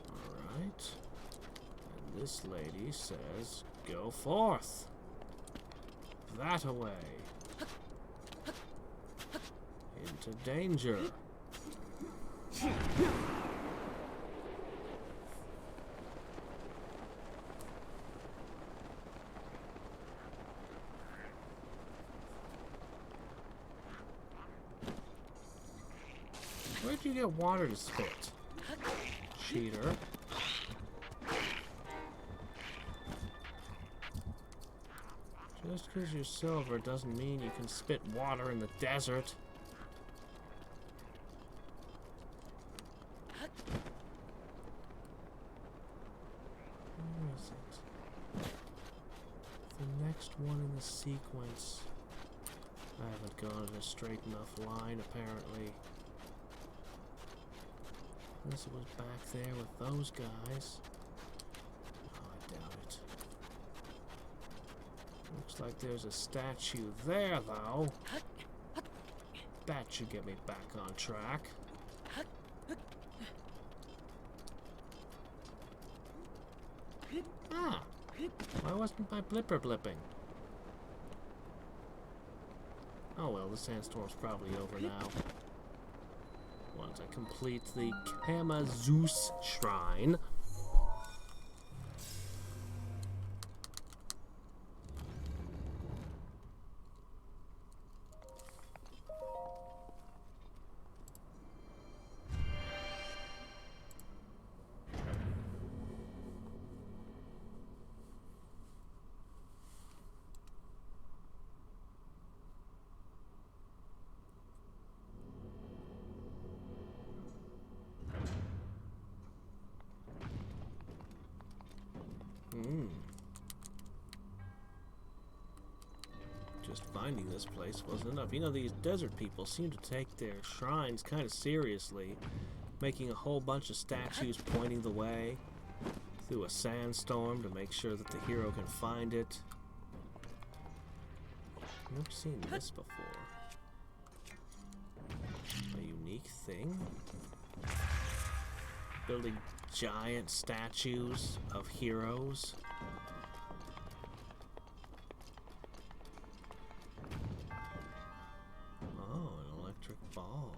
Alright. And this lady says, go forth. That away. Into danger. Where'd you get water to spit? Cheater. Just because you're silver doesn't mean you can spit water in the desert. Where is it? The next one in the sequence. I haven't gone in a straight enough line, apparently. Unless it was back there with those guys. Oh, I doubt it. Looks like there's a statue there, though. That should get me back on track. Ah! Why wasn't my blipper blipping? Oh well, the sandstorm's probably over now. Once I complete the Kama Zeus Shrine. Just finding this place wasn't enough. You know, these desert people seem to take their shrines kind of seriously, making a whole bunch of statues pointing the way through a sandstorm to make sure that the hero can find it. I've never seen this before. A unique thing? Building giant statues of heroes. Oh, an electric ball.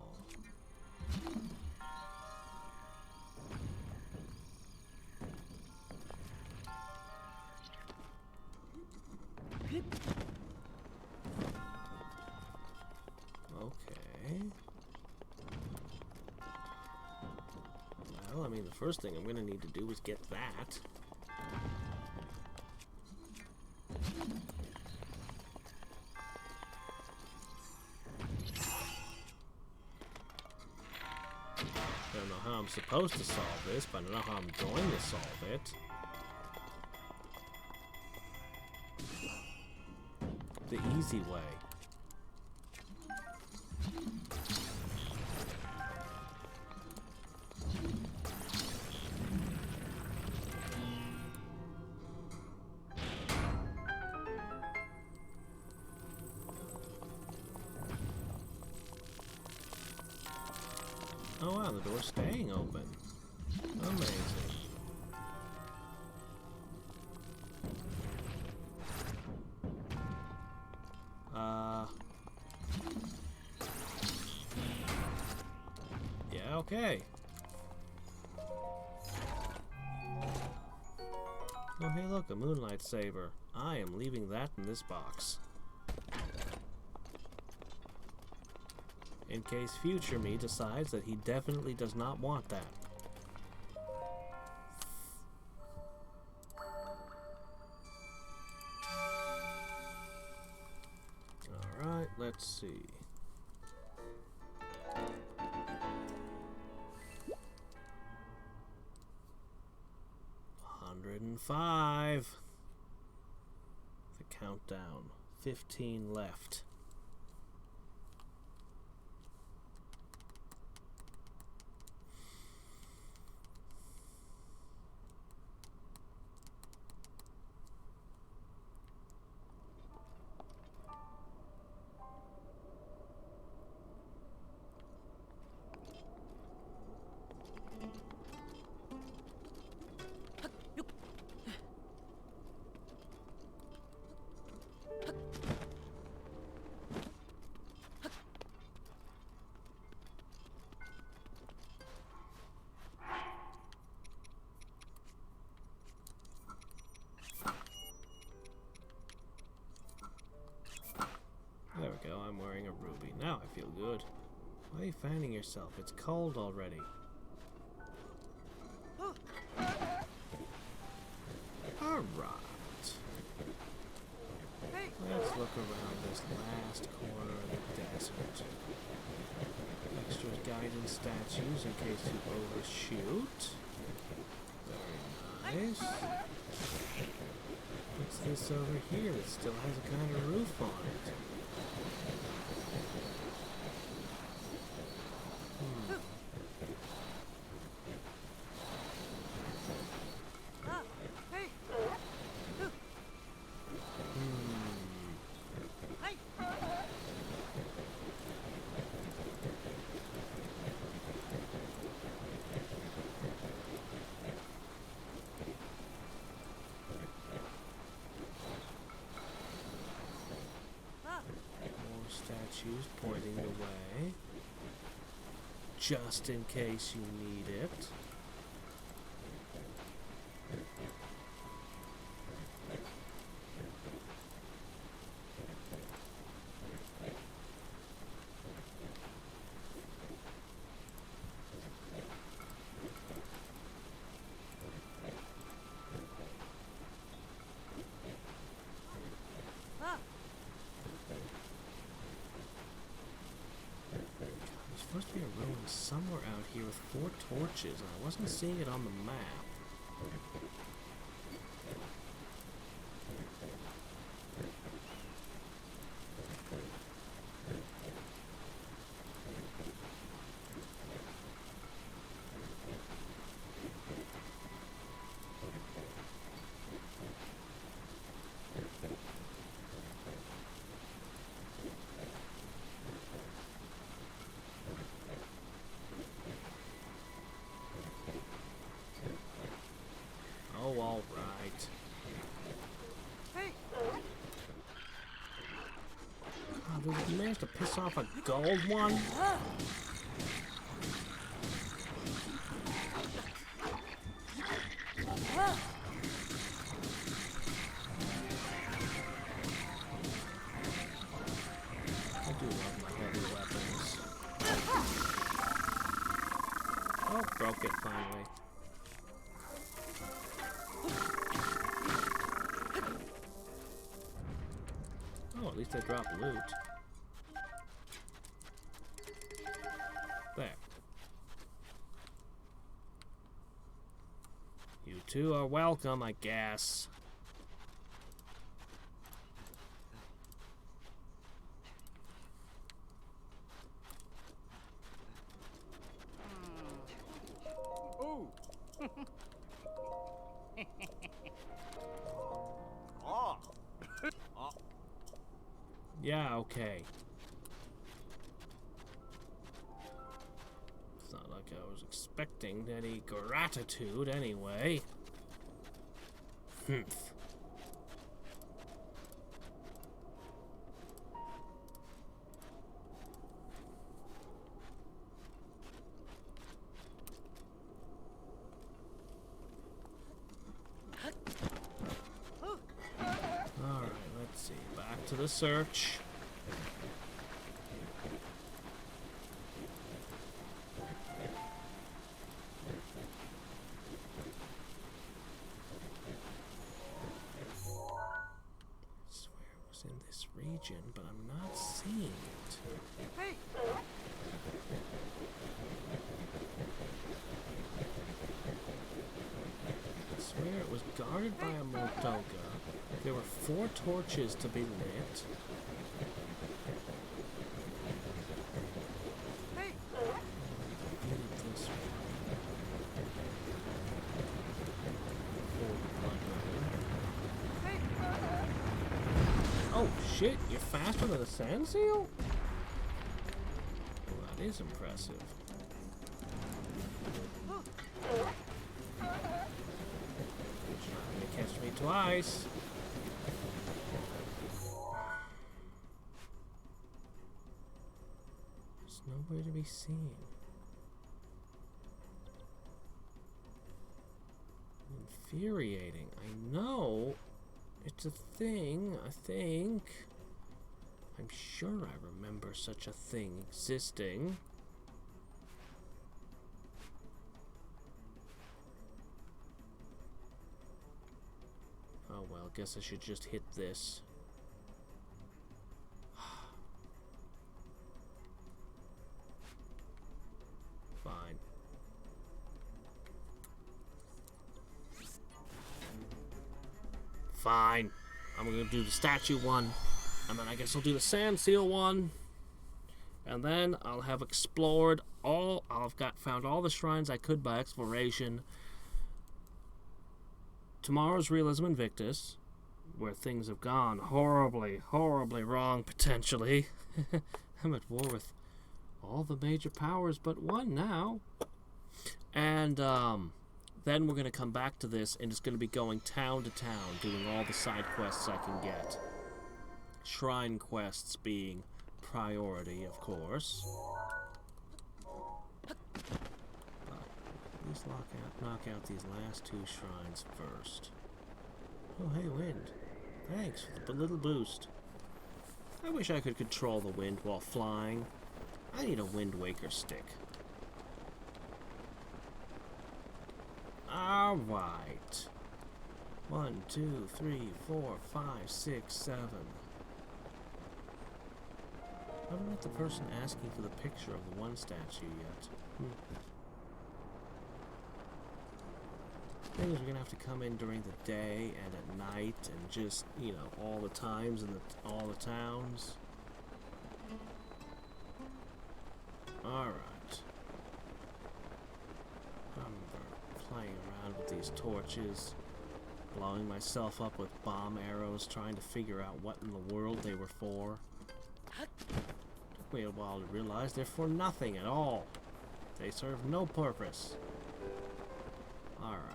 Okay. Well, I mean, the first thing I'm going to need to do is get that. I don't know how I'm supposed to solve this, but I don't know how I'm going to solve it. The easy way. Oh wow, the door's staying open. Amazing. Yeah, okay. Oh hey look, a moonlight saber. I am leaving that in this box. in case future me decides that he definitely does not want that. Alright, let's see. $105. The countdown. 15 left. There we go, I'm wearing a ruby. Now I feel good. Why are you fanning yourself? It's cold already. Alright. Let's look around this last corner of the desert. Extra guidance statues in case you overshoot. Very nice. What's this over here that still has a kind of roof on it? Statues pointing the way, just in case you need it. Supposed to be a ruin somewhere out here with 4 torches, and I wasn't seeing it on the map. Oh, all right. Hey. God, did you manage to piss off a gold one? I do love my heavy weapons. Oh, broke it finally. Oh, at least I dropped loot. There. You two are welcome, I guess. Oh! Yeah, okay. It's not like I was expecting any gratitude anyway. Humph. Alright, let's see. Back to the search. region, but I'm not seeing it. Hey! I swear it was guarded by a Moldoga. There were 4 torches to be lit. Hey! This one. Hey! Oh shit, you're faster than a sand seal? Well, that is impressive. Trying to catch me twice. There's nowhere to be seen. Infuriating. I know it's a thing, I think. I'm sure I remember such a thing existing. Oh well, guess I should just hit this. Fine. Fine. I'm gonna do the statue one, and then I guess I'll do the sand seal one, and then I'll have explored all. Found all the shrines I could by exploration. Tomorrow's Realism Invictus, where things have gone horribly, horribly wrong potentially. I'm at war with all the major powers but one now, and then we're going to come back to this, and it's going to be going town to town, doing all the side quests I can get. Shrine quests being priority, of course. At least knock out these last 2 shrines first. Oh, hey, wind. Thanks for the little boost. I wish I could control the wind while flying. I need a Wind Waker stick. Alright. 1, 2, 3, 4, 5, 6, 7. I haven't met the person asking for the picture of the one statue yet. Thing is, we're gonna have to come in during the day and at night and just, you know, all the times in all the towns. Alright. I'm playing around with these torches, blowing myself up with bomb arrows, trying to figure out what in the world they were for. Took me a while to realize they're for nothing at all. They serve no purpose. Alright.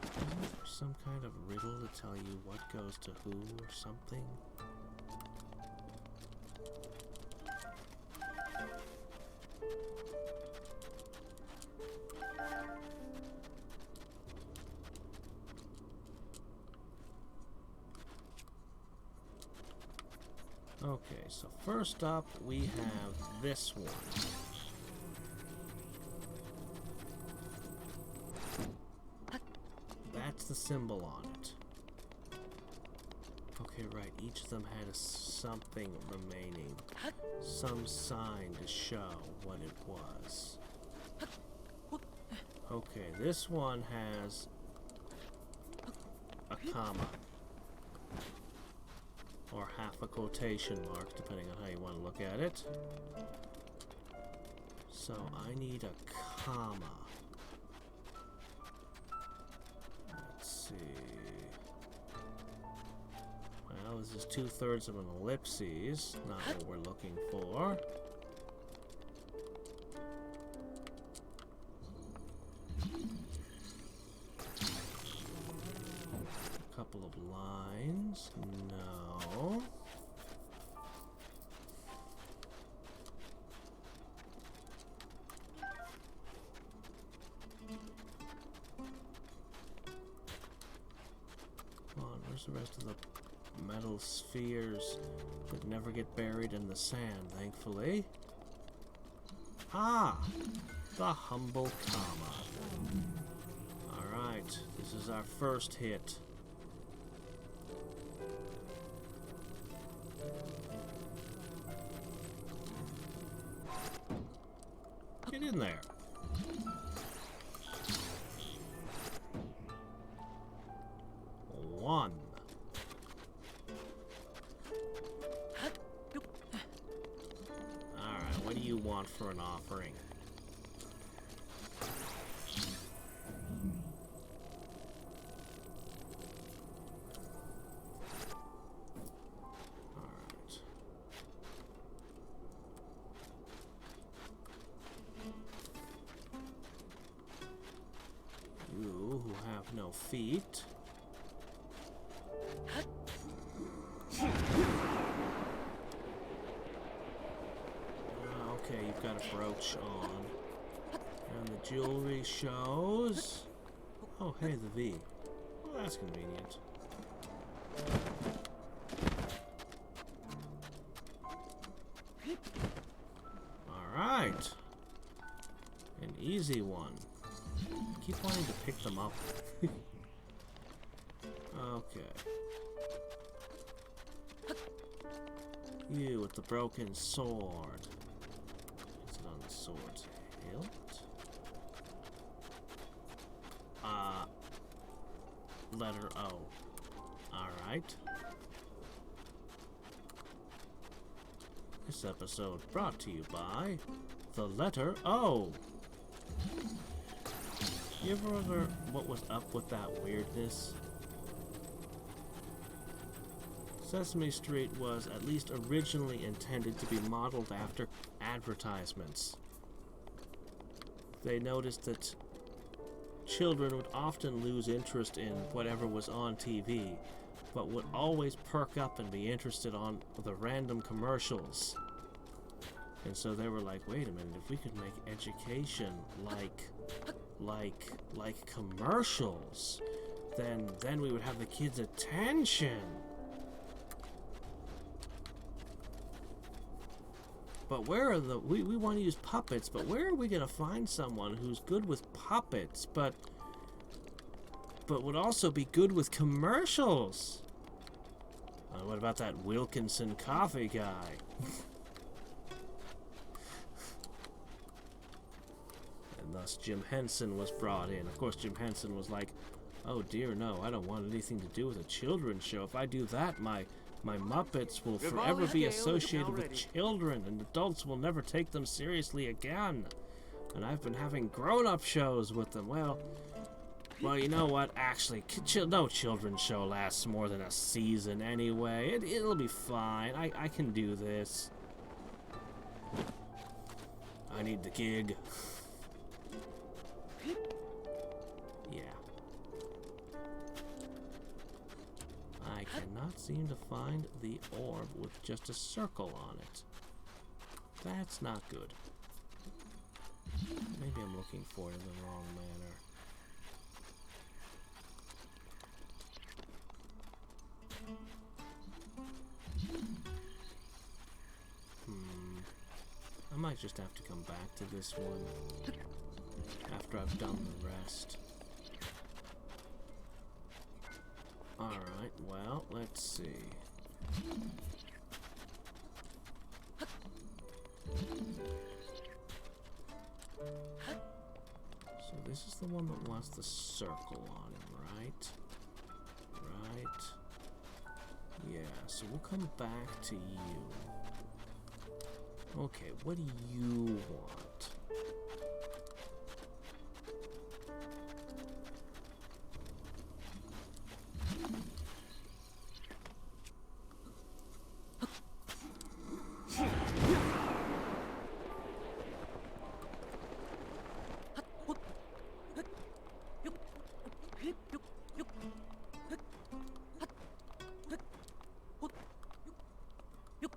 Isn't there some kind of riddle to tell you what goes to who or something? Okay, so first up we have this one. That's the symbol on it. Okay, right, each of them had something remaining. Some sign to show what it was. Okay, this one has a comma. Or half a quotation mark, depending on how you want to look at it. So I need a comma. Let's see. Well, this is 2/3 of an ellipses, not what we're looking for. A couple of lines. No. Come on, where's the rest of the metal spheres that never get buried in the sand, thankfully? Ah! The humble comma. Alright, Alright, this is our first hit. Get in there. One. Alright, what do you want for an offering? Alright. You who have no feet. Okay, you've got a brooch on. And the jewelry shows... Oh, hey, the V. Well, that's convenient. Alright. An easy one. I keep wanting to pick them up. Okay. You with the broken sword. Is it on the sword's hilt? Letter O. Alright. This episode brought to you by the letter O. You ever wonder what was up with that weirdness? Sesame Street was at least originally intended to be modeled after advertisements. They noticed that children would often lose interest in whatever was on TV, but would always perk up and be interested on the random commercials. And so they were like, wait a minute, if we could make education like commercials, then we would have the kids' attention. But where are the... We want to use puppets, but where are we going to find someone who's good with puppets, but would also be good with commercials? What about that Wilkinson coffee guy? And thus Jim Henson was brought in. Of course, Jim Henson was like, oh dear, no, I don't want anything to do with a children's show. If I do that, my Muppets will forever be associated with children, and adults will never take them seriously again. And I've been having grown-up shows with them. Well, you know what? Actually, no children's show lasts more than a season anyway. It'll be fine. I can do this. I need the gig. Yeah. I cannot seem to find the orb with just a circle on it. That's not good. Maybe I'm looking for it in the wrong manner. I might just have to come back to this one after I've done the rest. Alright, well, let's see. So this is the one that wants the circle on him, right? Right. Yeah, so we'll come back to you. Okay, what do you want?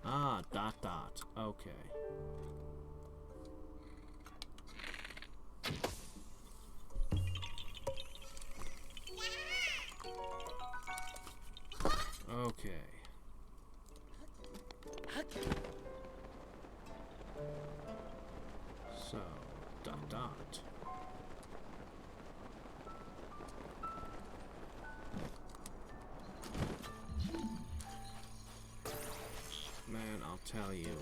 Ah, ... Okay. Okay. So, ... tell you.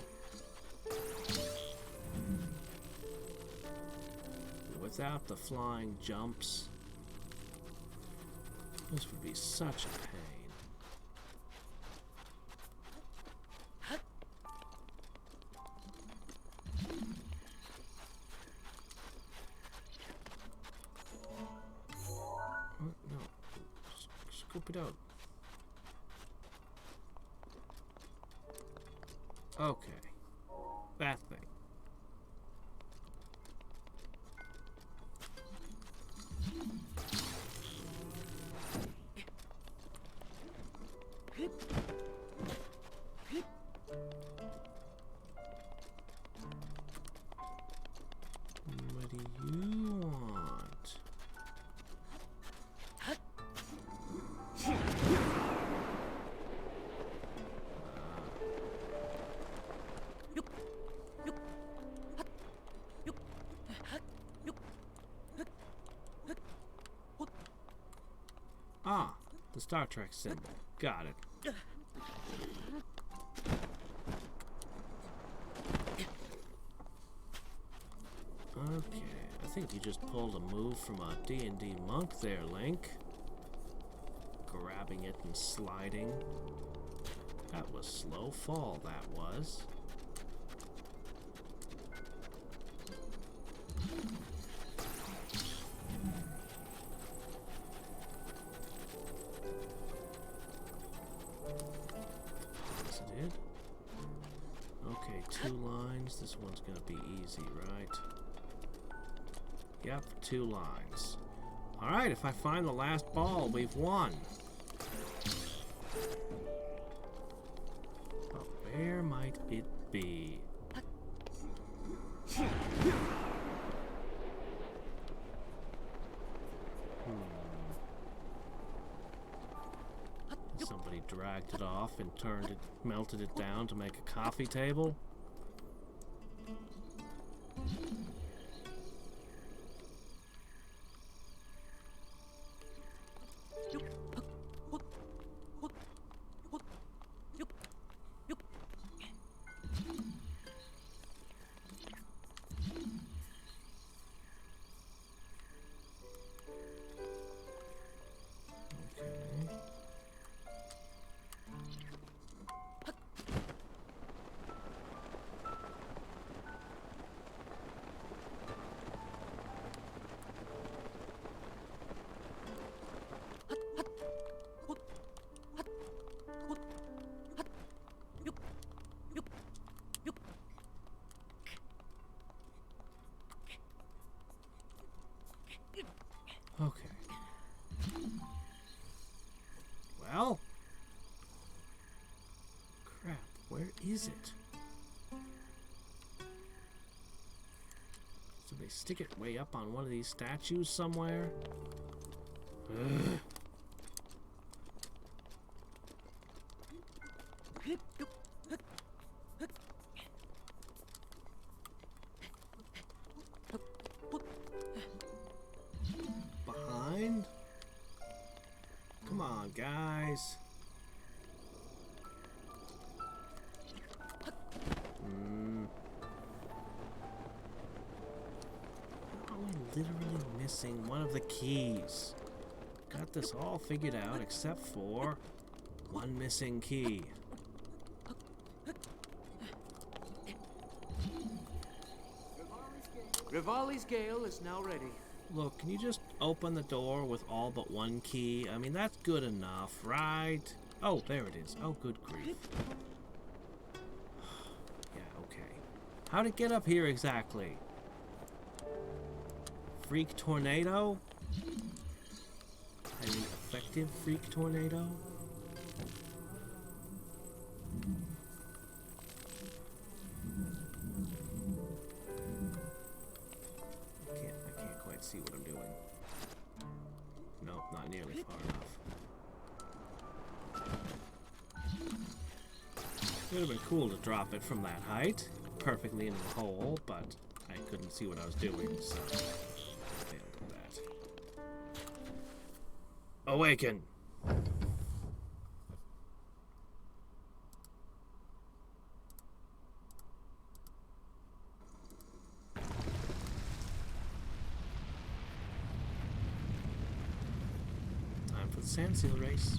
Without the flying jumps, this would be such a pain. Oh, no. Scoop it out. Okay. That thing. What do you want? Ah, the Star Trek symbol. Got it. Okay, I think you just pulled a move from a D&D monk there, Link. Grabbing it and sliding. That was slow fall, that was. Yes, it did. Okay, 2 lines. This one's gonna be easy, right? Yep, 2 lines. Alright, if I find the last ball, we've won. But where might it be? Somebody dragged it off and turned it, melted it down to make a coffee table. Okay. Well. Crap, where is it? So they stick it way up on one of these statues somewhere? Ugh. Behind? Come on, guys. Are we literally missing one of the keys? Got this all figured out except for one missing key. Rivali's Gale is now ready. Look, can you just open the door with all but one key? I mean, that's good enough, right? Oh, there it is. Oh, good grief. Yeah, okay. How'd it get up here exactly? Freak tornado? An effective freak tornado? I can't quite see what I'm doing. Nope, not nearly far enough. It would have been cool to drop it from that height, perfectly into the hole, but I couldn't see what I was doing, so I failed at that. Awaken! Sand seal race.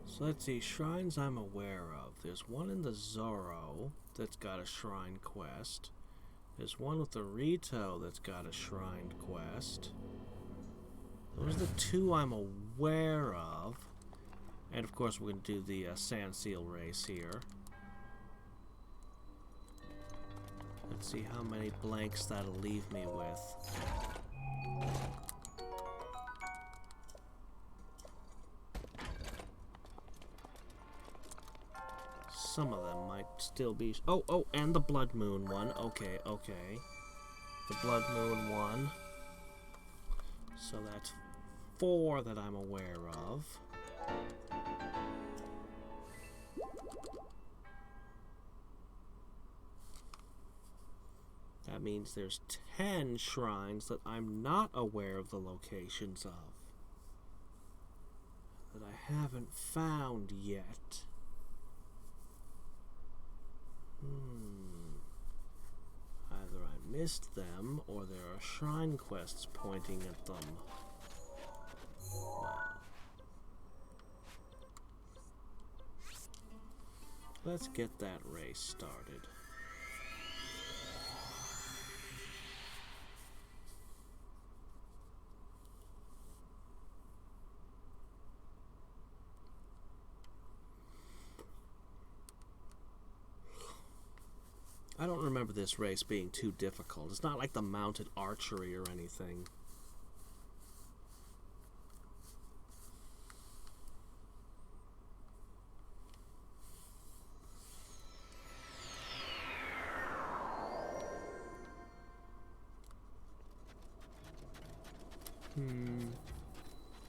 So let's see, shrines I'm aware of. There's one in the Zoro that's got a shrine quest. There's one with the Rito that's got a shrine quest. Those are the two I'm aware of. And of course we're going to do the sand seal race here. Let's see how many blanks that'll leave me with. Some of them might still be... Oh, and the Blood Moon one. Okay. The Blood Moon one. So that's 4 that I'm aware of. That means there's 10 shrines that I'm not aware of the locations of. That I haven't found yet. Either I missed them, or there are shrine quests pointing at them. Well, let's get that race started. I don't remember this race being too difficult. It's not like the mounted archery or anything.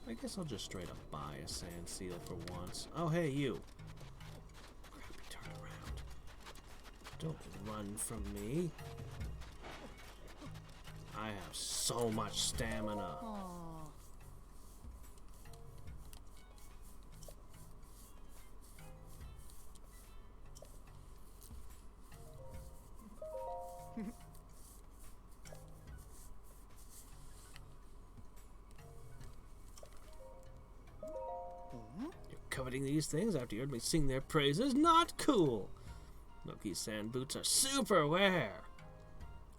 I guess I'll just straight up buy a sand seal for once. Oh, hey, you. Crappy, turn around. Don't run from me. I have so much stamina. You're coveting these things after you heard me sing their praises? Not cool! Loki's sand boots are super wear.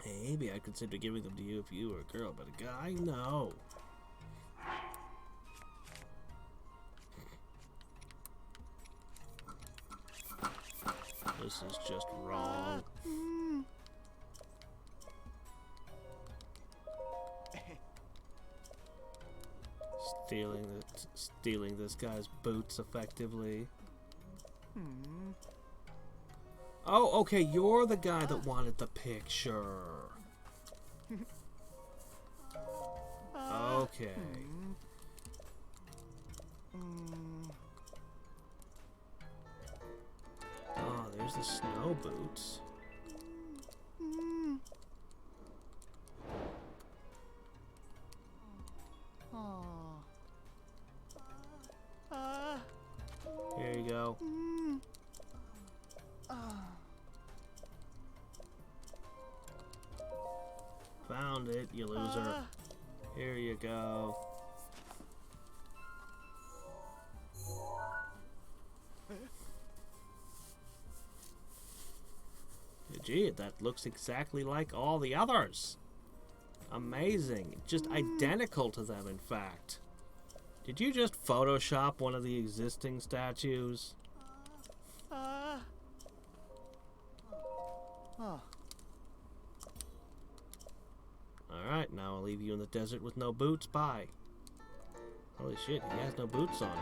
Maybe I'd consider giving them to you if you were a girl, but a guy? No. This is just wrong. Stealing this guy's boots effectively. Oh, okay, you're the guy that wanted the picture. Okay. Oh, there's the snow boots. Here you go. Found it, you loser. Here you go. Gee, that looks exactly like all the others. Amazing. Just identical to them, in fact. Did you just Photoshop one of the existing statues? Alright, now I'll leave you in the desert with no boots. Bye. Holy shit, he has no boots on now.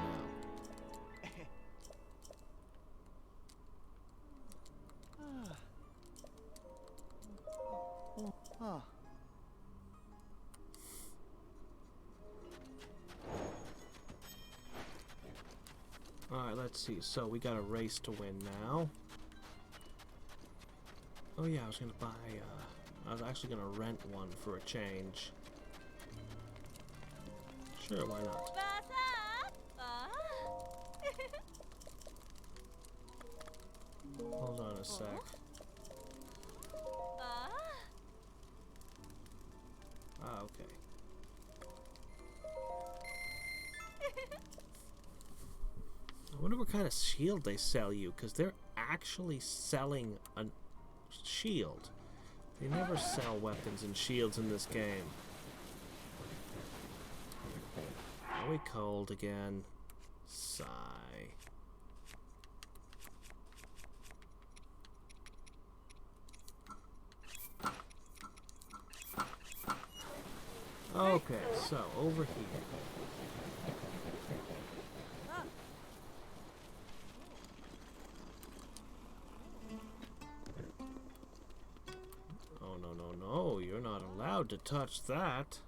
Alright, let's see. So we got a race to win now. Oh yeah, I was gonna buy. I was actually gonna rent one for a change. Sure, why not? Hold on a sec. Ah, okay. I wonder what kind of shield they sell you, because they're actually selling a shield. They never sell weapons and shields in this game. Are we cold again? Sigh. Okay, so over here. Oh, no, no, no. You're not allowed to touch that.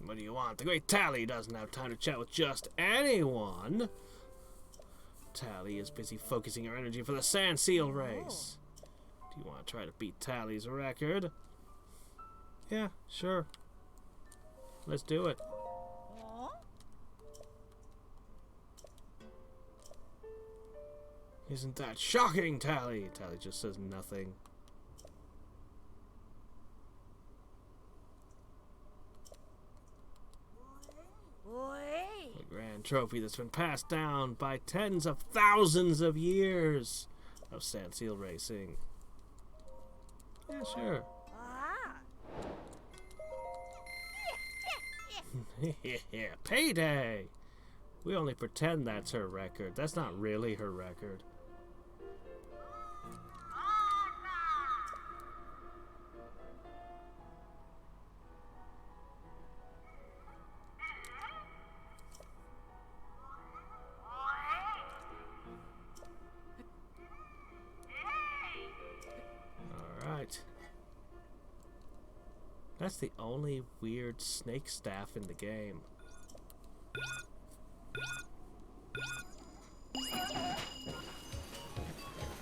What do you want? The great Tally doesn't have time to chat with just anyone. Tally is busy focusing her energy for the Sand Seal race. Do you want to try to beat Tally's record? Yeah, sure. Let's do it. Isn't that shocking, Tally? Tally just says nothing. A grand trophy that's been passed down by tens of thousands of years of Sand Seal racing. Yeah, sure. Yeah, payday! We only pretend that's her record. That's not really her record. Alright. That's the only weird snake staff in the game.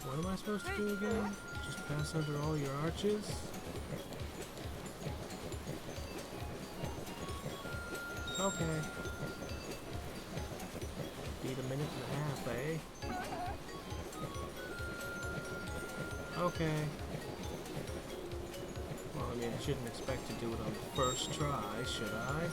What am I supposed to do again? Just pass under all your arches? Okay. Beat a minute and a half, eh? Okay. Well, I mean, I shouldn't expect to do it on the first try, should I?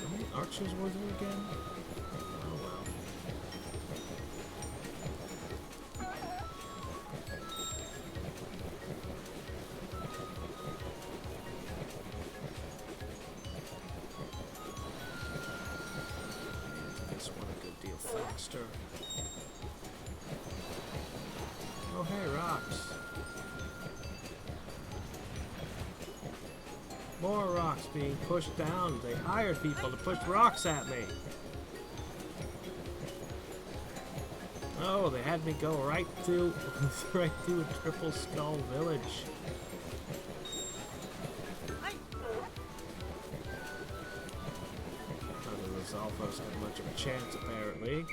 How many archers were there again? Oh well. This one a good deal faster. Oh hey, rocks. More rocks being pushed down. They hired people to push rocks at me. Oh, they had me go right through right through a triple skull village. None of the Zalfos had much of a chance, apparently.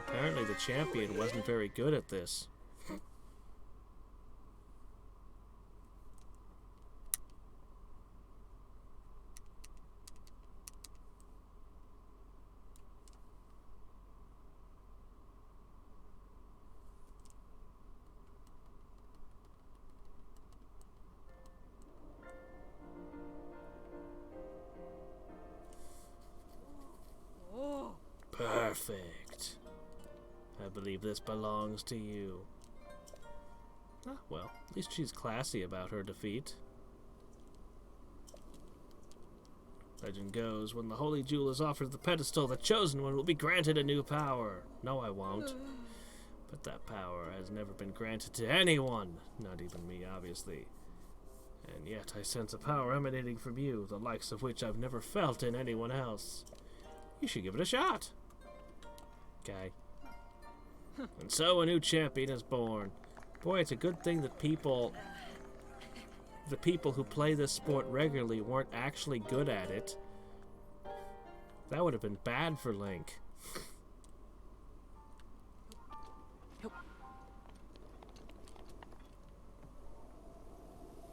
Apparently the champion wasn't very good at this. Perfect. I believe this belongs to you. Ah, well, at least she's classy about her defeat. Legend goes, when the Holy Jewel is offered to the pedestal, the chosen one will be granted a new power. No, I won't. But that power has never been granted to anyone. Not even me, obviously. And yet I sense a power emanating from you, the likes of which I've never felt in anyone else. You should give it a shot. Okay. And so a new champion is born. Boy, it's a good thing that the people who play this sport regularly weren't actually good at it. That would have been bad for Link.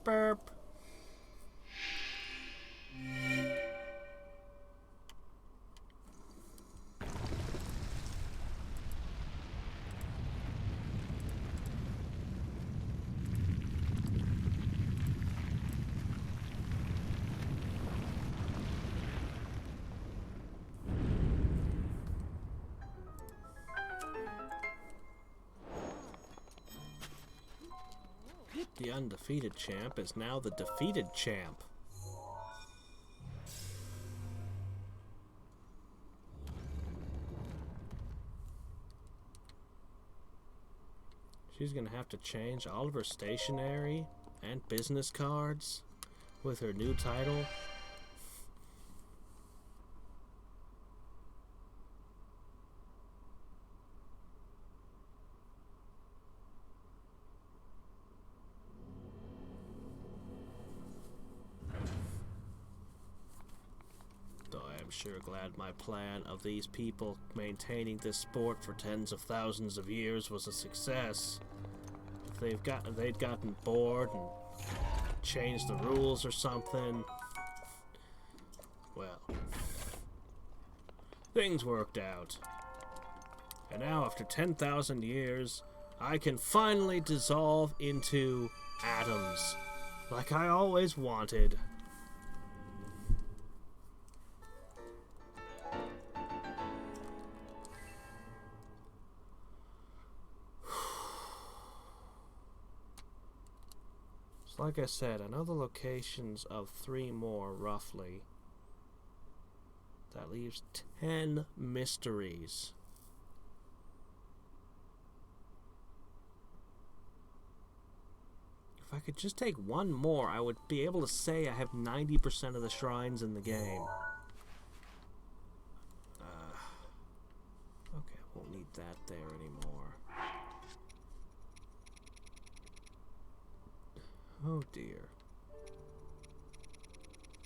Burp. The undefeated champ is now the defeated champ. She's gonna have to change all of her stationery and business cards with her new title. Sure glad my plan of these people maintaining this sport for tens of thousands of years was a success. If they'd gotten bored and changed the rules or something, well, things worked out. And now after 10,000 years, I can finally dissolve into atoms, like I always wanted. Like I said, I know the locations of 3 more, roughly. That leaves 10 mysteries. If I could just take one more, I would be able to say I have 90% of the shrines in the game. Okay, I won't need that there anymore. Oh dear.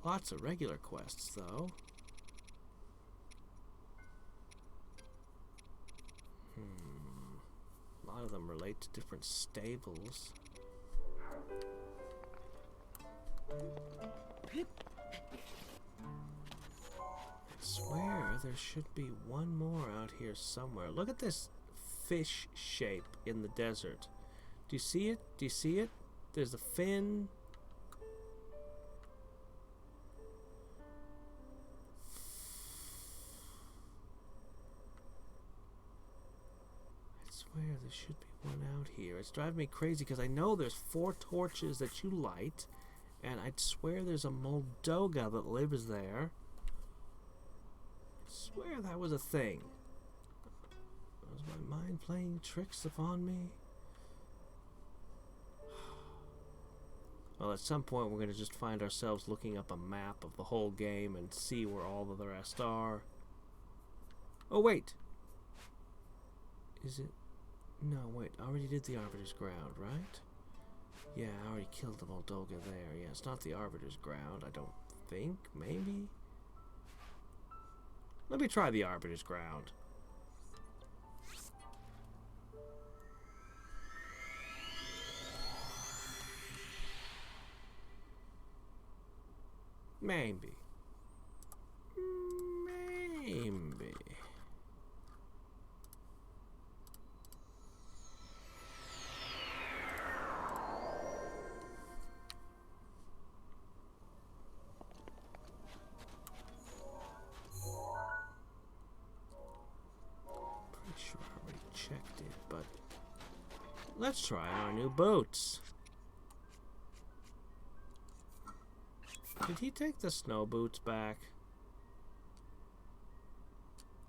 Lots of regular quests, though. A lot of them relate to different stables. I swear there should be one more out here somewhere. Look at this fish shape in the desert. Do you see it? Do you see it? There's a fin. I swear there should be one out here. It's driving me crazy because I know there's 4 torches that you light, and I'd swear there's a Moldoga that lives there. I swear that was a thing. Was my mind playing tricks upon me? Well, at some point we're going to just find ourselves looking up a map of the whole game and see where all of the rest are. Oh, wait! Is it? No, wait. I already did the Arbiter's Ground, right? Yeah, I already killed the Moldoga there. Yeah, it's not the Arbiter's Ground, I don't think. Maybe? Let me try the Arbiter's Ground. Maybe. Maybe. Pretty sure I already checked it, but let's try our new boots. Did he take the snow boots back?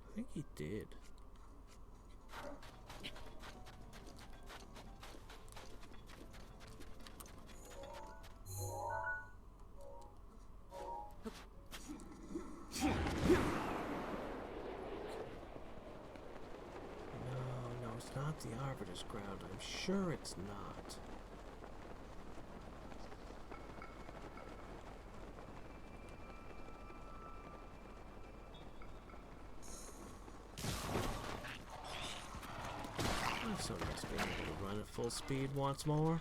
I think he did. not the Arbiter's ground. I'm sure it's not. I'm so nice being able to run at full speed once more.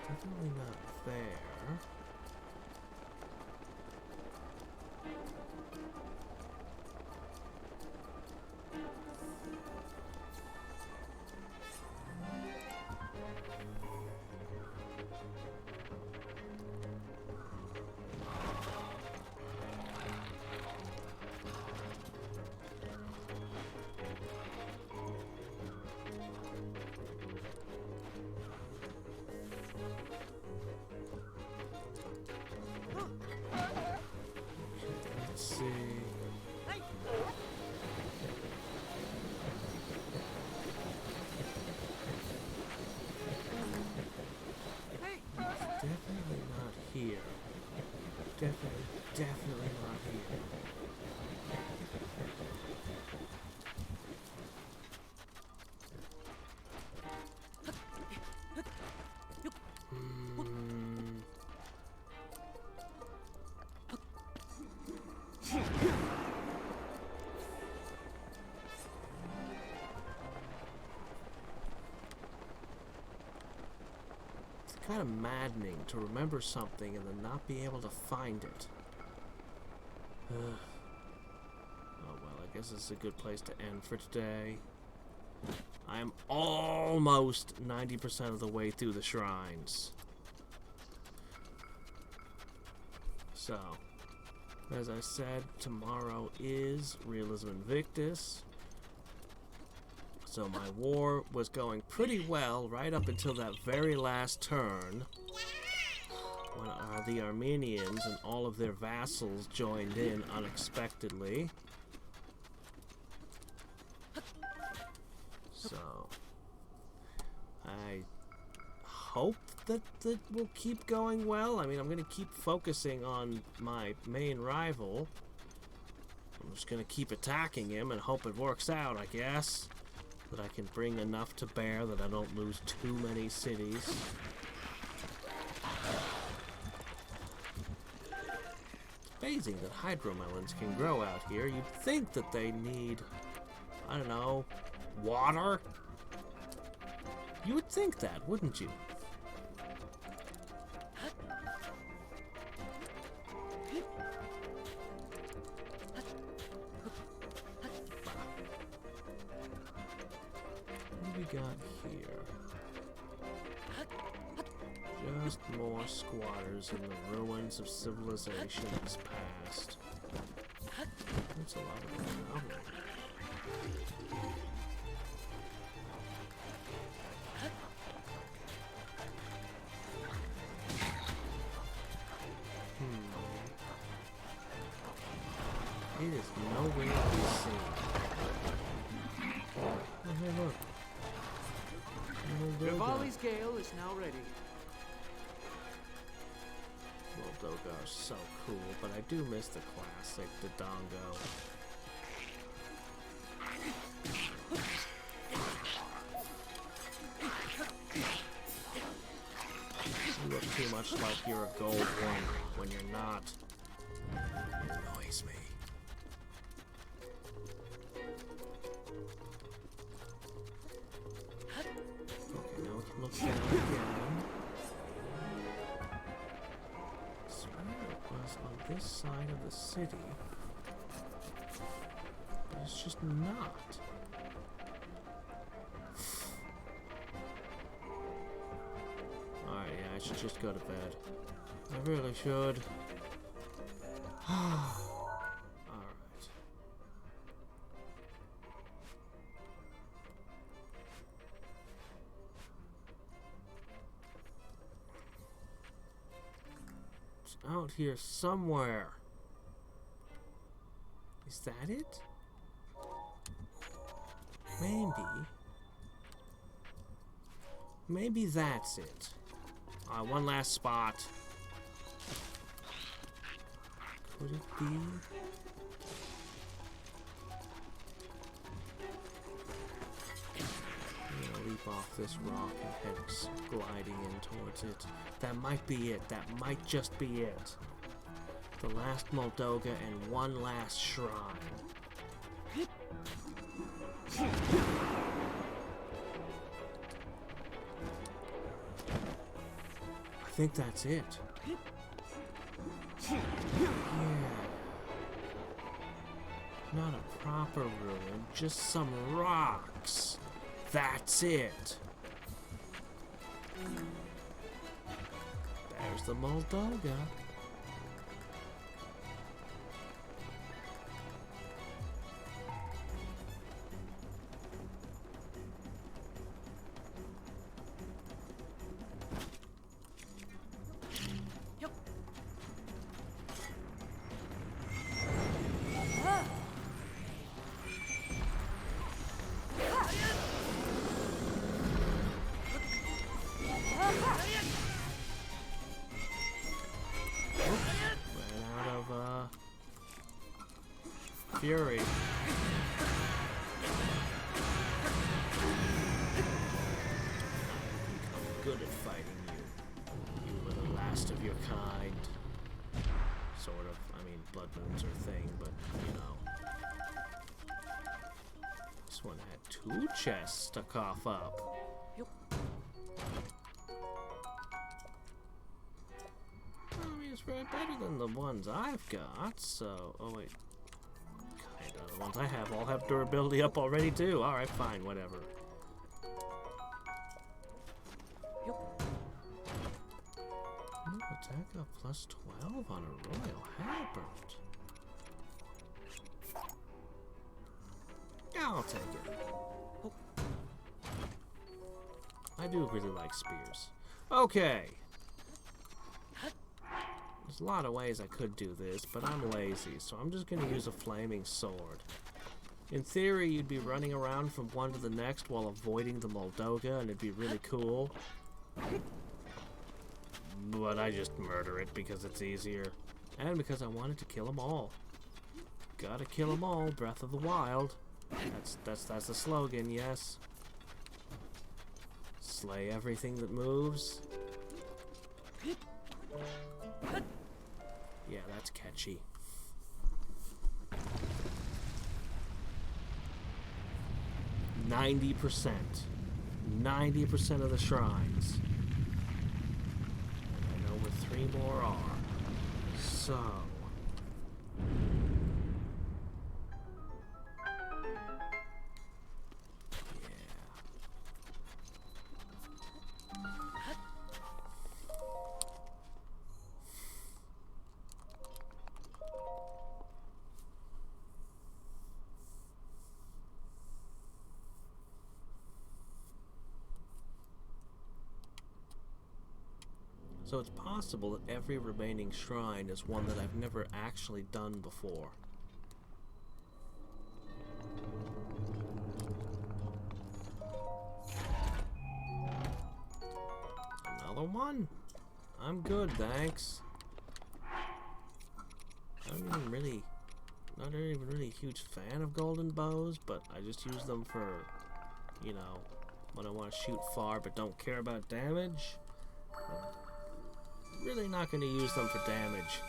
Definitely not there. Let's see. Definitely not here. Definitely not here. It's kind of maddening to remember something and then not be able to find it. Oh well, I guess this is a good place to end for today. I am almost 90% of the way through the shrines. So, as I said, tomorrow is Realism Invictus. So my war was going pretty well right up until that very last turn, when the Armenians and all of their vassals joined in unexpectedly. So I hope that will keep going well. I mean, I'm going to keep focusing on my main rival. I'm just going to keep attacking him and hope it works out, I guess. That I can bring enough to bear that I don't lose too many cities. It's amazing that hydromelons can grow out here. You'd think that they need, I don't know, water? You would think that, wouldn't you? Got here. Just more squatters in the ruins of civilizations past. That's a lot of them. It is nowhere to be seen. Oh, hey, look. Rivali's Gale is now ready. Moldoga are so cool, but I do miss the classic Dodongo. You look too much like you're a gold one when you're not. It annoys me. Look down again. I swear it was on this side of the city. But it's just not. Alright, yeah, I should just go to bed. I really should. Alright. Out here somewhere. Is that it? Maybe that's it. One last spot. Could it be? I'm gonna leap off this rock and head gliding in towards it. That might be it. That might just be it. The last Moldoga and one last shrine. I think that's it. Yeah. Not a proper ruin, just some rocks. That's it. There's the Moldoga. Fury. I'm good at fighting you. You were the last of your kind. Sort of. I mean, blood moons are a thing, but, you know. This one had 2 chests to cough up. I mean, it's very better than the ones I've got, so... Oh, wait. The ones I have all have durability up already too. Alright, fine, whatever. Ooh, attack up plus 12 on a royal halberd. Yeah, I'll take it. I do really like spears. Okay. There's a lot of ways I could do this, but I'm lazy, so I'm just going to use a flaming sword. In theory, you'd be running around from one to the next while avoiding the Moldoga, and it'd be really cool. But I just murder it because it's easier. And because I wanted to kill them all. Gotta kill them all, Breath of the Wild. That's the slogan, yes. Slay everything that moves. Yeah, that's catchy. %. 90% of the shrines. And I know where 3 more are. So... So it's possible that every remaining shrine is one that I've never actually done before. Another one? I'm good, thanks. Not even really a huge fan of golden bows, but I just use them for, you know, when I want to shoot far but don't care about damage. Really not going to use them for damage.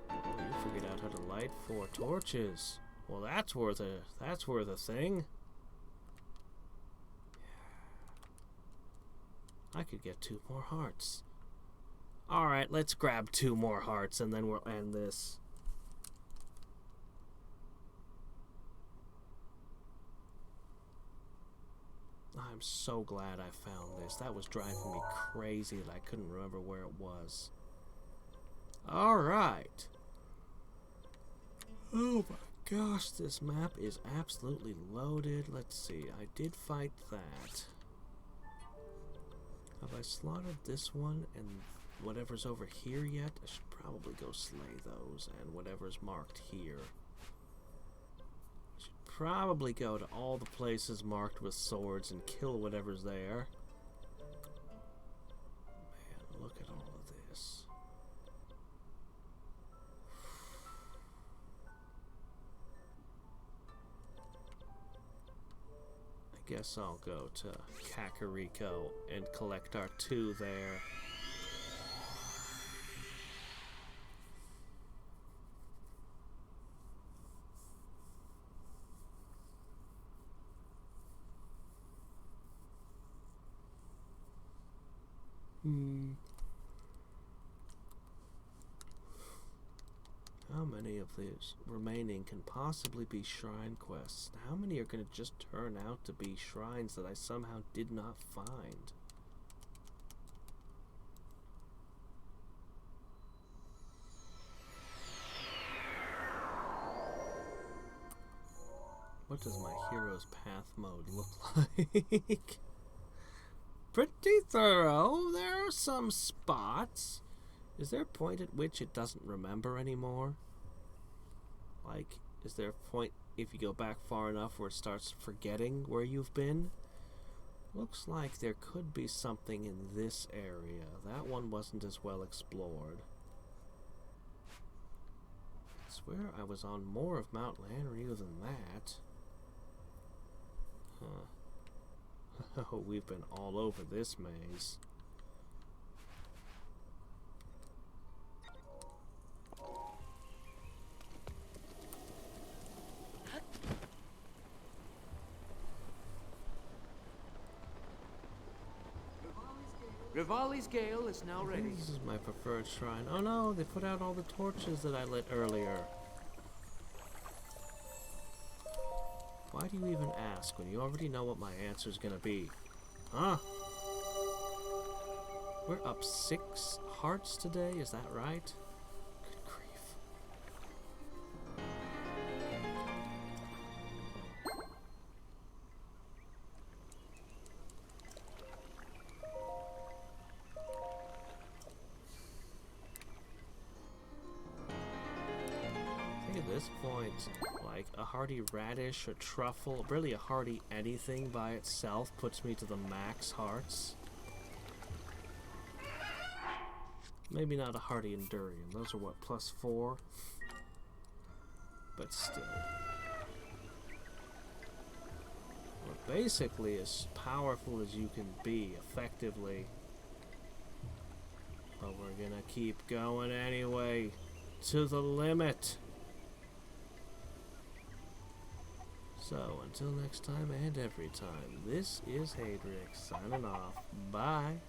You figured out how to light 4 torches. Well, that's worth a thing. I could get 2 more hearts. All right, let's grab 2 more hearts and then we'll end this. I'm so glad I found this. That was driving me crazy that I couldn't remember where it was. Alright. Oh my gosh, this map is absolutely loaded. Let's see, I did fight that. Have I slaughtered this one and whatever's over here yet? I should probably go slay those and whatever's marked here. Probably go to all the places marked with swords and kill whatever's there. Man, Guess I'll go to Kakariko and collect our 2 there. How many of these remaining can possibly be shrine quests? How many are going to just turn out to be shrines that I somehow did not find? What does my hero's path mode look like? Pretty thorough. There are some spots. Is there a point at which it doesn't remember anymore? Like, is there a point if you go back far enough where it starts forgetting where you've been? Looks like there could be something in this area. That one wasn't as well explored. I swear I was on more of Mount Lanryu than that. Huh. Oh, we've been all over this maze. Rivali's Gale is now I ready. think this is my preferred shrine. Oh no, they put out all the torches that I lit earlier. Why do you even ask when you already know what my answer's gonna be? Huh? We're up 6 hearts today, is that right? Good grief. I think at this point, like a hearty radish or truffle, really a hearty anything by itself puts me to the max hearts. Maybe not a hearty endurian. Those are what, +4? But still. We're basically as powerful as you can be, effectively. But we're gonna keep going anyway. To the limit. So, until next time and every time, this is Hadriex signing off. Bye.